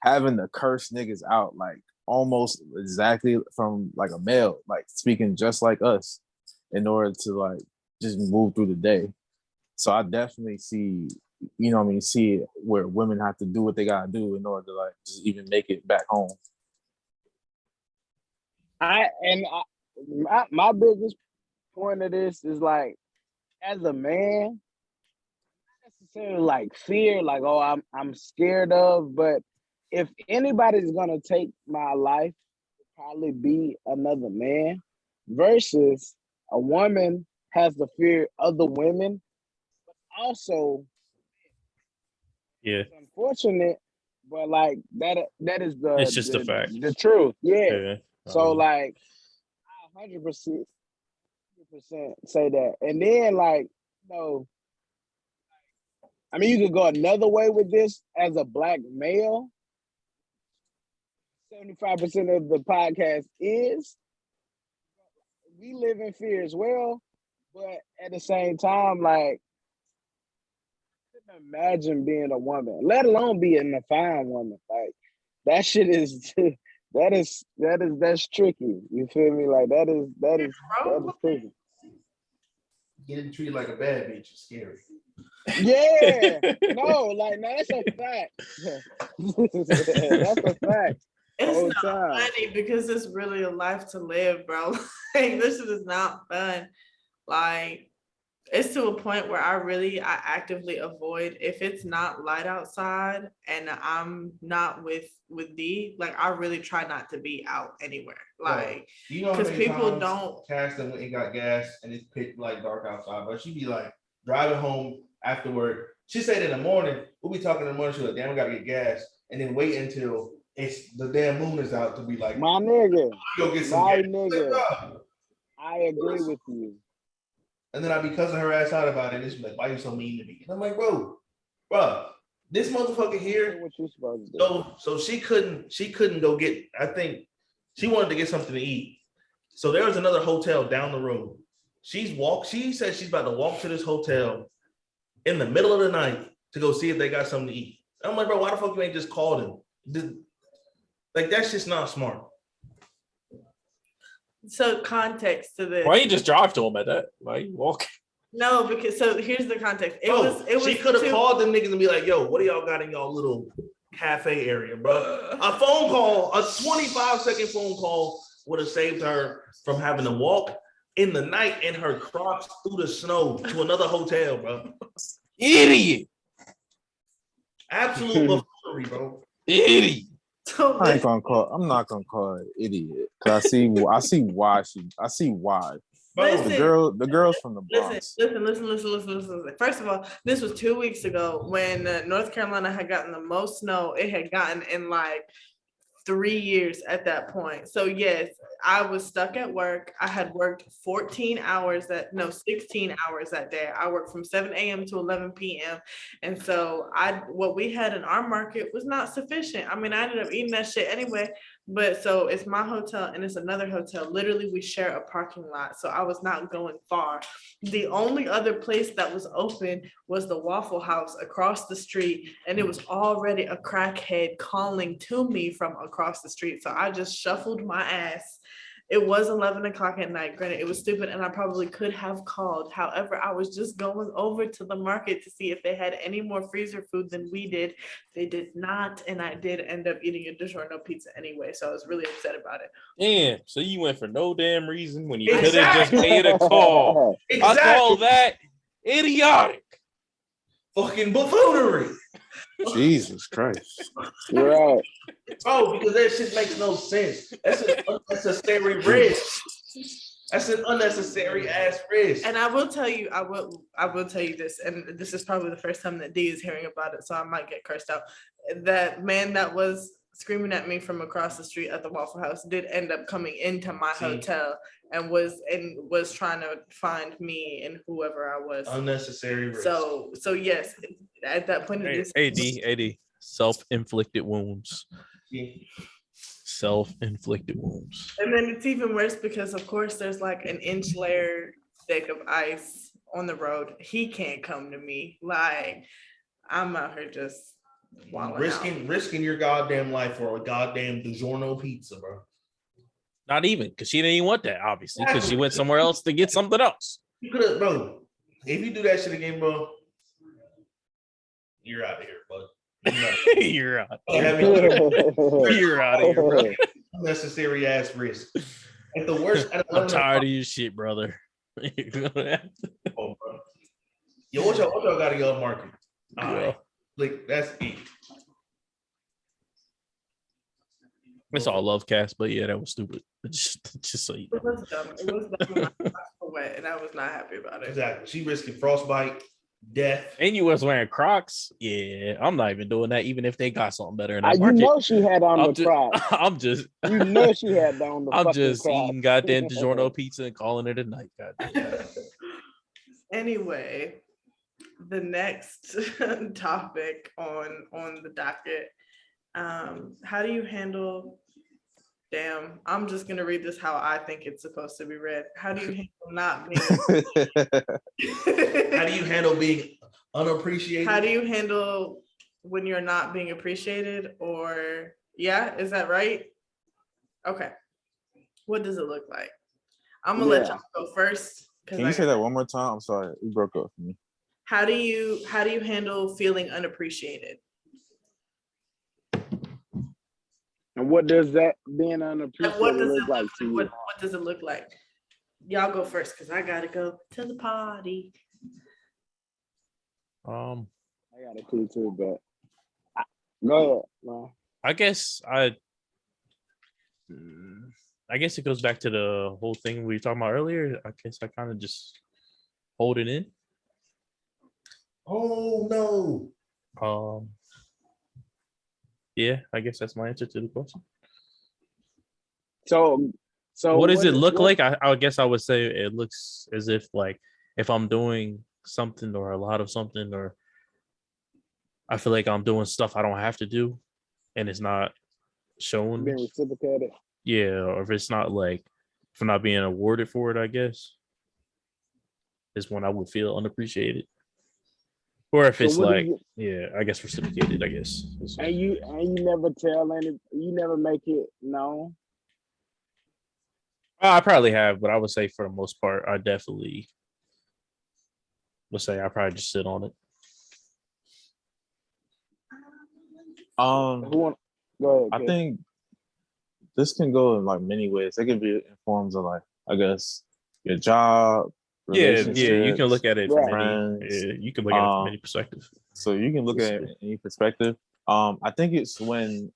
having to curse niggas out like almost exactly from like a male, like speaking just like us in order to like just move through the day. So I definitely see see it where women have to do what they gotta do in order to like just even make it back home. My biggest point of this is like, as a man, not necessarily like fear, like, oh, I'm scared of, but if anybody's gonna take my life, it'd probably be another man, versus a woman has the fear of the women, but also it's unfortunate, but like that is it's just a fact, the truth. Yeah. So like I 100% say that. And then like, I mean, you could go another way with this as a Black male. 75% of the podcast is we live in fear as well, but at the same time, like, imagine being a woman, let alone being a fine woman. Like that shit is that's tricky. You feel me? Like that is tricky. Getting treated like a bad bitch is scary. Yeah. No, that's a fact. That's a fact. It's not funny because it's really a life to live, bro. Like this is not fun. Like It's to a point where I actively avoid if it's not light outside and I'm not with D, like I really try not to be out anywhere. Like, you know, because people don't Cass them and got gas and it's pitch like dark outside, but she be like driving home after work. She said in the morning, we'll be talking in the morning, she's like, damn, we gotta get gas, and then wait until it's the damn moon is out to be like, my nigga, go get some my gas. nigga, Like, I agree with you. and then I be cussing her ass out about it. And she's like, why you so mean to me? And I'm like, bro, this motherfucker here. What you supposed to do? So she couldn't go get, I think she wanted to get something to eat. So there was another hotel down the road. She said she's about to walk to this hotel in the middle of the night to go see if they got something to eat. And I'm like, bro, why the fuck you ain't just called him? Like, that's just not smart. So context to this. Why you just drive to him at that? Why you walk? No, because so here's the context. It was She could have called them niggas and be like, yo, what do y'all got in y'all little cafe area, bro? A phone call, a 25-second phone call would have saved her from having to walk in the night in her Crocs through the snow to another hotel, bro. Idiot. Absolute buffoonery, bro. Idiot. So I'm not gonna call it idiot because I see why. Bro, Listen, The girls from the Bronx. Listen. First of all, this was 2 weeks ago when North Carolina had gotten the most snow it had gotten in like 3 years at that point. So yes, I was stuck at work. I had worked 16 hours that day. I worked from 7 a.m. to 11 p.m. And so what we had in our market was not sufficient. I mean, I ended up eating that shit anyway. But so it's my hotel and it's another hotel. Literally, we share a parking lot. So I was not going far. The only other place that was open was the Waffle House across the street. And it was already a crackhead calling to me from across the street. So I just shuffled my ass. It was 11 o'clock at night. Granted, it was stupid and I probably could have called. However, I was just going over to the market to see if they had any more freezer food than we did. They did not. And I did end up eating a DiGiorno pizza anyway. So I was really upset about it. Damn. So you went for no damn reason when you could have just made a call. Exactly. I call that idiotic. Fucking buffoonery. Jesus Christ. Right. Bro, because that shit makes no sense. That's an unnecessary risk. That's an unnecessary ass risk. And I will tell you this, and this is probably the first time that D is hearing about it, so I might get cursed out. That man that was screaming at me from across the street at the Waffle House did end up coming into my hotel and was trying to find me and whoever I was. Unnecessary risk. So yes, at that point, AD, self-inflicted wounds. Yeah. Self-inflicted wounds. And then it's even worse because, of course, there's like an inch layer thick of ice on the road. He can't come to me. Like, I'm out here just risking your goddamn life for a goddamn DiGiorno pizza, bro. Not even, because she didn't even want that, obviously, because she went somewhere else to get something else. You could have, bro. If you do that shit again, bro, you're out of here, bud. You're out. You're out of here, bro. Unnecessary ass risk. At the worst, I'm tired of your shit, brother. Oh, bro. Yo, what y'all got in your market? All right. Like, that's it. It's all love cast, but yeah, that was stupid. Just so you know. It was dumb. It was dumb. My eyes were wet, and I was not happy about it. Exactly. She risking frostbite, death. And you was wearing Crocs. Yeah, I'm not even doing that, even if they got something better in that market. You know she had on the Crocs. I'm just. You know she had on the. I'm just Crocs. eating goddamn DiGiorno pizza and calling it a night. Goddamn. Anyway, the next topic on the docket. How do you handle? Damn, I'm just gonna read this how I think it's supposed to be read. How do you handle not being? How do you handle being unappreciated? How do you handle when you're not being appreciated? Or yeah, is that right? Okay. What does it look like? I'm gonna let y'all go first. Can you say that one more time? I'm sorry, you broke up for me. How do you handle feeling unappreciated? And what does that being unappreciated look like to you? What does it look like? Y'all go first because I gotta go to the party. I got a clue too, but go ahead, man. I guess it goes back to the whole thing we were talking about earlier. I guess I kind of just hold it in. Oh no. Yeah, I guess that's my answer to the question. So what does it look like? I guess I would say it looks as if like if I'm doing something or a lot of something, or I feel like I'm doing stuff I don't have to do and it's not shown. being reciprocated. Yeah, or if it's not like if I'm not being awarded for it, I guess is when I would feel unappreciated. Or if it's like, yeah, I guess reciprocated, I guess. And you never tell you never make it known. I probably have, but I would say for the most part, I definitely would say I probably just sit on it. Go ahead, I think this can go in like many ways. It can be in forms of like, I guess, your job, relationships. Yeah, you can look at it from friends. you can look at it from any perspective. So you can look at it in any perspective. I think it's when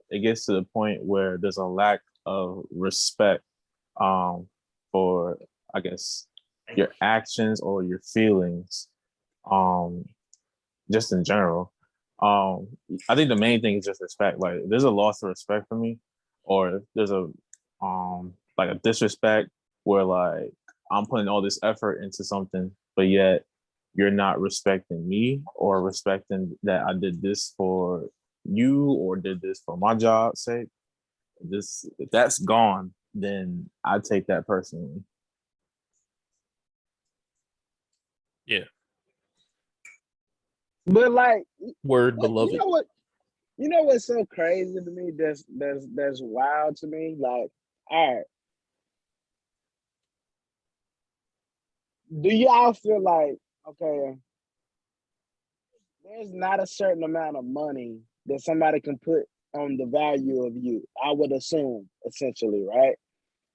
it gets to the point where there's a lack of respect for, I guess, your actions or your feelings, just in general. I think the main thing is just respect. Like, there's a loss of respect for me, or if there's a like a disrespect where like I'm putting all this effort into something, but yet you're not respecting me or respecting that I did this for you or did this for my job's sake. If that's gone, then I take that personally. Yeah. But like, word beloved. You know what's so crazy to me? That's wild to me. Like, all right, do y'all feel like, okay, there's not a certain amount of money that somebody can put on the value of you? I would assume, essentially, right?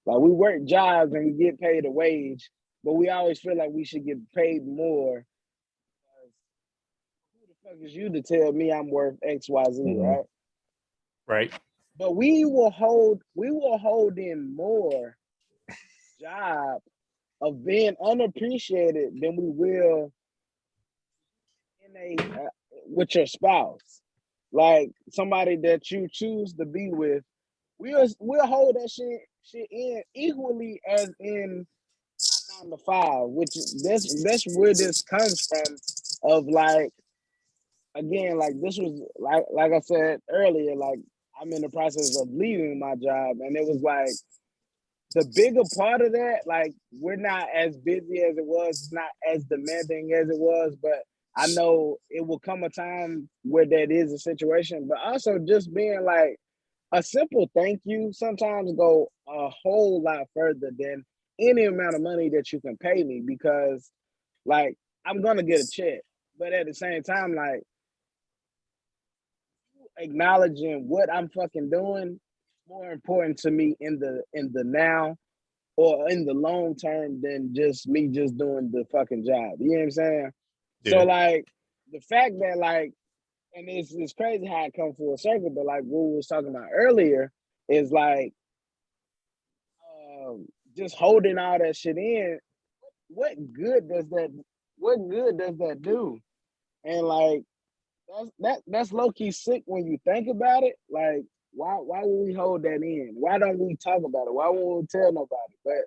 Like, we work jobs and we get paid a wage, but we always feel like we should get paid more. Who the fuck is you to tell me I'm worth XYZ, right? Right. But we will hold in more job of being unappreciated than we will in with your spouse, like somebody that you choose to be with. We'll hold that shit in equally as in 9 to 5, which that's where this comes from. Of like, again, like this was like I said earlier, like I'm in the process of leaving my job, and it was like the bigger part of that, like we're not as busy as it was, it's not as demanding as it was, but I know it will come a time where that is a situation. But also just being like a simple thank you sometimes go a whole lot further than any amount of money that you can pay me, because like I'm gonna get a check, but at the same time, like acknowledging what I'm fucking doing more important to me in the now or in the long term than just me just doing the fucking job. You know what I'm saying? Yeah. So like the fact that like, and it's crazy how it comes full circle, but like what we was talking about earlier is like just holding all that shit in. What good does that do? And like that's low key sick when you think about it. Like, why would we hold that in? Why don't we talk about it? Why won't we tell nobody? But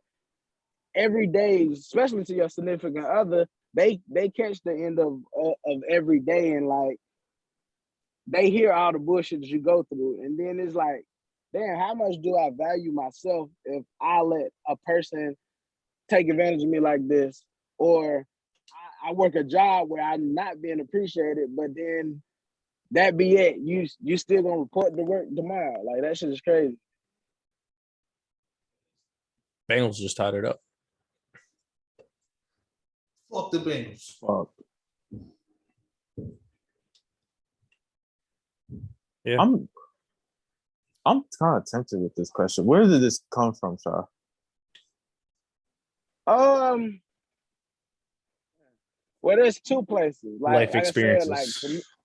every day, especially to your significant other, they catch the end of every day, and like they hear all the bullshit that you go through, and then it's like, damn, how much do I value myself if I let a person take advantage of me like this, or I work a job where I'm not being appreciated, but then that be it. You still gonna report the work tomorrow? Like, that shit is crazy. Bengals just tied it up. Fuck the Bengals. Fuck. Yeah. I'm kind of tempted with this question. Where did this come from, Shah? Well, there's two places. Life Like I said, experiences.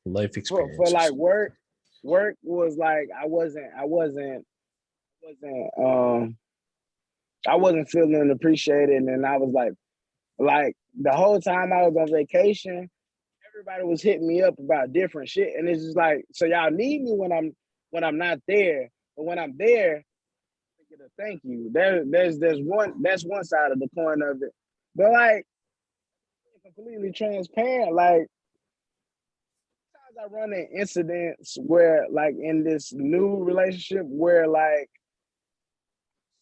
Life for experiences. like work was like I wasn't feeling appreciated, and I was like the whole time I was on vacation, everybody was hitting me up about different shit, and it's just like, so y'all need me when I'm not there, but when I'm there, I get a thank you. That's one side of the coin of it, but like completely transparent, like sometimes I run in incidents where like in this new relationship where like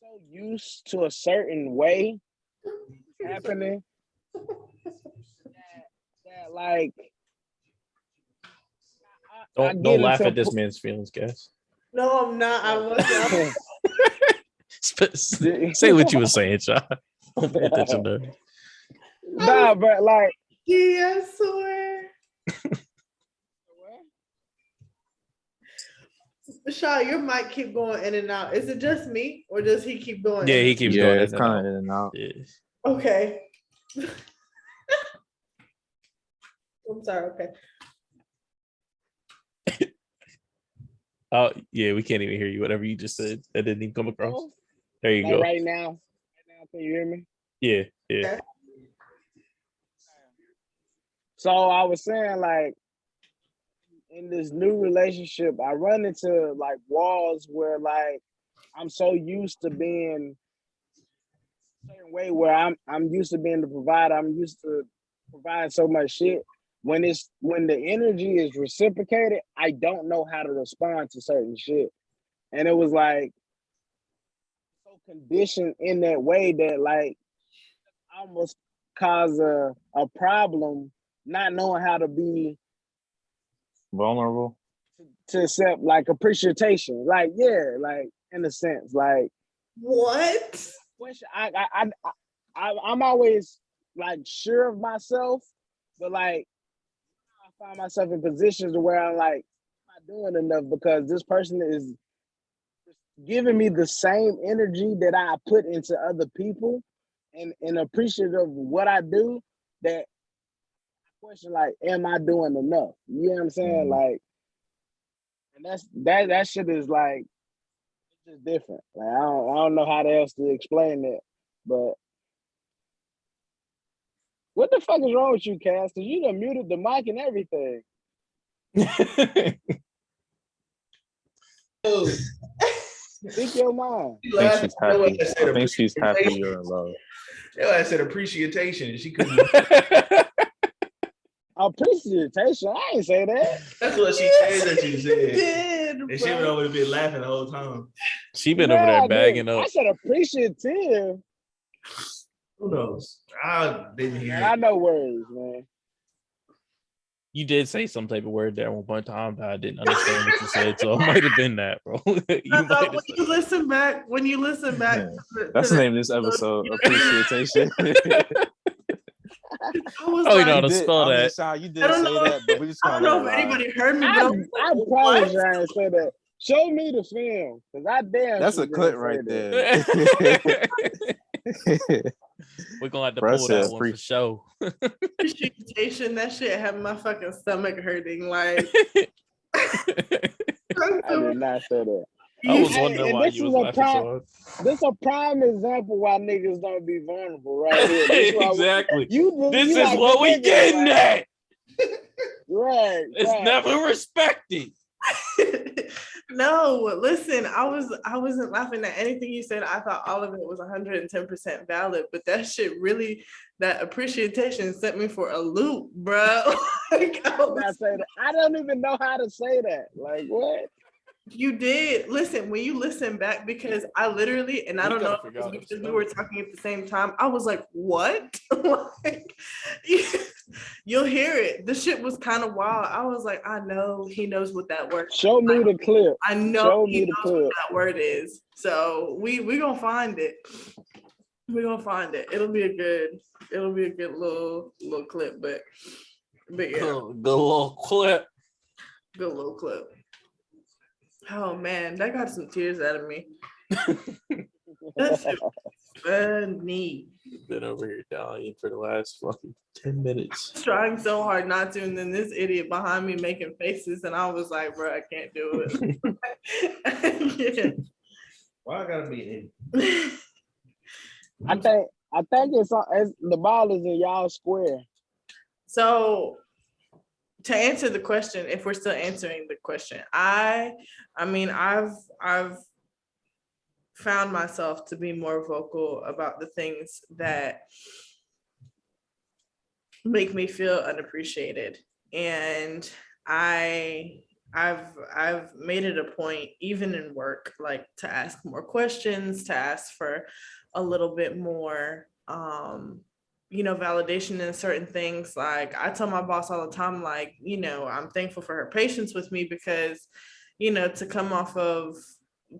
so used to a certain way happening that like I Don't get laugh into at this man's feelings, guys. No, I'm not. I wasn't. Say what you were saying, Sean. Don't pay attention to it. Nah, but like Yeah, I swear. Shaw, your mic keep going in and out. Is it just me, or does he keep going? Yeah, he keeps Yeah, going it's in and kind out. of in and out. Yeah. Okay. I'm sorry. Okay. Oh, yeah, we can't even hear you. Whatever you just said, that didn't even come across. There you like go. right now, can you hear me? Yeah, yeah. So I was saying like in this new relationship, I run into like walls where like I'm so used to being a certain way where I'm used to being the provider. I'm used to providing so much shit. When the energy is reciprocated, I don't know how to respond to certain shit. And it was like so conditioned in that way that like almost cause a problem, not knowing how to be Vulnerable. to accept like appreciation. Like, yeah, like in a sense, like What? I'm always like sure of myself, but like I find myself in positions where I'm like I'm not doing enough because this person is giving me the same energy that I put into other people and appreciative of what I do, that I question like, am I doing enough? You know what I'm saying? Like, and that shit is like it's just different. Like I don't know how else to explain it, but what the fuck is wrong with you, Cass? Cause you done muted the mic and everything. Speak your mind. I think she's happy. I think she's happy you're in love. Yeah, I said appreciation. She couldn't. Appreciation. I ain't say that. That's what she said that you said. Did, And she would over been laughing the whole time. She been over there bagging up. I said appreciative. Who knows? I didn't hear it. I know words, man. You did say some type of word there one point in time, but I didn't understand what you said, so it might have been that, bro. when you listen back, Yeah. That's the name of this episode. Appreciation. Oh, you know how to spell that. Sean, you did say that, but we just I don't know if anybody heard me, but I promise I ain't say that. Show me the film, because I damn. That's a clip right there. We're gonna have to pull that one for show. Appreciation, that shit had my fucking stomach hurting. Like, I did not say that. I was wondering why you was laughing so hard. This is a prime example why niggas don't be vulnerable right here. Exactly. This is like, what we getting at. Right. It's never respected. No, listen, I wasn't laughing at anything you said. I thought all of it was 110% valid, but that shit really, that appreciation sent me for a loop, bro. Like, I don't even know how to say that. Like, what? You did. Listen, when you listen back, because I literally, and I don't know if it was because we were talking at the same time, I was like, what? Like, you'll hear it. The shit was kind of wild. I was like, I know he knows what that word is. Show me the clip. I know he knows what that word is. So we gonna find it. We're gonna find it. It'll be a good little clip, but yeah. Good little clip. Good little clip. Oh man, that got some tears out of me. That shit Funny. Been over here dying for the last fucking 10 minutes. Trying so hard not to, and then this idiot behind me making faces, and I was like, bro, I can't do it. Yeah. Why I gotta be I think it's the ball is in y'all square. So to answer the question, if we're still answering the question, I mean, I've found myself to be more vocal about the things that make me feel unappreciated. And I've made it a point, even in work, like to ask more questions, to ask for a little bit more validation in certain things. Like I tell my boss all the time, like, I'm thankful for her patience with me because, to come off of,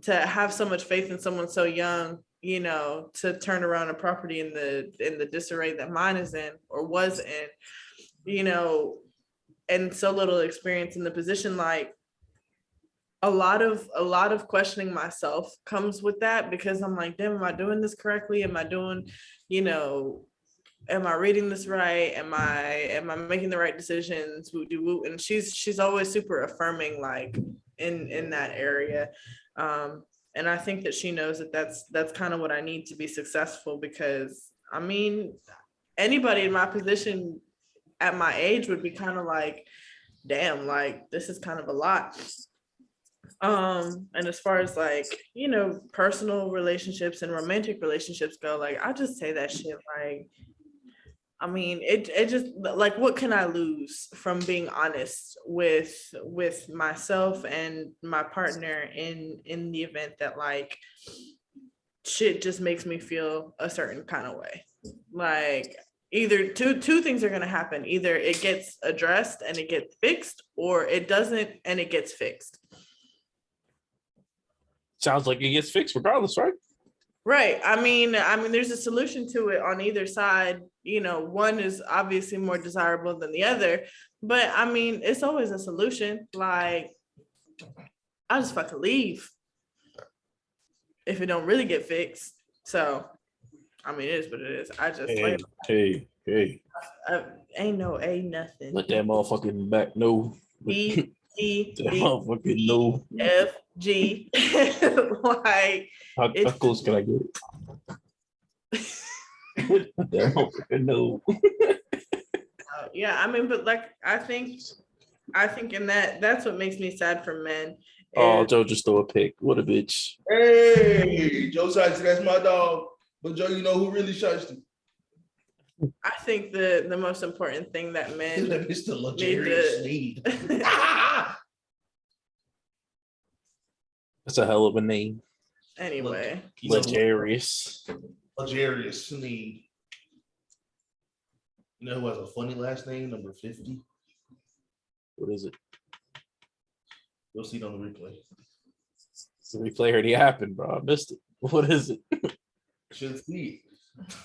to have so much faith in someone so young, to turn around a property in the disarray that mine is in or was in, and so little experience in the position, like a lot of questioning myself comes with that, because I'm like, damn, am I doing this correctly? Am I doing, am I reading this right? Am I making the right decisions? And she's always super affirming, like in that area. And I think that she knows that that's kind of what I need to be successful, because I mean, anybody in my position at my age would be kind of like, damn, like this is kind of a lot. And as far as like, personal relationships and romantic relationships go, like I just say that shit, like, I mean, it just, like, what can I lose from being honest with myself and my partner in the event that like shit just makes me feel a certain kind of way? Like either two things are going to happen. Either it gets addressed and it gets fixed, or it doesn't and it gets fixed. Sounds like it gets fixed regardless, right? Right. I mean, there's a solution to it on either side. One is obviously more desirable than the other, but I mean, it's always a solution. Like, I'll just fucking leave if it don't really get fixed. So, I mean, it is what it is. I just hey. Ain't nothing. Let that motherfucking back know. B E That motherfucking know. F G. Like, How close can I get it? That motherfucking know. Yeah, I mean, but like, I think in that's what makes me sad for men. Oh, Joe just throw a pick. What a bitch. Hey, Joe Shiesty, that's my dog. But Joe, you know who really shiesty? I think the most important thing that men Mr. Luxurious need. That's a hell of a name. Anyway. Luxurious. Luxurious need. You know who has a funny last name? Number 50. What is it? You'll see it on the replay. The replay already happened, bro. I missed it. What is it? Should see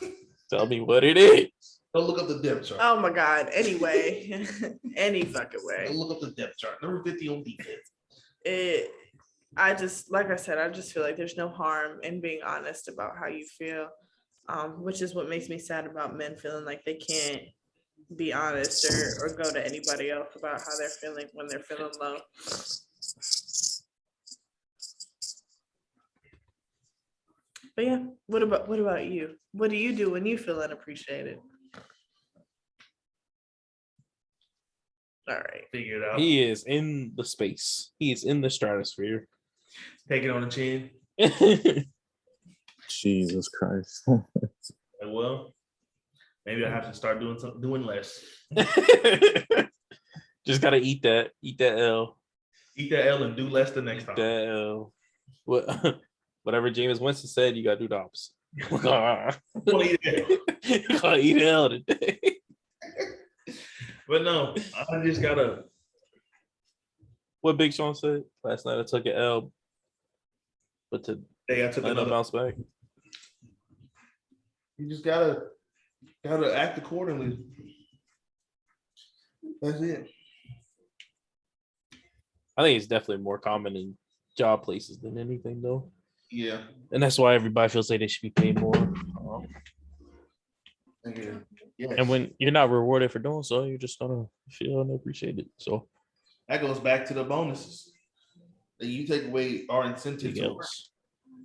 it. Tell me what it is. Don't look up the depth chart. Oh my God. Anyway, any fucking way. Don't look up the depth chart. Number 50 on defense. I just, like I said, I just feel like there's no harm in being honest about how you feel, which is what makes me sad about men feeling like they can't be honest or go to anybody else about how they're feeling when they're feeling low. But yeah, what about you? What do you do when you feel unappreciated? All right. Figure it out. He is in the space. He is in the stratosphere. Take it on the chin. Jesus Christ. Well, maybe I have to start doing less. Just gotta eat that L. Eat that L and do less the next time. That L. Whatever James Winston said, you gotta do the opposite. You gotta eat L today. But no, I just gotta. What Big Sean said last night, I took an L, but I took another bounce back. You just gotta act accordingly. That's it. I think it's definitely more common in job places than anything, though. Yeah. And that's why everybody feels like they should be paid more. Yes. And when you're not rewarded for doing so, you're just gonna feel unappreciated. So that goes back to the bonuses. You take away our incentive to work.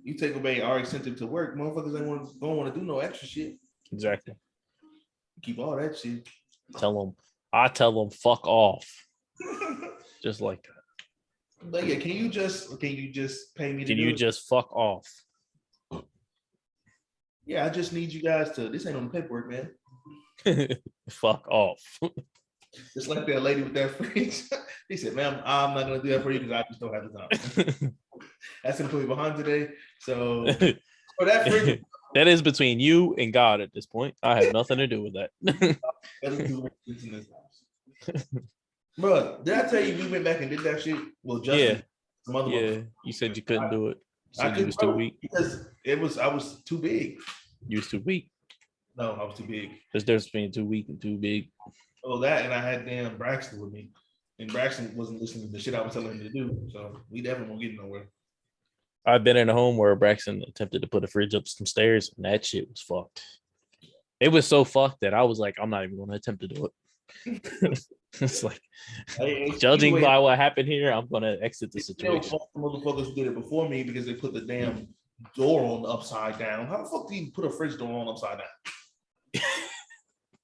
You take away our incentive to work. Motherfuckers don't want to do no extra shit. Exactly. Keep all that shit. I tell them fuck off. Just like that. But yeah, can you just pay me to Can do you it? just fuck off? Yeah, I just need you guys to. This ain't on the paperwork, man. Fuck off. Just like that lady with that fridge. He said, "Ma'am, I'm not gonna do that for you because I just don't have the time." That's gonna put me behind today. So for that fridge, that is between you and God at this point. I have nothing to do with that. Bro, did I tell you we went back and did that shit? Well, Justin, yeah. You said you couldn't do it. I You was too weak because I was too big. You was too weak. No, I was too big. There's difference between too weak and too big. Oh, that, and I had damn Braxton with me, and Braxton wasn't listening to the shit I was telling him to do. So we definitely won't get nowhere. I've been in a home where Braxton attempted to put a fridge up some stairs, and that shit was fucked. It was so fucked that I was like, I'm not even going to attempt to do it. It's like, judging by what happened here, I'm going to exit the situation. Motherfuckers did it before me because they put the damn door on upside down. How the fuck do you put a fridge door on upside down?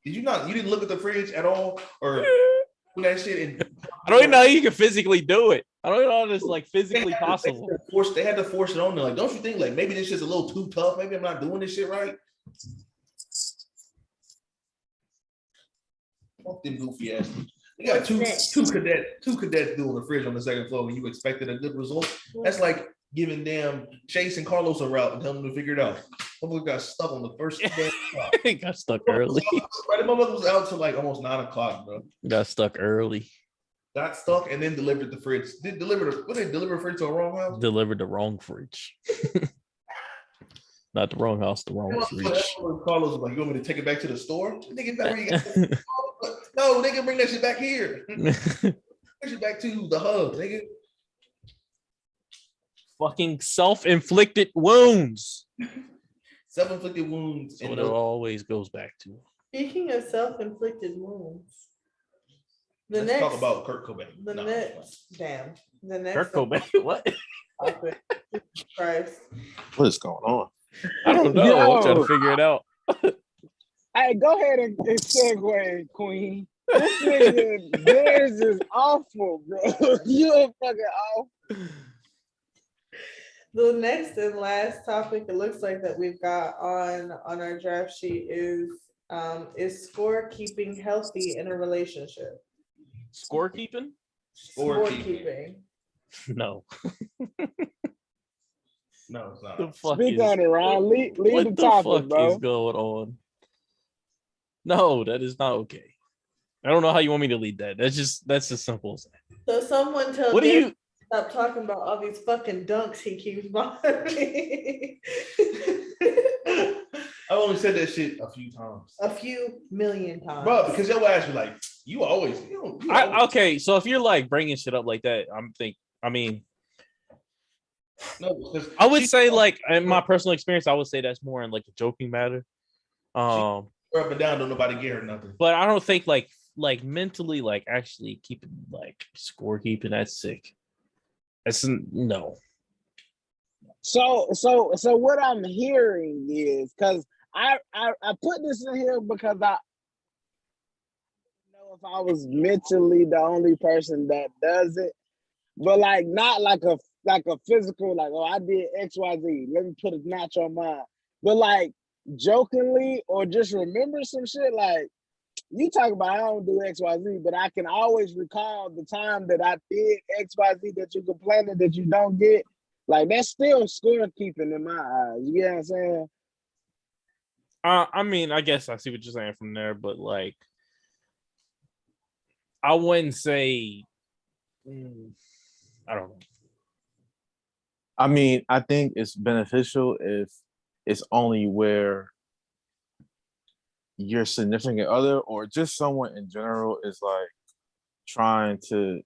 Did you not? You didn't look at the fridge at all, or that shit? And I don't even know how you can physically do it. I don't know if it's like physically possible. They had to force it on there. Like, don't you think like maybe this shit's a little too tough? Maybe I'm not doing this shit right. Fuck them goofy ass. You got two cadets doing the fridge on the second floor when you expected a good result. That's like giving damn Chase and Carlos a route and telling them to figure it out. Someone got stuck on the first damn spot. He got stuck early. Right, the motherfucker was out till like almost 9 o'clock, bro. Got stuck early. Got stuck and then delivered the fridge. They deliver the fridge to a wrong house? Delivered the wrong fridge. Not the wrong house, the wrong fridge. Carlos was like, you want me to take it back to the store? Nigga, where you got no, nigga, bring that shit back here. Bring it back to the hub, nigga. Fucking self-inflicted wounds. Self-inflicted wounds. So it always goes back to. Speaking of self-inflicted wounds, let's talk about Kurt Cobain. The next Kurt Cobain? What? Christ. What is going on? I don't know. Yo. I'm trying to figure it out. Hey, go ahead and segue, Queen. This nigga, theirs is awful, bro. You're fucking awful. The next and last topic it looks like that we've got on our draft sheet is scorekeeping healthy in a relationship? Scorekeeping? Scorekeeping. No. No, it's not. Speak on it, Ron. Lead the topic, fuck bro. is going on? No, that is not okay. I don't know how you want me to lead that. That's as simple as that. So someone tell what do you stop talking about all these fucking dunks he keeps buying me. I only said that shit a few times. A few million times. Bro, because your ass be like, you always. Okay, so if you're like bringing shit up like that, no, I would say like in my personal experience, I would say that's more in like a joking matter. Up and down, don't nobody get her nothing. But I don't think like mentally, like actually keeping like scorekeeping, that's sick. That's no. So what I'm hearing is because I put this in here because I know if I was mentally the only person that does it, but like not like a physical, like, oh, I did XYZ, let me put a notch on mine. But like jokingly or just remember some shit, like you talk about I don't do XYZ, but I can always recall the time that I did XYZ that you complaining that you don't get. Like that's still scorekeeping in my eyes. You get what I'm saying? I mean, I guess I see what you're saying from there, but like I wouldn't say I don't know. I mean, I think it's beneficial if it's only where your significant other or just someone in general is like trying to,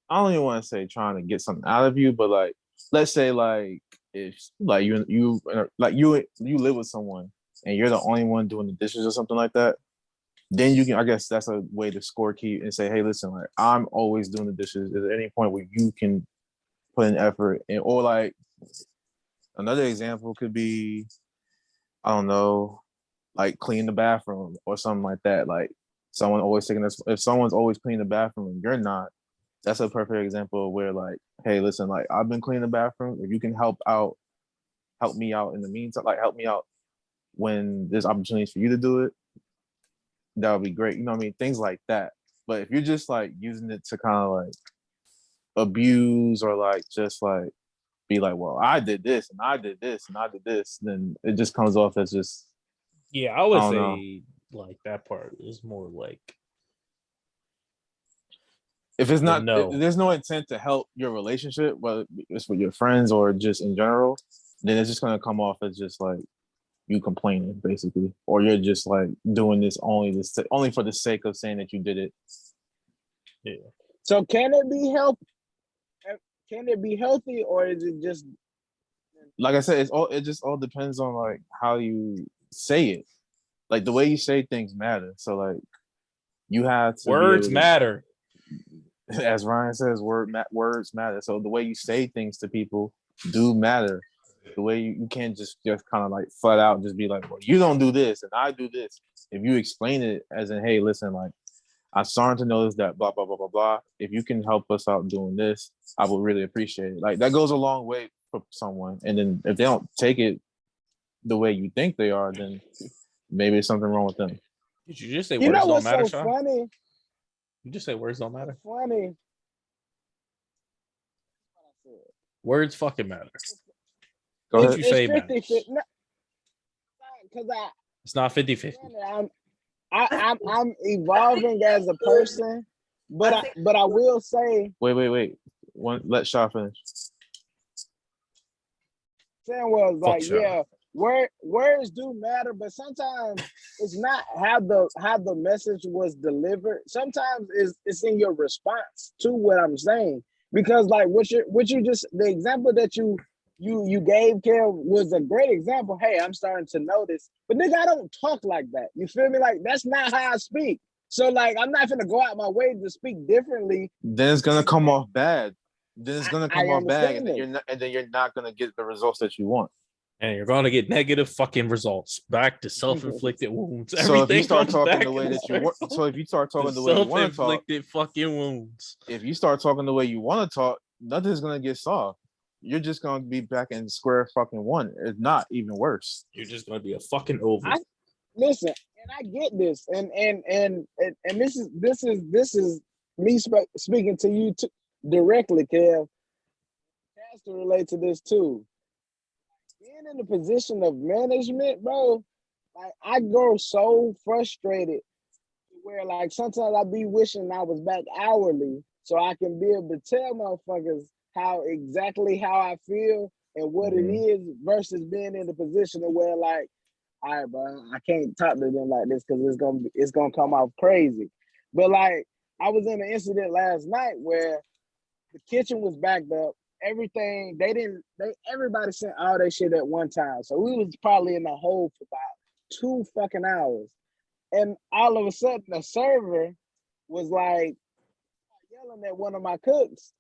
I don't even want to say trying to get something out of you, but like, let's say like if like you live with someone and you're the only one doing the dishes or something like that, then you can, I guess that's a way to scorekeep and say, hey, listen, like I'm always doing the dishes. Is there any point where you can put in effort? And or like another example could be, I don't know, like clean the bathroom or something like that. Like someone always taking this, if someone's always cleaning the bathroom and you're not, that's a perfect example of where like, hey, listen, like I've been cleaning the bathroom. If you can help me out in the meantime, like help me out when there's opportunities for you to do it, that would be great. You know what I mean? Things like that. But if you're just like using it to kind of like abuse or like just like be like, well, I did this and I did this and I did this, then it just comes off as just, Yeah, I would I don't say like that part is more like if it's not, no. if there's no intent to help your relationship, whether it's with your friends or just in general, then it's just gonna come off as just like you complaining basically, or you're just like doing this only for the sake of saying that you did it. Yeah. So can it be healthy? Can it be healthy, or is it just like I said, it just all depends on like how you say it. Like the way you say things matter. So like you have to words matter. As Ryan says, words matter. So the way you say things to people do matter. The way you can't just kind of like flat out just be like, well, you don't do this and I do this. If you explain it as in, hey, listen, like I'm starting to notice that blah blah blah blah blah. If you can help us out doing this, I would really appreciate it. Like that goes a long way for someone. And then if they don't take it the way you think they are, then maybe there's something wrong with them. Did you just say you words know don't what's matter, so Sean? funny? You just say words don't matter. Funny. Words fucking matter. Go ahead. You say 50, matters. Because It's not 50-50. I'm evolving as a person, but I will say. Wait. Let Shaw finish. Saying was like, Shaw. yeah, words do matter, but sometimes it's not how the message was delivered. Sometimes it's in your response to what I'm saying. Because like what you just, the example that you gave, Kev, was a great example. Hey, I'm starting to notice, but nigga, I don't talk like that. You feel me? Like that's not how I speak. So like I'm not gonna go out my way to speak differently. Then it's gonna come off bad. Then it's gonna come off bad, understand and then you're not gonna get the results that you want. And you're gonna get negative fucking results. Back to self-inflicted wounds. So if you Everything start comes talking back the way in that you circle. want, so if you start talking the way you want to talk, Self-inflicted fucking wounds. if you start talking the way you want to talk, nothing's gonna get solved. You're just gonna be back in square fucking one. It's not even worse. You're just gonna be a fucking oval. Listen, and I get this, and this is me speaking to you directly, Kev. Has to relate to this too. Being in the position of management, bro, like I grow so frustrated where like sometimes I be wishing I was back hourly so I can be able to tell motherfuckers exactly how I feel and what it is versus being in the position of where like, all right, bro, I can't talk to them like this because it's gonna come off crazy. But like I was in an incident last night where the kitchen was backed up. Everything everybody sent all their shit at one time. So we was probably in the hole for about 2 fucking hours. And all of a sudden the server was like yelling at one of my cooks.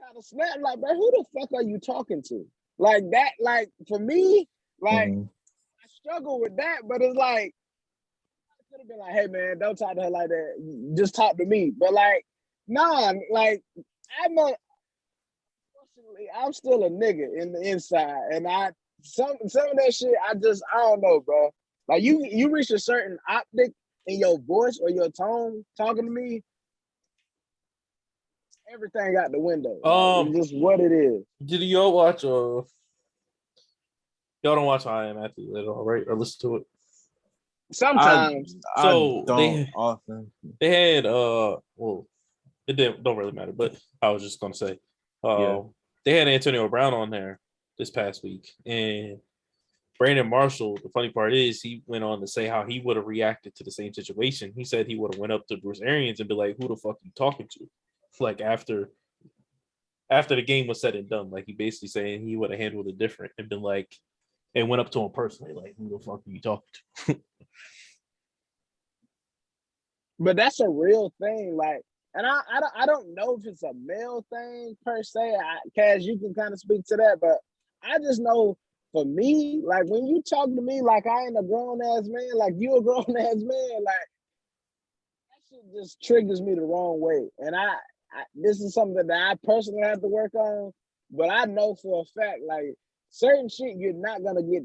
Kind of snapped like, bro, who the fuck are you talking to? Like that, like for me, like I struggle with that, but it's like I could have been like, hey man, don't talk to her like that. Just talk to me. But like, nah, like I'm still a nigga in the inside. And some of that shit, I don't know, bro. Like you reach a certain optic in your voice or your tone talking to me, everything out the window. It's just what it is. Did y'all watch y'all don't watch I Am Athlete at all, right? Or listen to it? Sometimes. Often. They had well, it don't really matter, but I was just gonna say they had Antonio Brown on there this past week, and Brandon Marshall, the funny part is he went on to say how he would have reacted to the same situation. He said he would have went up to Bruce Arians and be like, who the fuck you talking to? Like after after the game was said and done, like he basically saying he would have handled it different and been like, and went up to him personally, like, who the fuck are you talking to? But that's a real thing. Like, and I don't know if it's a male thing per se. Kaz, you can kind of speak to that, but I just know for me, like when you talk to me like I ain't a grown ass man, like you a grown ass man, like that shit just triggers me the wrong way. And I this is something that I personally have to work on, but I know for a fact, like certain shit you're not gonna get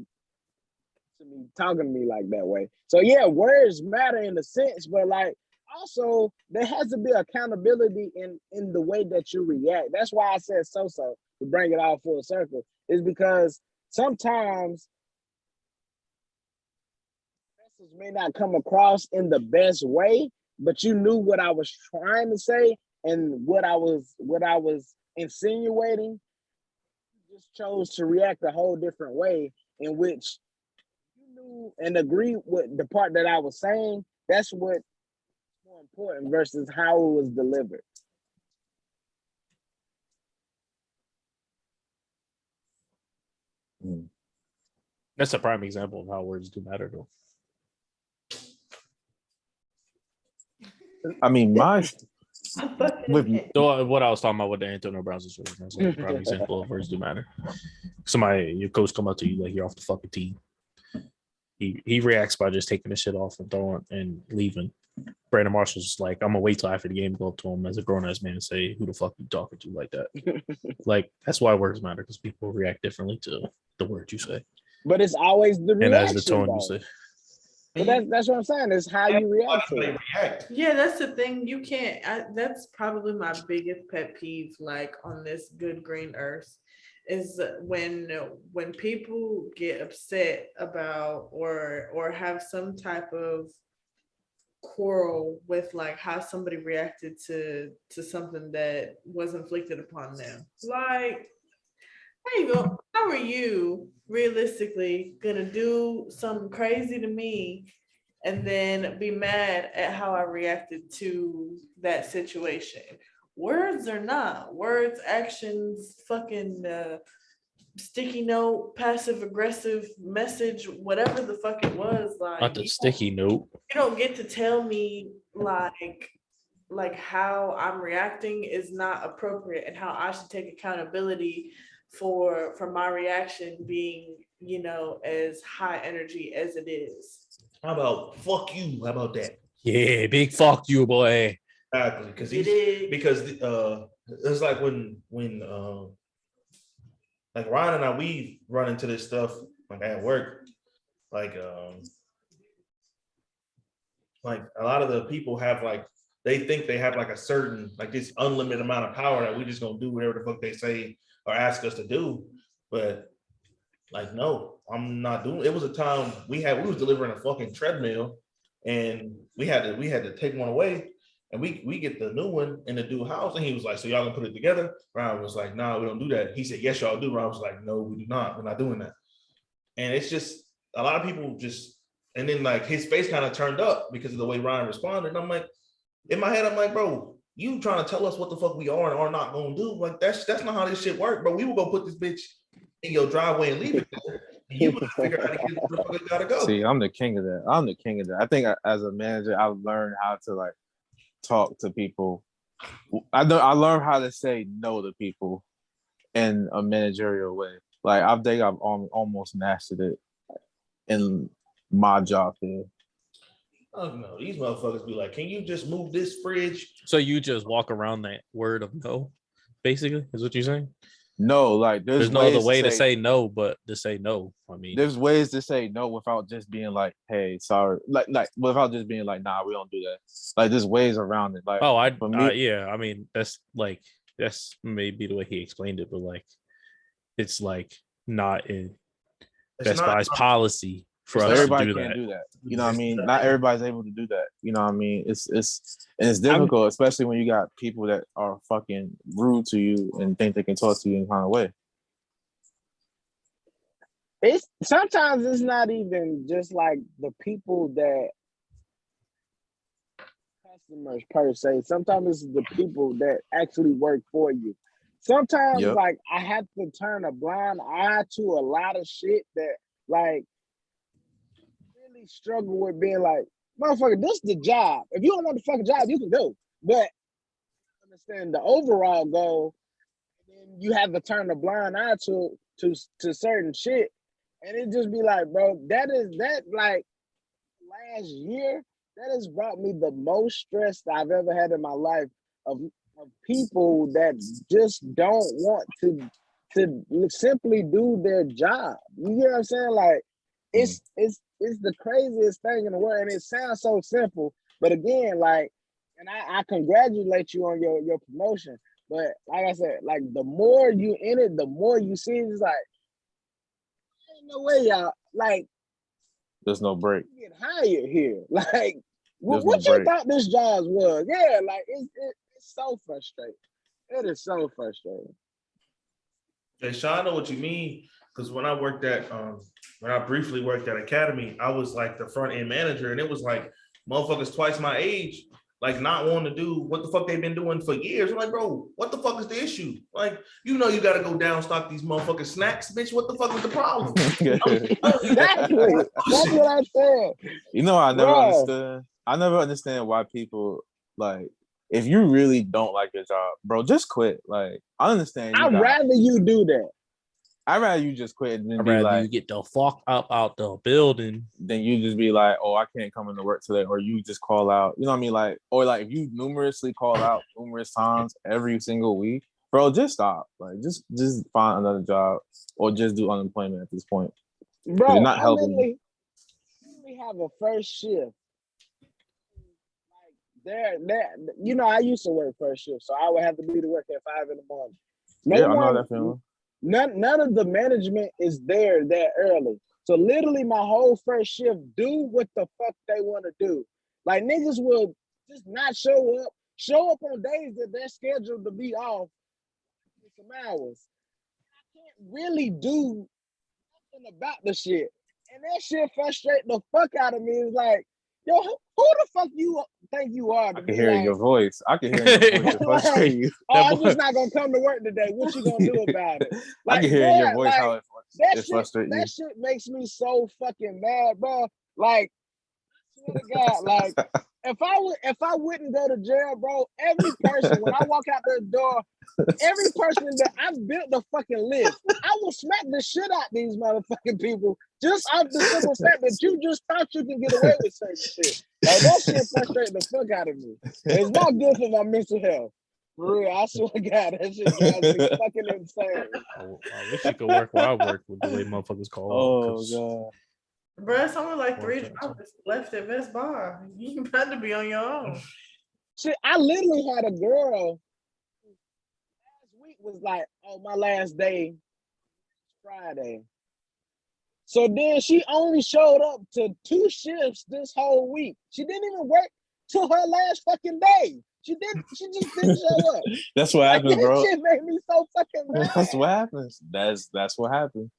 to me talking to me like that way. So yeah, words matter in a sense, but like also there has to be accountability in the way that you react. That's why I said so to bring it all full circle, is because sometimes messages may not come across in the best way, but you knew what I was trying to say and what I was insinuating. You just chose to react a whole different way in which you knew and agreed with the part that I was saying. That's what more important versus how it was delivered. That's a prime example of how words do matter, though. I mean, my with So what I was talking about with the Antonio Brown situation, that's like a prime example of words do matter. Somebody, your coach come up to you like you're off the fucking team. He reacts by just taking the shit off and throwing and leaving. Brandon Marshall's like, I'm gonna wait till after the game, go up to him as a grown ass man and say, who the fuck you talking to like that? Like, that's why words matter, because people react differently to the word you say. But it's always the reaction, and as the tone though. you say. But that's what I'm saying. It's how you react to it. Yeah, that's the thing. You can't. That's probably my biggest pet peeve. Like on this good green earth, is when people get upset about or have some type of quarrel with like how somebody reacted to something that was inflicted upon them. Like, there you go. How are you realistically gonna do something crazy to me and then be mad at how I reacted to that situation? Words or not, words, actions, fucking sticky note, passive aggressive message, whatever the fuck it was. Like, not the sticky note. You don't get to tell me like how I'm reacting is not appropriate and how I should take accountability for my reaction being, you know, as high energy as it is. How about fuck you? How about that? Yeah, big fuck you, boy. Exactly, because it's like when like Ryan and I, we run into this stuff like at work, like a lot of the people have like, they think they have like a certain, like this unlimited amount of power that we just gonna do whatever the fuck they say or ask us to do. But like, no, I'm not doing. It was a time we was delivering a fucking treadmill and we had to take one away, and we get the new one in the dude house, and he was like, so y'all gonna put it together? Ryan was like, nah, we don't do that. He said, yes, y'all do. Ryan was like, no, we do not. We're not doing that. And it's just a lot of people just, and then like his face kind of turned up because of the way Ryan responded. And I'm like, in my head, I'm like, bro, you trying to tell us what the fuck we are and are not gonna do? Like that's not how this shit work, bro. We will go put this bitch in your driveway and leave it there. And you gotta figure out how to get where the fuck it gotta go. See, I'm the king of that. I think as a manager, I've learned how to like talk to people. I learned how to say no to people in a managerial way. Like I think I've almost mastered it in my job here. Oh no, these motherfuckers be like, can you just move this fridge? So you just walk around that word of no, basically, is what you're saying? No, like there's no other way to say no but to say no. I mean, there's ways to say no without just being like, hey, sorry, like without just being like, nah, we don't do that. Like there's ways around it. Like, for me, yeah, I mean, that's maybe the way he explained it, but like it's like not in Best Buy's policy for us everybody to do can't that. do that. You know what I mean? Not everybody's able to do that. You know what I mean? It's difficult, especially when you got people that are fucking rude to you and think they can talk to you in kind of way. It's sometimes it's not even just like the people that customers per se. Sometimes it's the people that actually work for you. sometimes like I have to turn a blind eye to a lot of shit that like really struggle with being like, motherfucker, this is the job. If you don't want the fucking job, you can go. But understand the overall goal, and then you have to turn a blind eye to certain shit. And it just be like, bro, that like last year, that has brought me the most stress that I've ever had in my life of people that just don't want to simply do their job. You get what I'm saying? Like it's the craziest thing in the world, and it sounds so simple, but again, like, and I congratulate you on your promotion. But like I said, like the more you in it, the more you see it, it's like, ain't no way y'all like. There's no break. Get hired here, like what you thought this job was? Yeah, like it's so frustrating. It is so frustrating. Hey, Sean, I know what you mean, because when I briefly worked at Academy, I was like the front end manager, and it was like motherfuckers twice my age, like not wanting to do what the fuck they've been doing for years. I'm like, bro, what the fuck is the issue? Like, you know, you got to go down stock these motherfucking snacks, bitch. What the fuck is the problem? Exactly. That's what I said. You know, I never understood. I never understand why people like. If you really don't like your job, bro, just quit. Like, I understand. I'd rather you do that. I'd rather you just quit and then I'd be rather like, you get the fuck up out the building. Then you just be like, oh, I can't come into work today, or you just call out. You know what I mean? Like, or like if you numerously call out numerous times every single week, bro, just stop. Like, just find another job or just do unemployment at this point. Bro, you're not helping. We have a first shift. There, you know, I used to work first shift, so I would have to be to work at 5 in the morning. I know that feeling. None of the management is there that early. So literally my whole first shift, do what the fuck they want to do. Like niggas will just not show up on days that they're scheduled to be off for some hours. I can't really do nothing about the shit. And that shit frustrates the fuck out of me. It's like, yo, who the fuck you think you are? I can hear your voice. I can hear your voice. Like, I'm just not gonna come to work today. What you gonna do about it? Like, I can hear in your voice how it frustrates you. That shit makes me so fucking mad, bro. Like, I swear to God, like, if I wouldn't go to jail, bro, every person when I walk out the door, every person that I've built the fucking list, I will smack the shit out these motherfucking people just off the simple fact that you just thought you can get away with certain shit. Like that shit frustrates the fuck out of me. It's not good for my mental health. For real, I swear to God, that shit drives me fucking insane. I wish you could work where I work with the way motherfuckers call. Oh God. Bro, it's only like 3 drivers left at Best Buy. You better be on your own. Shit, I literally had a girl last week was like, oh, my last day Friday. So then she only showed up to 2 shifts this whole week. She didn't even work till her last fucking day. She just didn't show up. That's what happens, bro. That shit made me so fucking mad. That's what happens. That's what happens.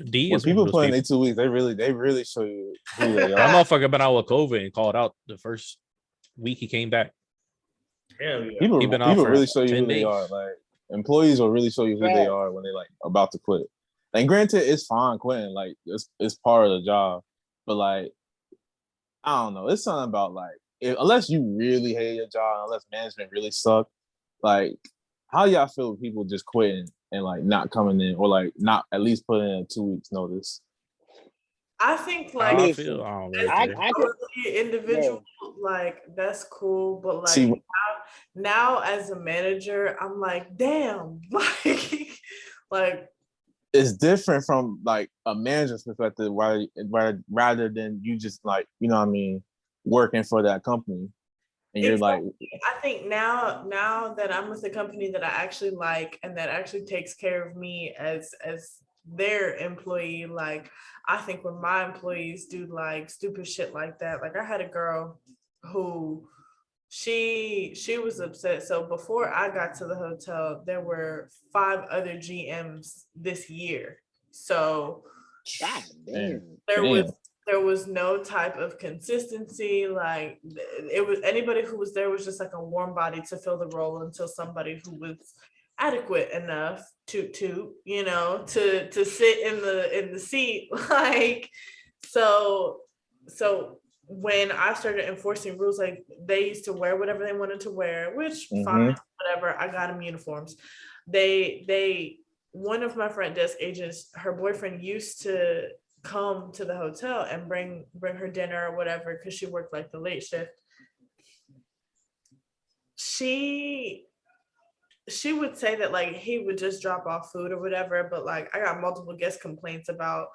D when people put in their 2 weeks, they really show you who they are. That motherfucker been out with COVID and called out the first week he came back. Hell yeah. People really show you who they are. Like employees will really show you who they are when they like about to quit. And granted, it's fine quitting, like it's part of the job. But like, I don't know. It's something about like unless you really hate your job, unless management really suck, like how y'all feel with people just quitting and like not coming in or like not at least putting in a 2 weeks notice? I think like I feel I don't really I can individual, like that's cool, but like now as a manager, I'm like, damn, like it's different from like a manager's perspective, rather than you just like, you know what I mean, working for that company. And you're like, I think now that I'm with a company that I actually like and that actually takes care of me as their employee, like I think when my employees do like stupid shit like that, like I had a girl who she was upset. So before I got to the hotel, there were 5 other GMs this year. So God damn. There was no type of consistency. Like it was anybody who was there was just like a warm body to fill the role until somebody who was adequate enough to you know to sit in the seat. Like so when I started enforcing rules, like they used to wear whatever they wanted to wear, which fine, whatever. I got them uniforms. They one of my front desk agents, her boyfriend used to come to the hotel and bring her dinner or whatever because she worked like the late shift. She would say that like he would just drop off food or whatever, but like I got multiple guest complaints about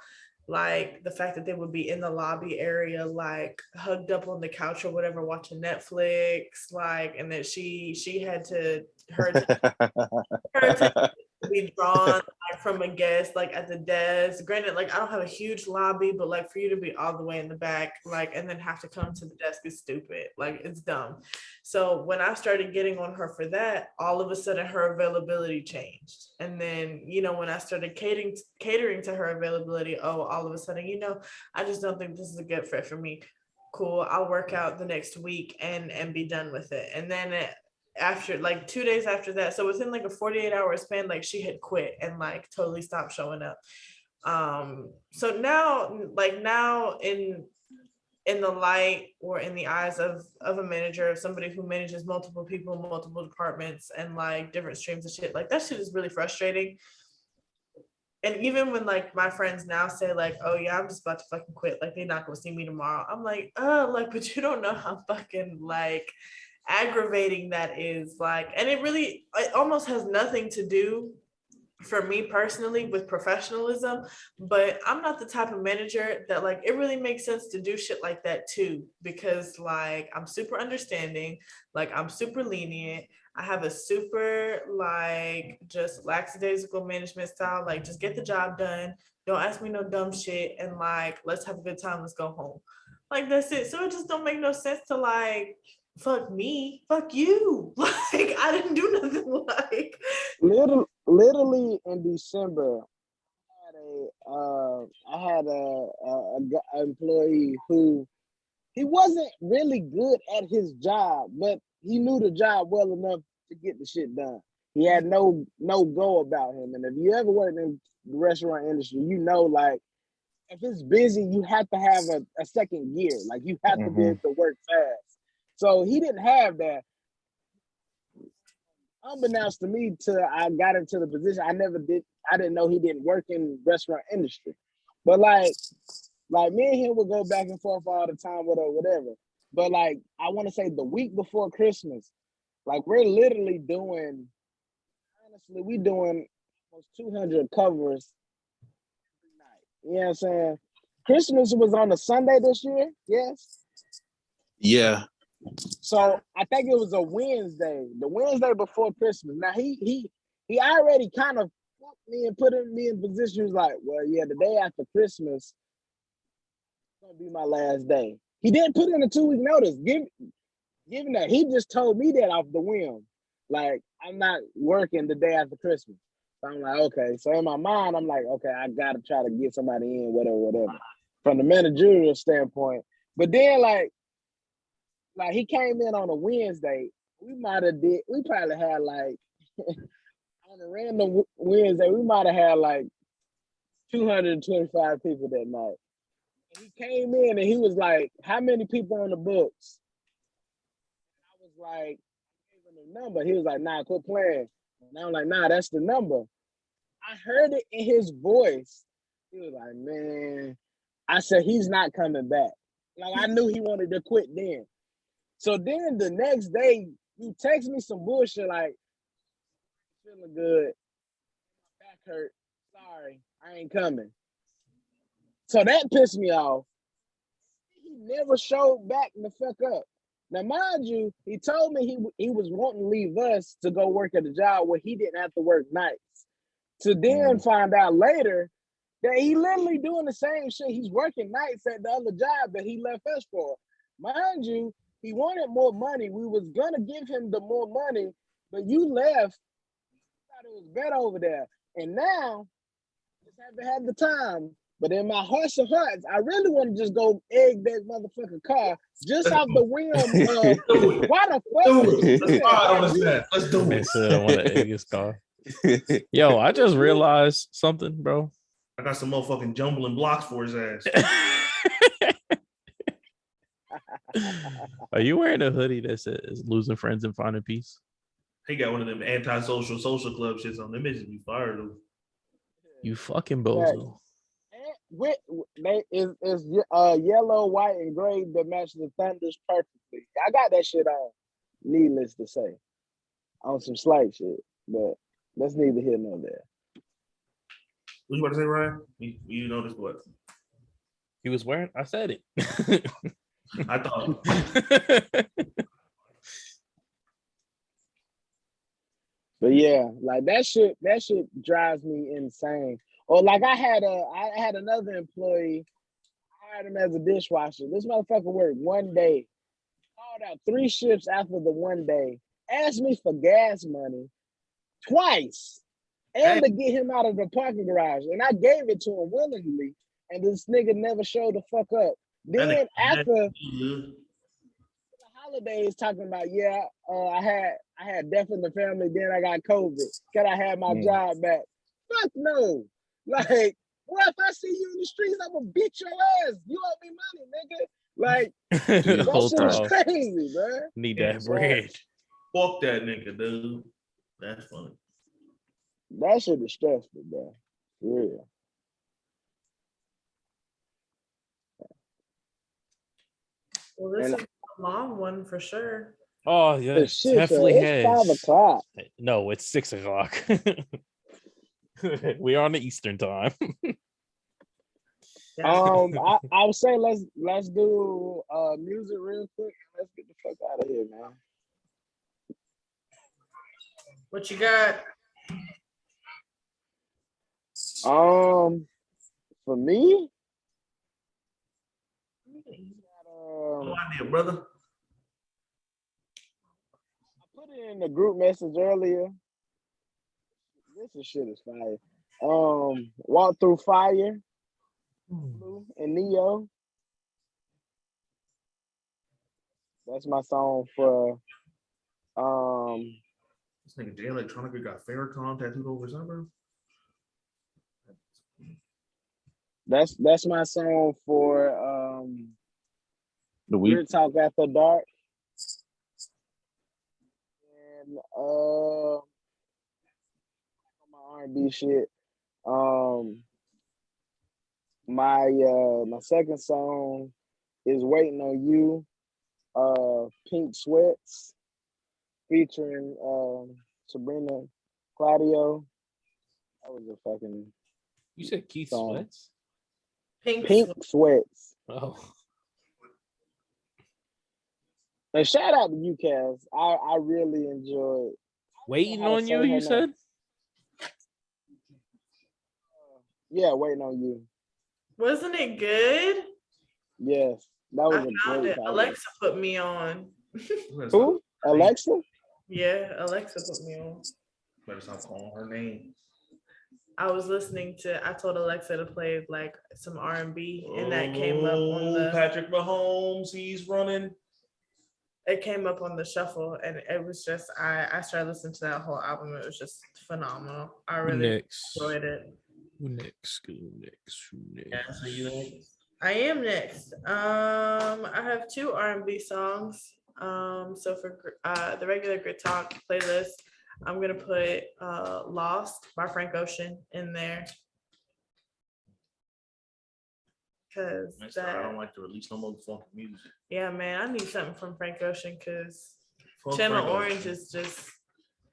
like the fact that they would be in the lobby area, like hugged up on the couch or whatever, watching Netflix, like, and that she had to her to be drawn like from a guest like at the desk. Granted, like I don't have a huge lobby, but like for you to be all the way in the back, like, and then have to come to the desk is stupid. Like it's dumb. So when I started getting on her for that, all of a sudden her availability changed. And then, you know, when I started catering to her availability, oh, all of a sudden, you know, I just don't think this is a good fit for me. Cool, I'll work out the next week and be done with it. And then after like 2 days after that, so within like a 48-hour span, like she had quit and like totally stopped showing up. So now in the light or in the eyes of a manager, of somebody who manages multiple people, multiple departments, and like different streams of shit, like that shit is really frustrating. And even when like my friends now say like, oh yeah, I'm just about to fucking quit, like they're not gonna see me tomorrow, I'm like, oh, like, but you don't know how fucking like aggravating that is. Like, and it almost has nothing to do for me personally with professionalism, but I'm not the type of manager that like it really makes sense to do shit like that too, because like I'm super understanding, like I'm super lenient, I have a super like just lackadaisical management style, like just get the job done, don't ask me no dumb shit, and like let's have a good time, let's go home. Like that's it. So it just don't make no sense to like fuck me, fuck you. Like I didn't do nothing. Like literally in December, I had a employee who he wasn't really good at his job, but he knew the job well enough to get the shit done. He had no go about him. And if you ever worked in the restaurant industry, you know, like if it's busy, you have to have a second gear. Like you have to be able to work fast. So he didn't have that. Unbeknownst to me, till I got into the position, I didn't know he didn't work in restaurant industry. But like me and him would go back and forth all the time with whatever. But like I want to say the week before Christmas, like we're literally doing, honestly, we doing almost 200 covers every night. You know what I'm saying? Christmas was on a Sunday this year, yes? Yeah. So I think it was a Wednesday, the Wednesday before Christmas. Now he already kind of fucked me and put me in position. He was like, well, yeah, the day after Christmas is gonna be my last day. He didn't put in a 2-week notice. Given that, he just told me that off the whim. Like, I'm not working the day after Christmas. So I'm like, okay. So in my mind, I'm like, okay, I gotta try to get somebody in, whatever. From the managerial standpoint. But then like he came in on a Wednesday. We probably had like on a random Wednesday, we might have had like 225 people that night. And he came in and he was like, how many people on the books? I was like, I gave him the number. He was like, nah, quit playing. And I'm like, nah, that's the number. I heard it in his voice. He was like, man, I said, he's not coming back. Like I knew he wanted to quit then. So then the next day, he texted me some bullshit like, feeling good, my back hurt, sorry, I ain't coming. So that pissed me off. He never showed back the fuck up. Now, mind you, he told me he was wanting to leave us to go work at a job where he didn't have to work nights. To then find out later that he literally doing the same shit. He's working nights at the other job that he left us for. Mind you, he wanted more money. We was gonna give him the more money, but you left. Thought it was better over there. And now, just haven't had the time. But in my hearts of hearts, I really want to just go egg that motherfucking car just off the whim of why the fuck? Let's do it. Man said I want to egg his car. Yo, I just realized something, bro. I got some motherfucking jumbling blocks for his ass. Are you wearing a hoodie that says "losing friends and finding peace"? He got one of them anti-social social club shits on. Them bitches be fired though. You fucking bozo. It's yellow, white, and gray that match the Thunders perfectly. I got that shit on. Needless to say, on some slight shit, but that's neither here nor there. What you about to say, Ryan? You noticed what? He was wearing. I said it. I thought. But yeah, like that shit drives me insane. Or like I had another employee, I hired him as a dishwasher. This motherfucker worked one day, called out 3 shifts after the one day, asked me for gas money twice, and to get him out of the parking garage. And I gave it to him willingly, and this nigga never showed the fuck up. Then after the holidays, talking about I had death in the family, then I got COVID. Can I have my job back? Fuck no. Like, what if I see you in the streets? I'm gonna beat your ass. You owe me money, nigga. Like, that shit is crazy, bro. Need that bread. Fuck that nigga, dude. That's funny. That shit is stressful, bro. For real. Well, this is a long one for sure. Oh yeah, it definitely it's 5 o'clock. No, it's 6 o'clock. We're on the Eastern time. I would say let's do music real quick and let's get the fuck out of here, man. What you got? For me, No idea, brother. I put it in the group message earlier. This shit is fire. Walk Through Fire, Blue and Neo. That's my song for this nigga Jay Electronica got Farrakhan tattooed over his eyebrow. That's my song for The week. Grit Talk After Dark. And my R&B shit. My second song is Waiting on You, Pink Sweats, featuring Sabrina Claudio. That was a fucking You said Keith song. Sweats? Pink Sweats. Oh. And shout out to you, Kaz. I really enjoyed Waiting on You, you said? Yeah, Waiting on You. Wasn't it good? Yes, that was I a found great it. topic. Alexa put me on. Who? Alexa? Yeah, Alexa put me on. Better stop calling her name. I was listening to. I told Alexa to play like some R&B, and that came up on the. Patrick Mahomes, he's running. It came up on the shuffle, and it was just. I started listening to that whole album. It was just phenomenal. I really enjoyed it. Who next? Yeah, so you next. I am next. I have 2 R&B songs. So for the regular Grit Talk playlist, I'm gonna put "Lost" by Frank Ocean in there. Cause I don't like to release no motherfucking music. Yeah, man, I need something from Frank Ocean because Fuck Channel Frank Orange Ocean. is just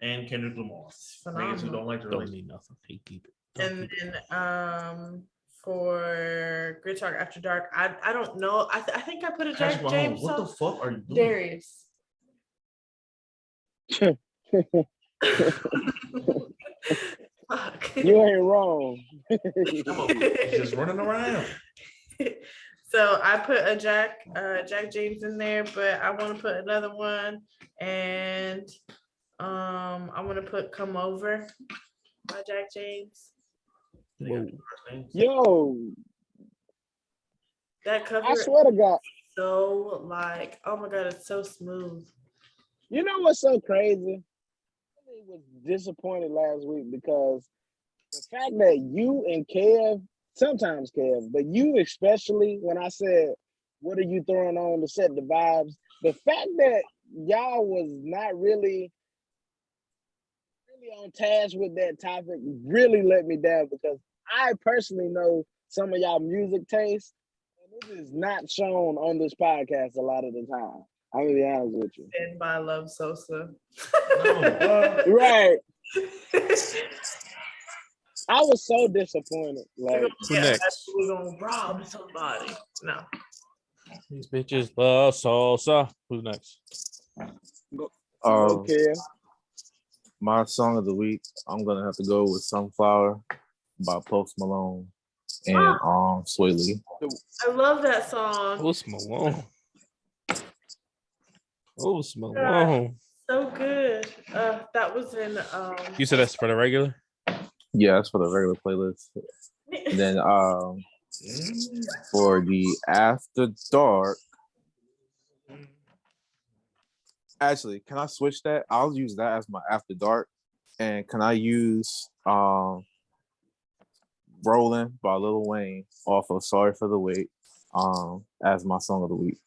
And Kendrick Lamar. phenomenal. Niggas who don't like to Don't release. need nothing. Hey, keep it. And then for Grit Talk After Dark, I don't know. I think I put a Patrick Jack James Mahomes, what the song. fuck are you doing? Darius. Fuck. You ain't wrong. Just running around. So I put a Jack James in there, but I want to put another one, and I want to put "Come Over" by Jack James. Yo, that cover, I swear to God, so like, oh my god, it's so smooth. you know what's so crazy? was disappointed last week because the fact that you and Kev, sometimes Kev, but you especially, when I said, what are you throwing on to set the vibes? The fact that y'all was not really on task with that topic really let me down because I personally know some of y'all music tastes, and it is not shown on this podcast a lot of the time. I'm gonna be honest with you. And by Love Sosa. Right. I was so disappointed. Like, Who next? We're gonna rob somebody. No. These bitches love salsa. Who's next? okay. My song of the week, I'm gonna have to go with Sunflower by Post Malone and Sway Lee. I love that song. Post Malone. Post Malone. So good. That was in You said that's for the regular? Yeah, that's for the regular playlist. And then for the After Dark, actually, can I switch that? I'll use that as my After Dark. And can I use Rollin' by Lil Wayne off of Sorry for the Wait as my song of the week?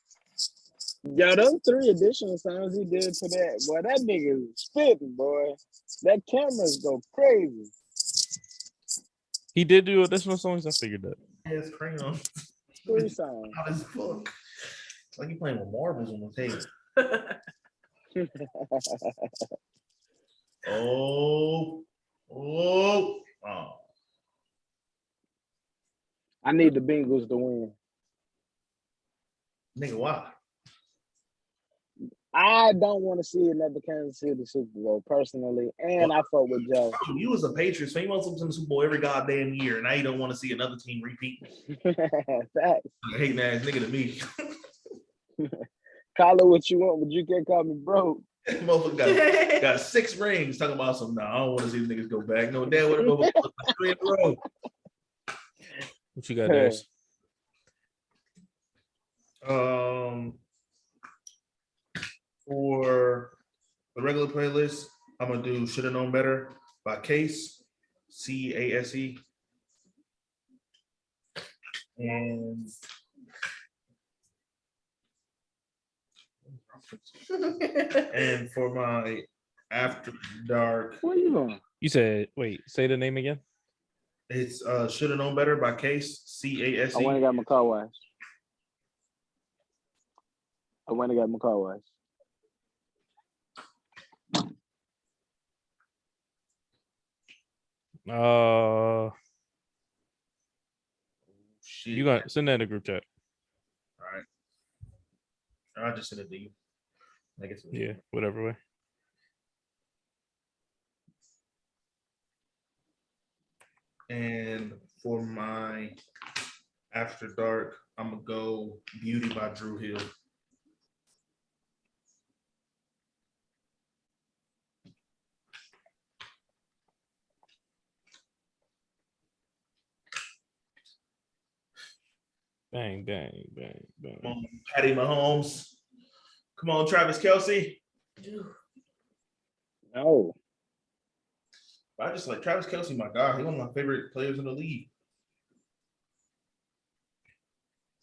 Yo, those 3 additional songs he did for that, boy, that nigga is spitting, boy. That cameras go crazy. He did do additional songs. I figured that. It's crayon. 3 songs. Out his book. It's like you playing with marbles on the table. Oh. I need the Bengals to win. Nigga, why? I don't want to see another Kansas City Super Bowl personally, and I fuck with Joe. You was a Patriots fan. You want something in the Super Bowl every goddamn year, and now you don't want to see another team repeat. Facts. Hating ass nigga to me. Call it what you want, but you can't call me broke. Motherfucker got 6 rings talking about some. I don't want to see the niggas go back. No, damn, what about 3 in a row? What you got there? For the regular playlist, I'm gonna do "Shoulda Known Better" by Case, CASE, and for my After Dark, Where you going? You said, wait, say the name again. it's "Shoulda Known Better" by Case, CASE. I went and got my car washed. Shit. You got send that in the group chat. All right. I'll just send it to you. I guess. Yeah, whatever way. And for my After Dark, I'm gonna go "Beauty" by Drew Hill. Bang, bang, bang, bang. Come on, Patty Mahomes. Come on, Travis Kelce. No. I just like Travis Kelce, my guy. He's one of my favorite players in the league.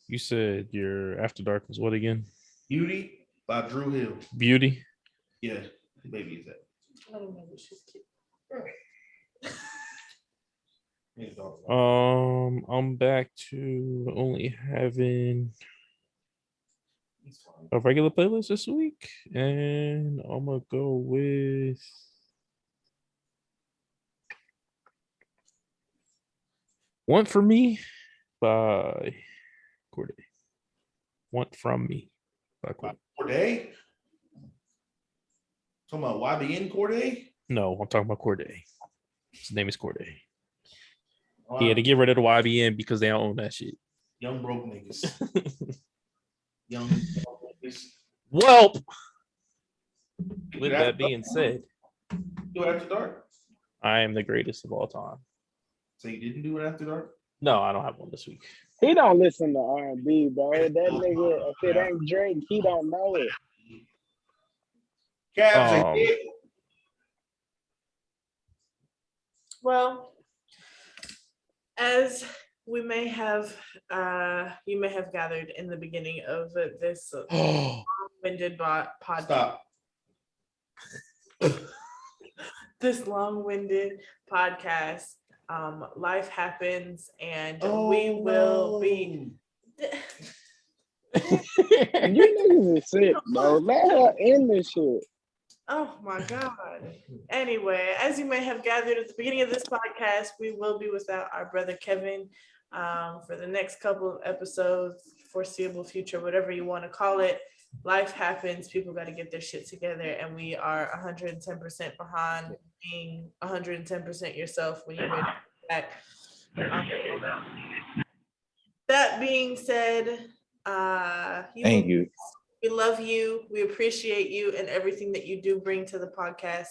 You said your After Dark was what again? "Beauty" by Drew Hill. Beauty. Yeah, the baby is that. I don't know. She's cute. I'm back to only having a regular playlist this week, and I'm gonna go with "Want for Me" by Corday. "Want from Me" by Corday. Corday? Talking about YBN Corday? No, I'm talking about Corday. His name is Corday. He had to get rid of the YBN because they don't own that shit. Young broke niggas. Young broke niggas. Well, with that being said, Do it After Dark. I am the greatest of all time. So you didn't do it After Dark? No, I don't have one this week. He don't listen to R&B, bro. That nigga, if it ain't Drake, he don't know it. Cavs, Well, as we may have, you may have gathered in the beginning of this long-winded podcast. Stop. This long-winded podcast. Life happens, and we will be. You niggas is sick, bro. Let her end this shit. Oh my God. Anyway, as you may have gathered at the beginning of this podcast, we will be without our brother Kevin for the next couple of episodes, foreseeable future, whatever you want to call it. Life happens. People got to get their shit together, and we are 110% behind being 110% yourself when you're ready to get back. That being said, Thank you. we love you. We appreciate you and everything that you do bring to the podcast.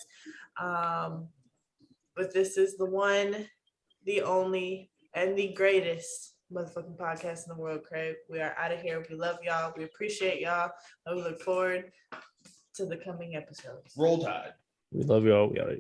But this is the one, the only, and the greatest motherfucking podcast in the world, Craig. We are out of here. We love y'all. We appreciate y'all. And we look forward to the coming episodes. Roll Tide. We love y'all. We are